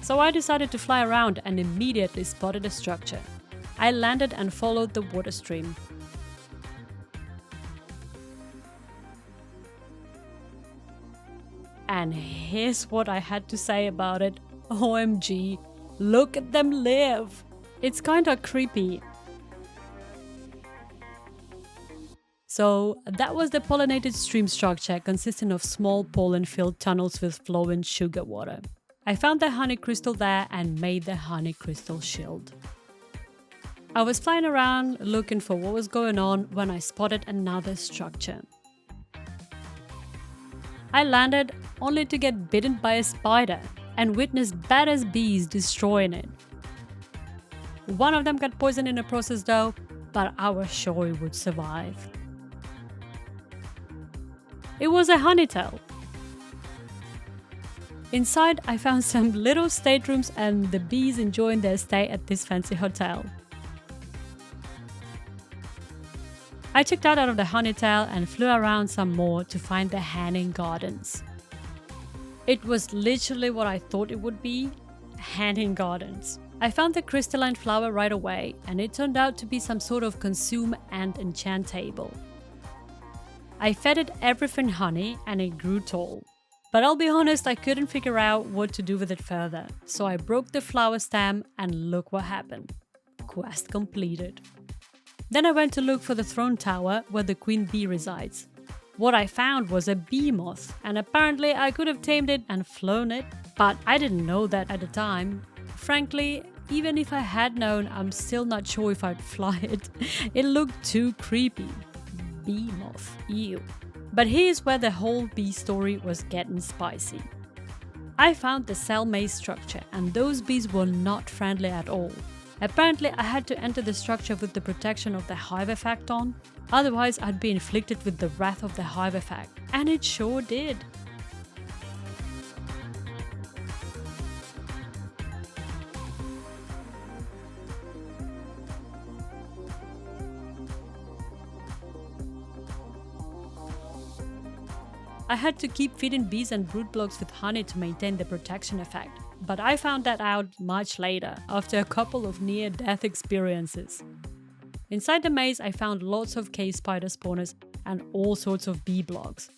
So I decided to fly around and immediately spotted a structure. I landed and followed the water stream. And here's what I had to say about it. OMG, look at them live! It's kinda creepy. So that was the pollinated stream structure, consisting of small pollen-filled tunnels with flowing sugar water. I found the honey crystal there and made the honey crystal shield. I was flying around looking for what was going on when I spotted another structure. I landed only to get bitten by a spider and witnessed badass bees destroying it. One of them got poisoned in the process though, but I was sure it would survive. It was a honeytail. Inside I found some little staterooms and the bees enjoying their stay at this fancy hotel. I checked out of the honeytail and flew around some more to find the hanging gardens. It was literally what I thought it would be, hanging gardens. I found the crystalline flower right away and it turned out to be some sort of consume and enchant table. I fed it everything honey and it grew tall. But I'll be honest, I couldn't figure out what to do with it further, so I broke the flower stem and look what happened. Quest completed. Then I went to look for the throne tower where the queen bee resides. What I found was a bee moth, and apparently I could have tamed it and flown it, but I didn't know that at the time. Frankly, even if I had known, I'm still not sure if I'd fly it. It looked too creepy. Bee moth, ew. But here's where the whole bee story was getting spicy. I found the cell maze structure, and those bees were not friendly at all. Apparently, I had to enter the structure with the protection of the hive effect on, otherwise I'd be inflicted with the wrath of the hive effect, and it sure did. I had to keep feeding bees and brood blocks with honey to maintain the protection effect, but I found that out much later, after a couple of near-death experiences. Inside the maze I found lots of cave spider spawners and all sorts of bee blocks.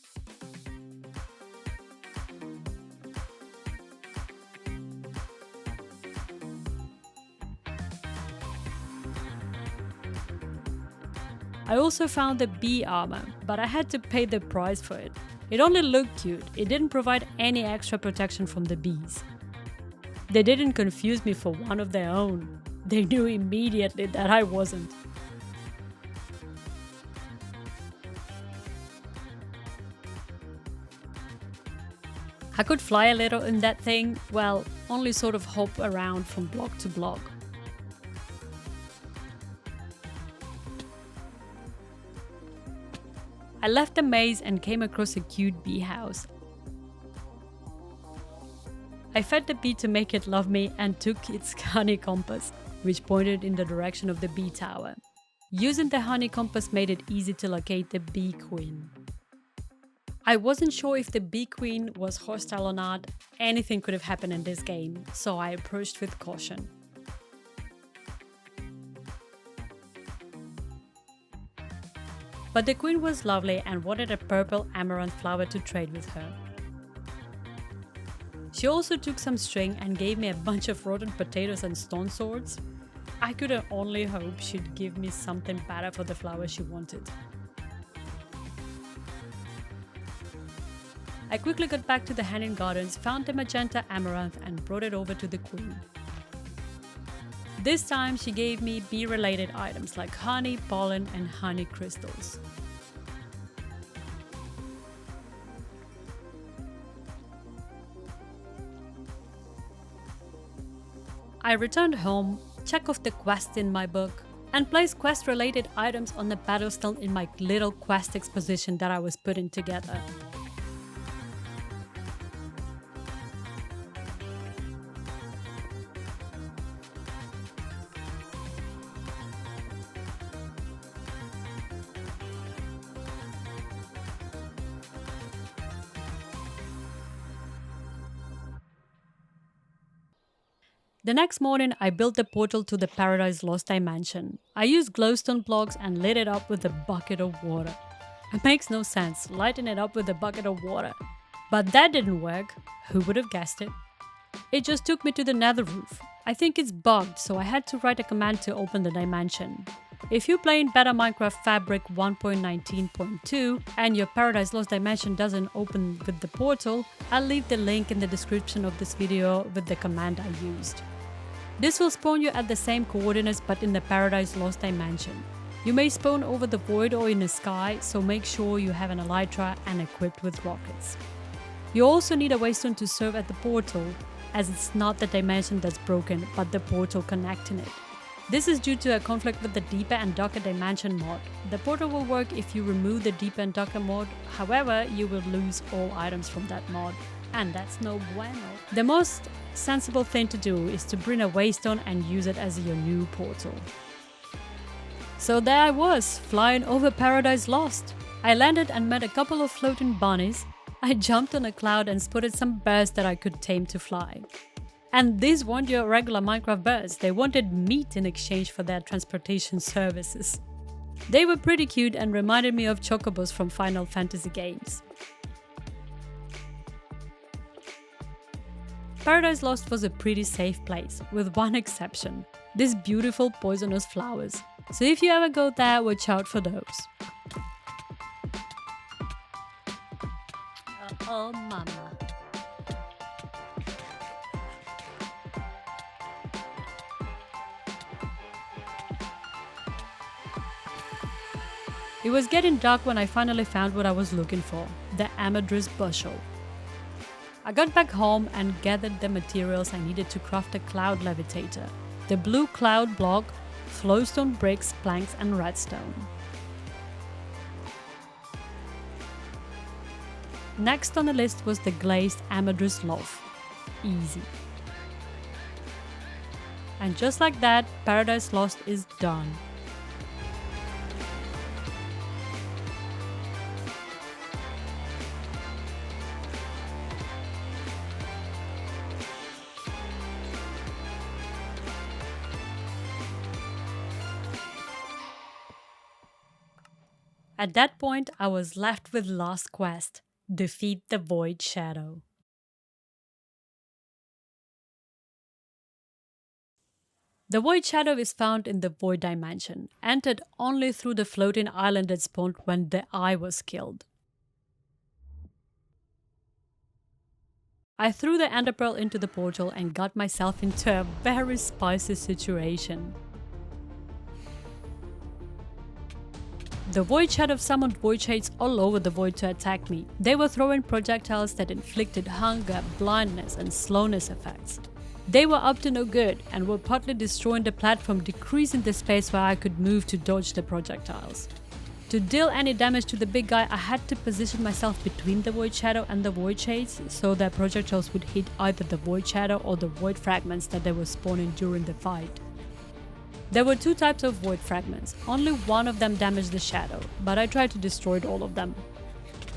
I also found the bee armor, but I had to pay the price for it. It only looked cute, it didn't provide any extra protection from the bees. They didn't confuse me for one of their own. They knew immediately that I wasn't. I could fly a little in that thing, well, only sort of hop around from block to block. I left the maze and came across a cute bee house. I fed the bee to make it love me and took its honey compass, which pointed in the direction of the bee tower. Using the honey compass made it easy to locate the bee queen. I wasn't sure if the bee queen was hostile or not, anything could have happened in this game, so I approached with caution. But the queen was lovely and wanted a purple amaranth flower to trade with her. She also took some string and gave me a bunch of rotten potatoes and stone swords. I could only hope she'd give me something better for the flower she wanted. I quickly got back to the Hanging Gardens, found the magenta amaranth and brought it over to the queen. This time she gave me bee-related items like honey, pollen and honey crystals. I returned home, checked off the quest in my book, and placed quest-related items on the battlestone in my little quest exposition that I was putting together. The next morning, I built the portal to the Paradise Lost dimension. I used glowstone blocks and lit it up with a bucket of water. It makes no sense, lighting it up with a bucket of water. But that didn't work. Who would have guessed it? It just took me to the nether roof. I think it's bugged, so I had to write a command to open the dimension. If you play in Beta Minecraft Fabric 1.19.2 and your Paradise Lost dimension doesn't open with the portal, I'll leave the link in the description of this video with the command I used. This will spawn you at the same coordinates but in the Paradise Lost dimension. You may spawn over the void or in the sky, so make sure you have an Elytra and equipped with rockets. You also need a Waystone to serve at the portal, as it's not the dimension that's broken but the portal connecting it. This is due to a conflict with the Deeper and Darker Dimension mod. The portal will work if you remove the Deeper and Darker mod, however you will lose all items from that mod, and that's no bueno. The most sensible thing to do is to bring a Waystone and use it as your new portal. So there I was, flying over Paradise Lost. I landed and met a couple of floating bunnies. I jumped on a cloud and spotted some birds that I could tame to fly. And these weren't your regular Minecraft birds, they wanted meat in exchange for their transportation services. They were pretty cute and reminded me of chocobos from Final Fantasy games. Paradise Lost was a pretty safe place, with one exception, these beautiful poisonous flowers. So if you ever go there, watch out for those. Oh mama. It was getting dark when I finally found what I was looking for, the amethyst bushel. I got back home and gathered the materials I needed to craft a cloud levitator, the blue cloud block, flowstone bricks, planks and redstone. Next on the list was the glazed amethyst loaf. Easy. And just like that, Paradise Lost is done. At that point, I was left with last quest, defeat the Void Shadow. The Void Shadow is found in the Void Dimension, entered only through the floating island that spawned when the Eye was killed. I threw the Ender Pearl into the portal and got myself into a very spicy situation. The Void Shadow summoned Void Shades all over the Void to attack me. They were throwing projectiles that inflicted hunger, blindness and slowness effects. They were up to no good and were partly destroying the platform, decreasing the space where I could move to dodge the projectiles. To deal any damage to the big guy, I had to position myself between the Void Shadow and the Void Shades so that projectiles would hit either the Void Shadow or the Void Fragments that they were spawning during the fight. There were two types of Void Fragments, only one of them damaged the Shadow, but I tried to destroy all of them.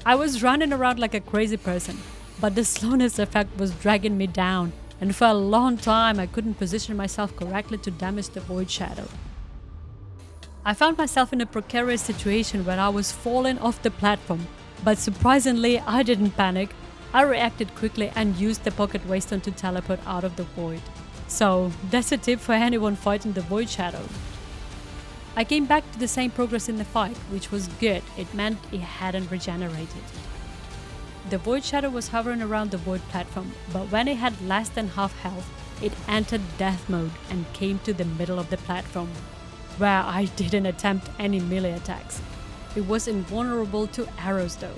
I was running around like a crazy person, but the slowness effect was dragging me down, and for a long time I couldn't position myself correctly to damage the Void Shadow. I found myself in a precarious situation where I was falling off the platform, but surprisingly I didn't panic. I reacted quickly and used the pocket waystone to teleport out of the void. So that's a tip for anyone fighting the Void Shadow. I came back to the same progress in the fight, which was good. It meant it hadn't regenerated. The Void Shadow was hovering around the Void platform, but when it had less than half health, it entered death mode and came to the middle of the platform, where I didn't attempt any melee attacks. It was invulnerable to arrows though.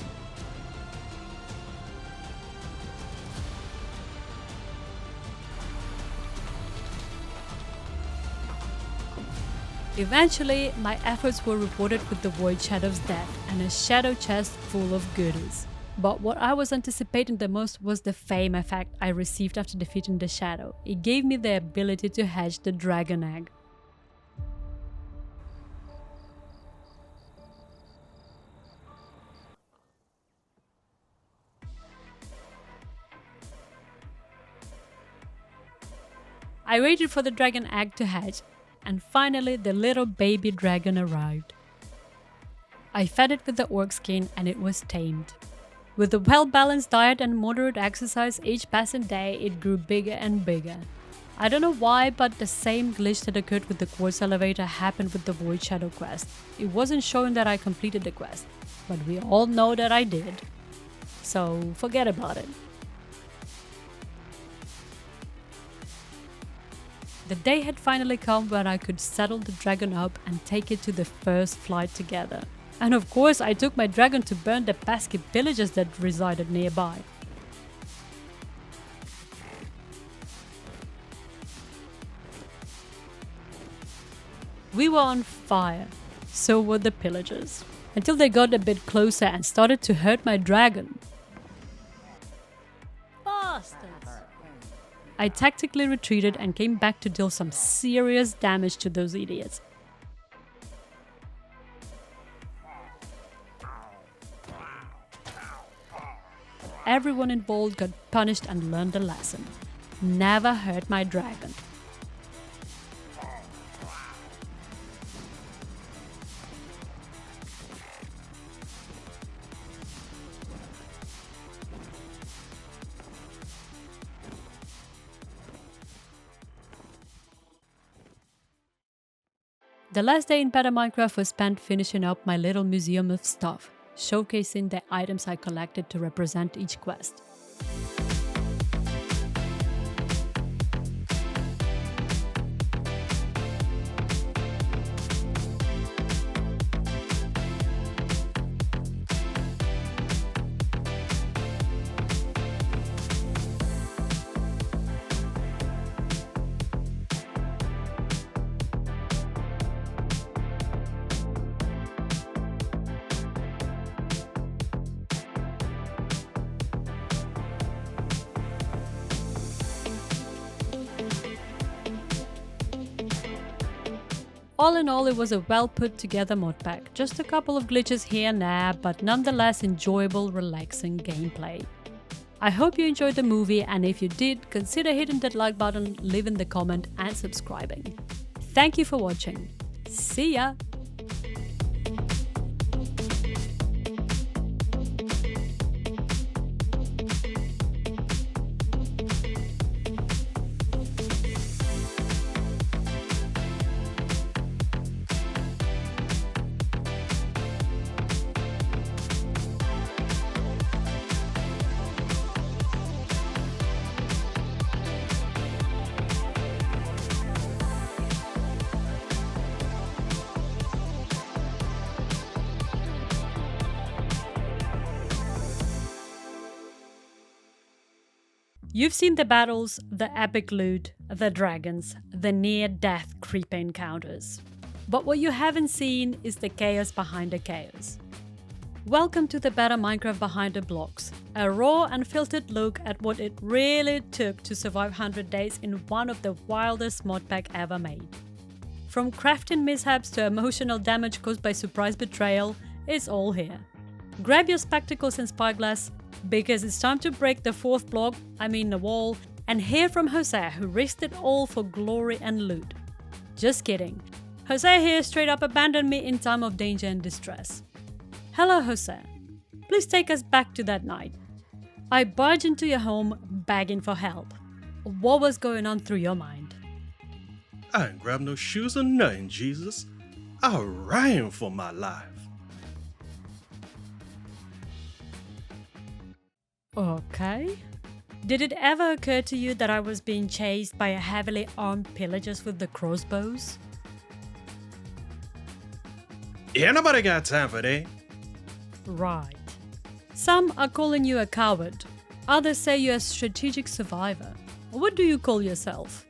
Eventually, my efforts were rewarded with the Void Shadow's death and a shadow chest full of goodies. But what I was anticipating the most was the fame effect I received after defeating the Shadow. It gave me the ability to hatch the Dragon Egg. I waited for the Dragon Egg to hatch, and finally the little baby dragon arrived. I fed it with the orc skin and it was tamed. With a well-balanced diet and moderate exercise each passing day, it grew bigger and bigger. I don't know why, but the same glitch that occurred with the quartz elevator happened with the Void Shadow quest. It wasn't showing that I completed the quest, but we all know that I did. So forget about it. The day had finally come when I could saddle the dragon up and take it to the first flight together. And of course I took my dragon to burn the pesky villagers that resided nearby. We were on fire, so were the pillagers, until they got a bit closer and started to hurt my dragon. Bastards! I tactically retreated and came back to deal some serious damage to those idiots. Everyone involved got punished and learned a lesson. Never hurt my dragon. The last day in Better Minecraft was spent finishing up my little museum of stuff, showcasing the items I collected to represent each quest. All in all, it was a well put together mod pack, just a couple of glitches here and there, but nonetheless enjoyable, relaxing gameplay. I hope you enjoyed the movie, and if you did, consider hitting that like button, leaving the comment and subscribing. Thank you for watching. See ya! You've seen the battles, the epic loot, the dragons, the near-death creeper encounters. But what you haven't seen is the chaos behind the chaos. Welcome to the Better Minecraft Behind the Blocks, a raw and filtered look at what it really took to survive 100 days in one of the wildest mod pack ever made. From crafting mishaps to emotional damage caused by surprise betrayal, it's all here. Grab your spectacles and spyglass, because it's time to break the fourth block, the wall, and hear from Jose, who risked it all for glory and loot. Just kidding. Jose here straight up abandoned me in time of danger and distress. Hello Jose. Please take us back to that night. I barged into your home begging for help. What was going on through your mind? I ain't grabbed no shoes or nothing, Jesus. I ran for my life. Okay. Did it ever occur to you that I was being chased by a heavily armed pillagers with the crossbows? Ain't nobody got time for that. Right. Some are calling you a coward. Others say you're a strategic survivor. What do you call yourself?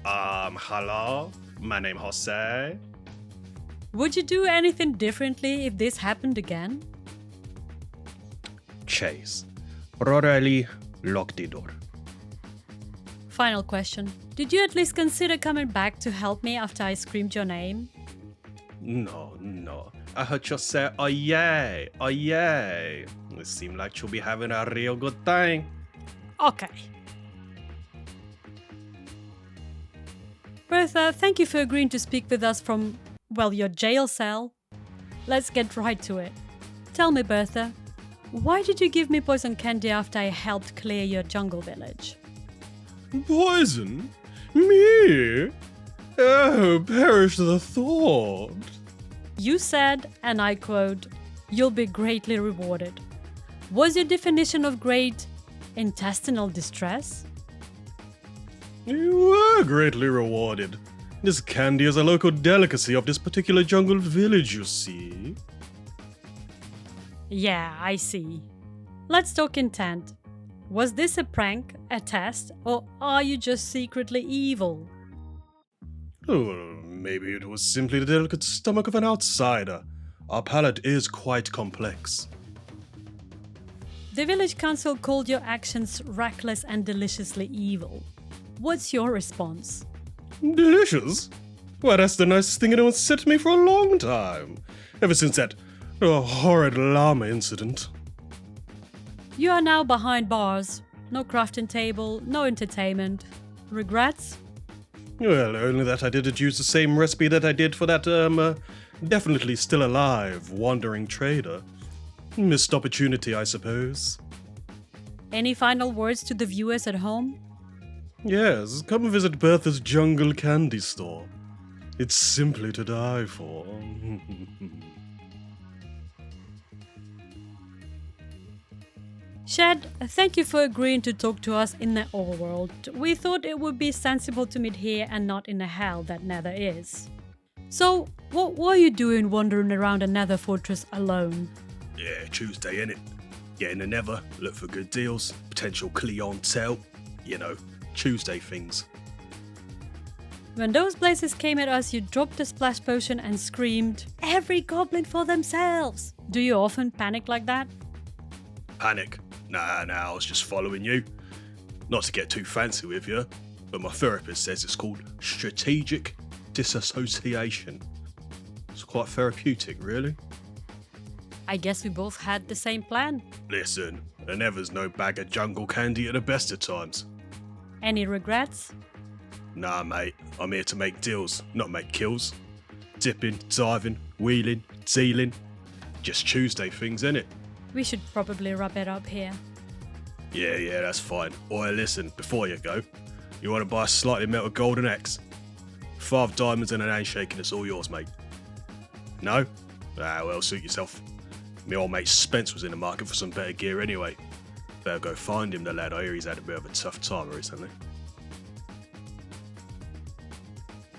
Hello? My name Jose. Would you do anything differently if this happened again? Chase. Brother Ali, lock the door. Final question. Did you at least consider coming back to help me after I screamed your name? No. I heard you say, oh yay. It seemed like you'll be having a real good time. Okay. Bertha, thank you for agreeing to speak with us from, well, your jail cell. Let's get right to it. Tell me, Bertha, why did you give me poison candy after I helped clear your jungle village? Poison? Me? Oh, perish the thought. You said, and I quote, "You'll be greatly rewarded." Was your definition of great intestinal distress? You were greatly rewarded. This candy is a local delicacy of this particular jungle village, you see. Yeah, I see. Let's talk intent. Was this a prank, a test, or are you just secretly evil? Oh, maybe it was simply the delicate stomach of an outsider. Our palate is quite complex. The village council called your actions reckless and deliciously evil. What's your response? Delicious? Why, that's the nicest thing anyone's said to me for a long time. Ever since that horrid llama incident. You are now behind bars. No crafting table, no entertainment. Regrets? Well, only that I didn't use the same recipe that I did for that, definitely still alive wandering trader. Missed opportunity, I suppose. Any final words to the viewers at home? Yes, come visit Bertha's Jungle Candy Store. It's simply to die for. Shed, thank you for agreeing to talk to us in the overworld. We thought it would be sensible to meet here and not in the hell that Nether is. So, what were you doing wandering around a Nether fortress alone? Yeah, Tuesday, innit? Get in the Nether, look for good deals, potential clientele, you know, Tuesday things. When those blazes came at us, you dropped a splash potion and screamed, "Every goblin for themselves!" Do you often panic like that? Panic? Nah, I was just following you. Not to get too fancy with you, but my therapist says it's called strategic disassociation. It's quite therapeutic, really. I guess we both had the same plan. Listen, there never's no bag of jungle candy at the best of times. Any regrets? Nah, mate, I'm here to make deals, not make kills. Dipping, diving, wheeling, dealing. Just Tuesday things, innit? We should probably wrap it up here. Yeah, that's fine. Oi, listen, before you go, you want to buy a slightly melted golden axe? 5 diamonds and an handshake and it's all yours, mate. No? Ah, well, suit yourself. My old mate Spence was in the market for some better gear anyway. Better go find him, the lad. I hear he's had a bit of a tough time recently.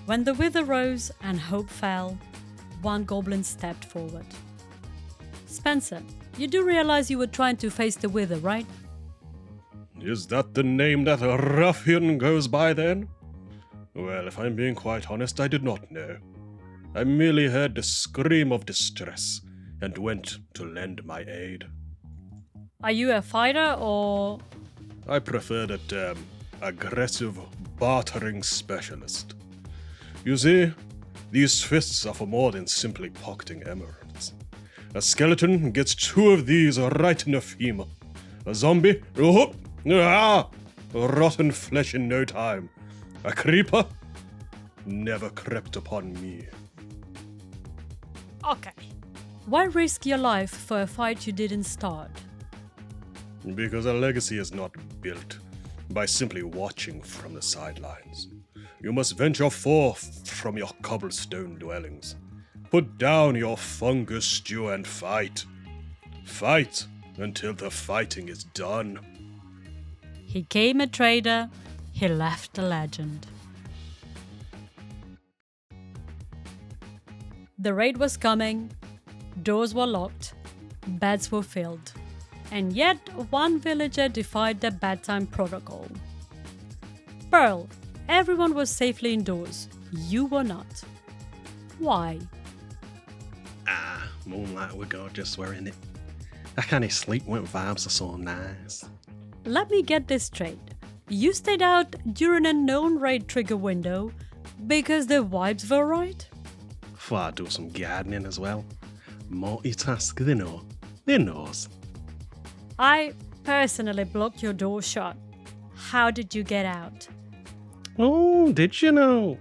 When the wither rose and hope fell, one goblin stepped forward. Spencer, you do realize you were trying to face the wither, right? Is that the name that a ruffian goes by then? Well, if I'm being quite honest, I did not know. I merely heard the scream of distress and went to lend my aid. Are you a fighter or... I prefer the term aggressive bartering specialist. You see, these fists are for more than simply pocketing emeralds. A skeleton gets 2 of these right in the femur. A zombie, rotten flesh in no time. A creeper, never crept upon me. Okay. Why risk your life for a fight you didn't start? Because a legacy is not built by simply watching from the sidelines. you must venture forth from your cobblestone dwellings. Put down your fungus stew and fight. Fight until the fighting is done. He came a trader, he left a legend. The raid was coming, doors were locked, beds were filled, and yet one villager defied the bedtime protocol. Pearl, everyone was safely indoors, you were not. Why? Moonlight were gorgeous, weren't it? I can't sleep when vibes are so nice. Let me get this straight. You stayed out during a known raid trigger window because the vibes were right? Before I do some gardening as well. Multitask, they know. They knows. I personally blocked your door shut. How did you get out? Oh, did you know?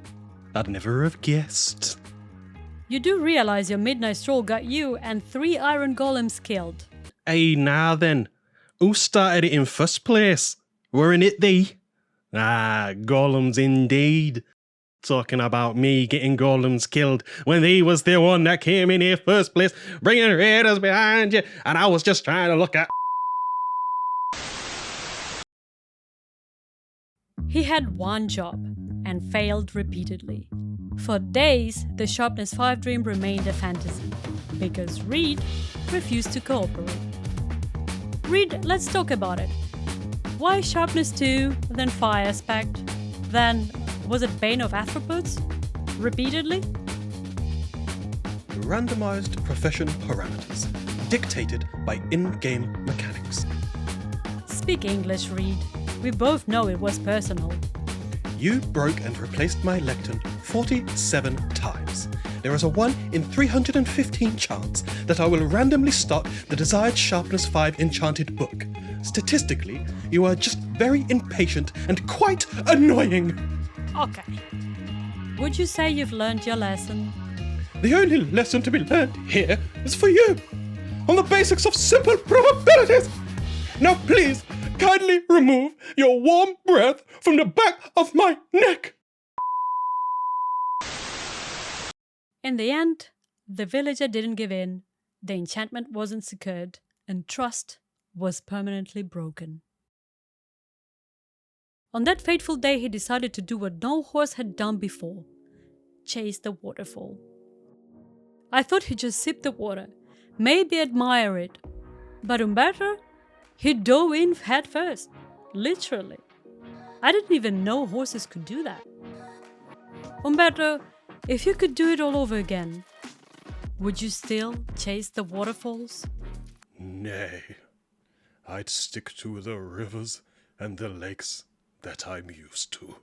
I'd never have guessed. You do realize your midnight stroll got you and 3 iron golems killed. Hey, now then. Who started it in first place? Weren't it thee? Ah, golems indeed. Talking about me getting golems killed when thee was the one that came in here first place, bringing raiders behind you, and I was just trying to look at... He had one job and failed repeatedly. For days, the Sharpness 5 dream remained a fantasy because Reed refused to cooperate. Reed, let's talk about it. Why Sharpness 2, then Fire Aspect? Then, was it Bane of Arthropods? Repeatedly? Randomized profession parameters, dictated by in-game mechanics. Speak English, Reed. We both know it was personal. You broke and replaced my lectern 47 times. There is a 1 in 315 chance that I will randomly stock the desired Sharpness 5 enchanted book. Statistically, you are just very impatient and quite annoying. Okay. Would you say you've learned your lesson? The only lesson to be learned here is for you, on the basics of simple probabilities. Now please, kindly remove your warm breath from the back of my neck. In the end, the villager didn't give in, the enchantment wasn't secured, and trust was permanently broken. On that fateful day, he decided to do what no horse had done before: chase the waterfall. I thought he'd just sip the water, maybe admire it, but Umberto, he dove in head first, literally. I didn't even know horses could do that. Umberto, if you could do it all over again, would you still chase the waterfalls? Nay, I'd stick to the rivers and the lakes that I'm used to.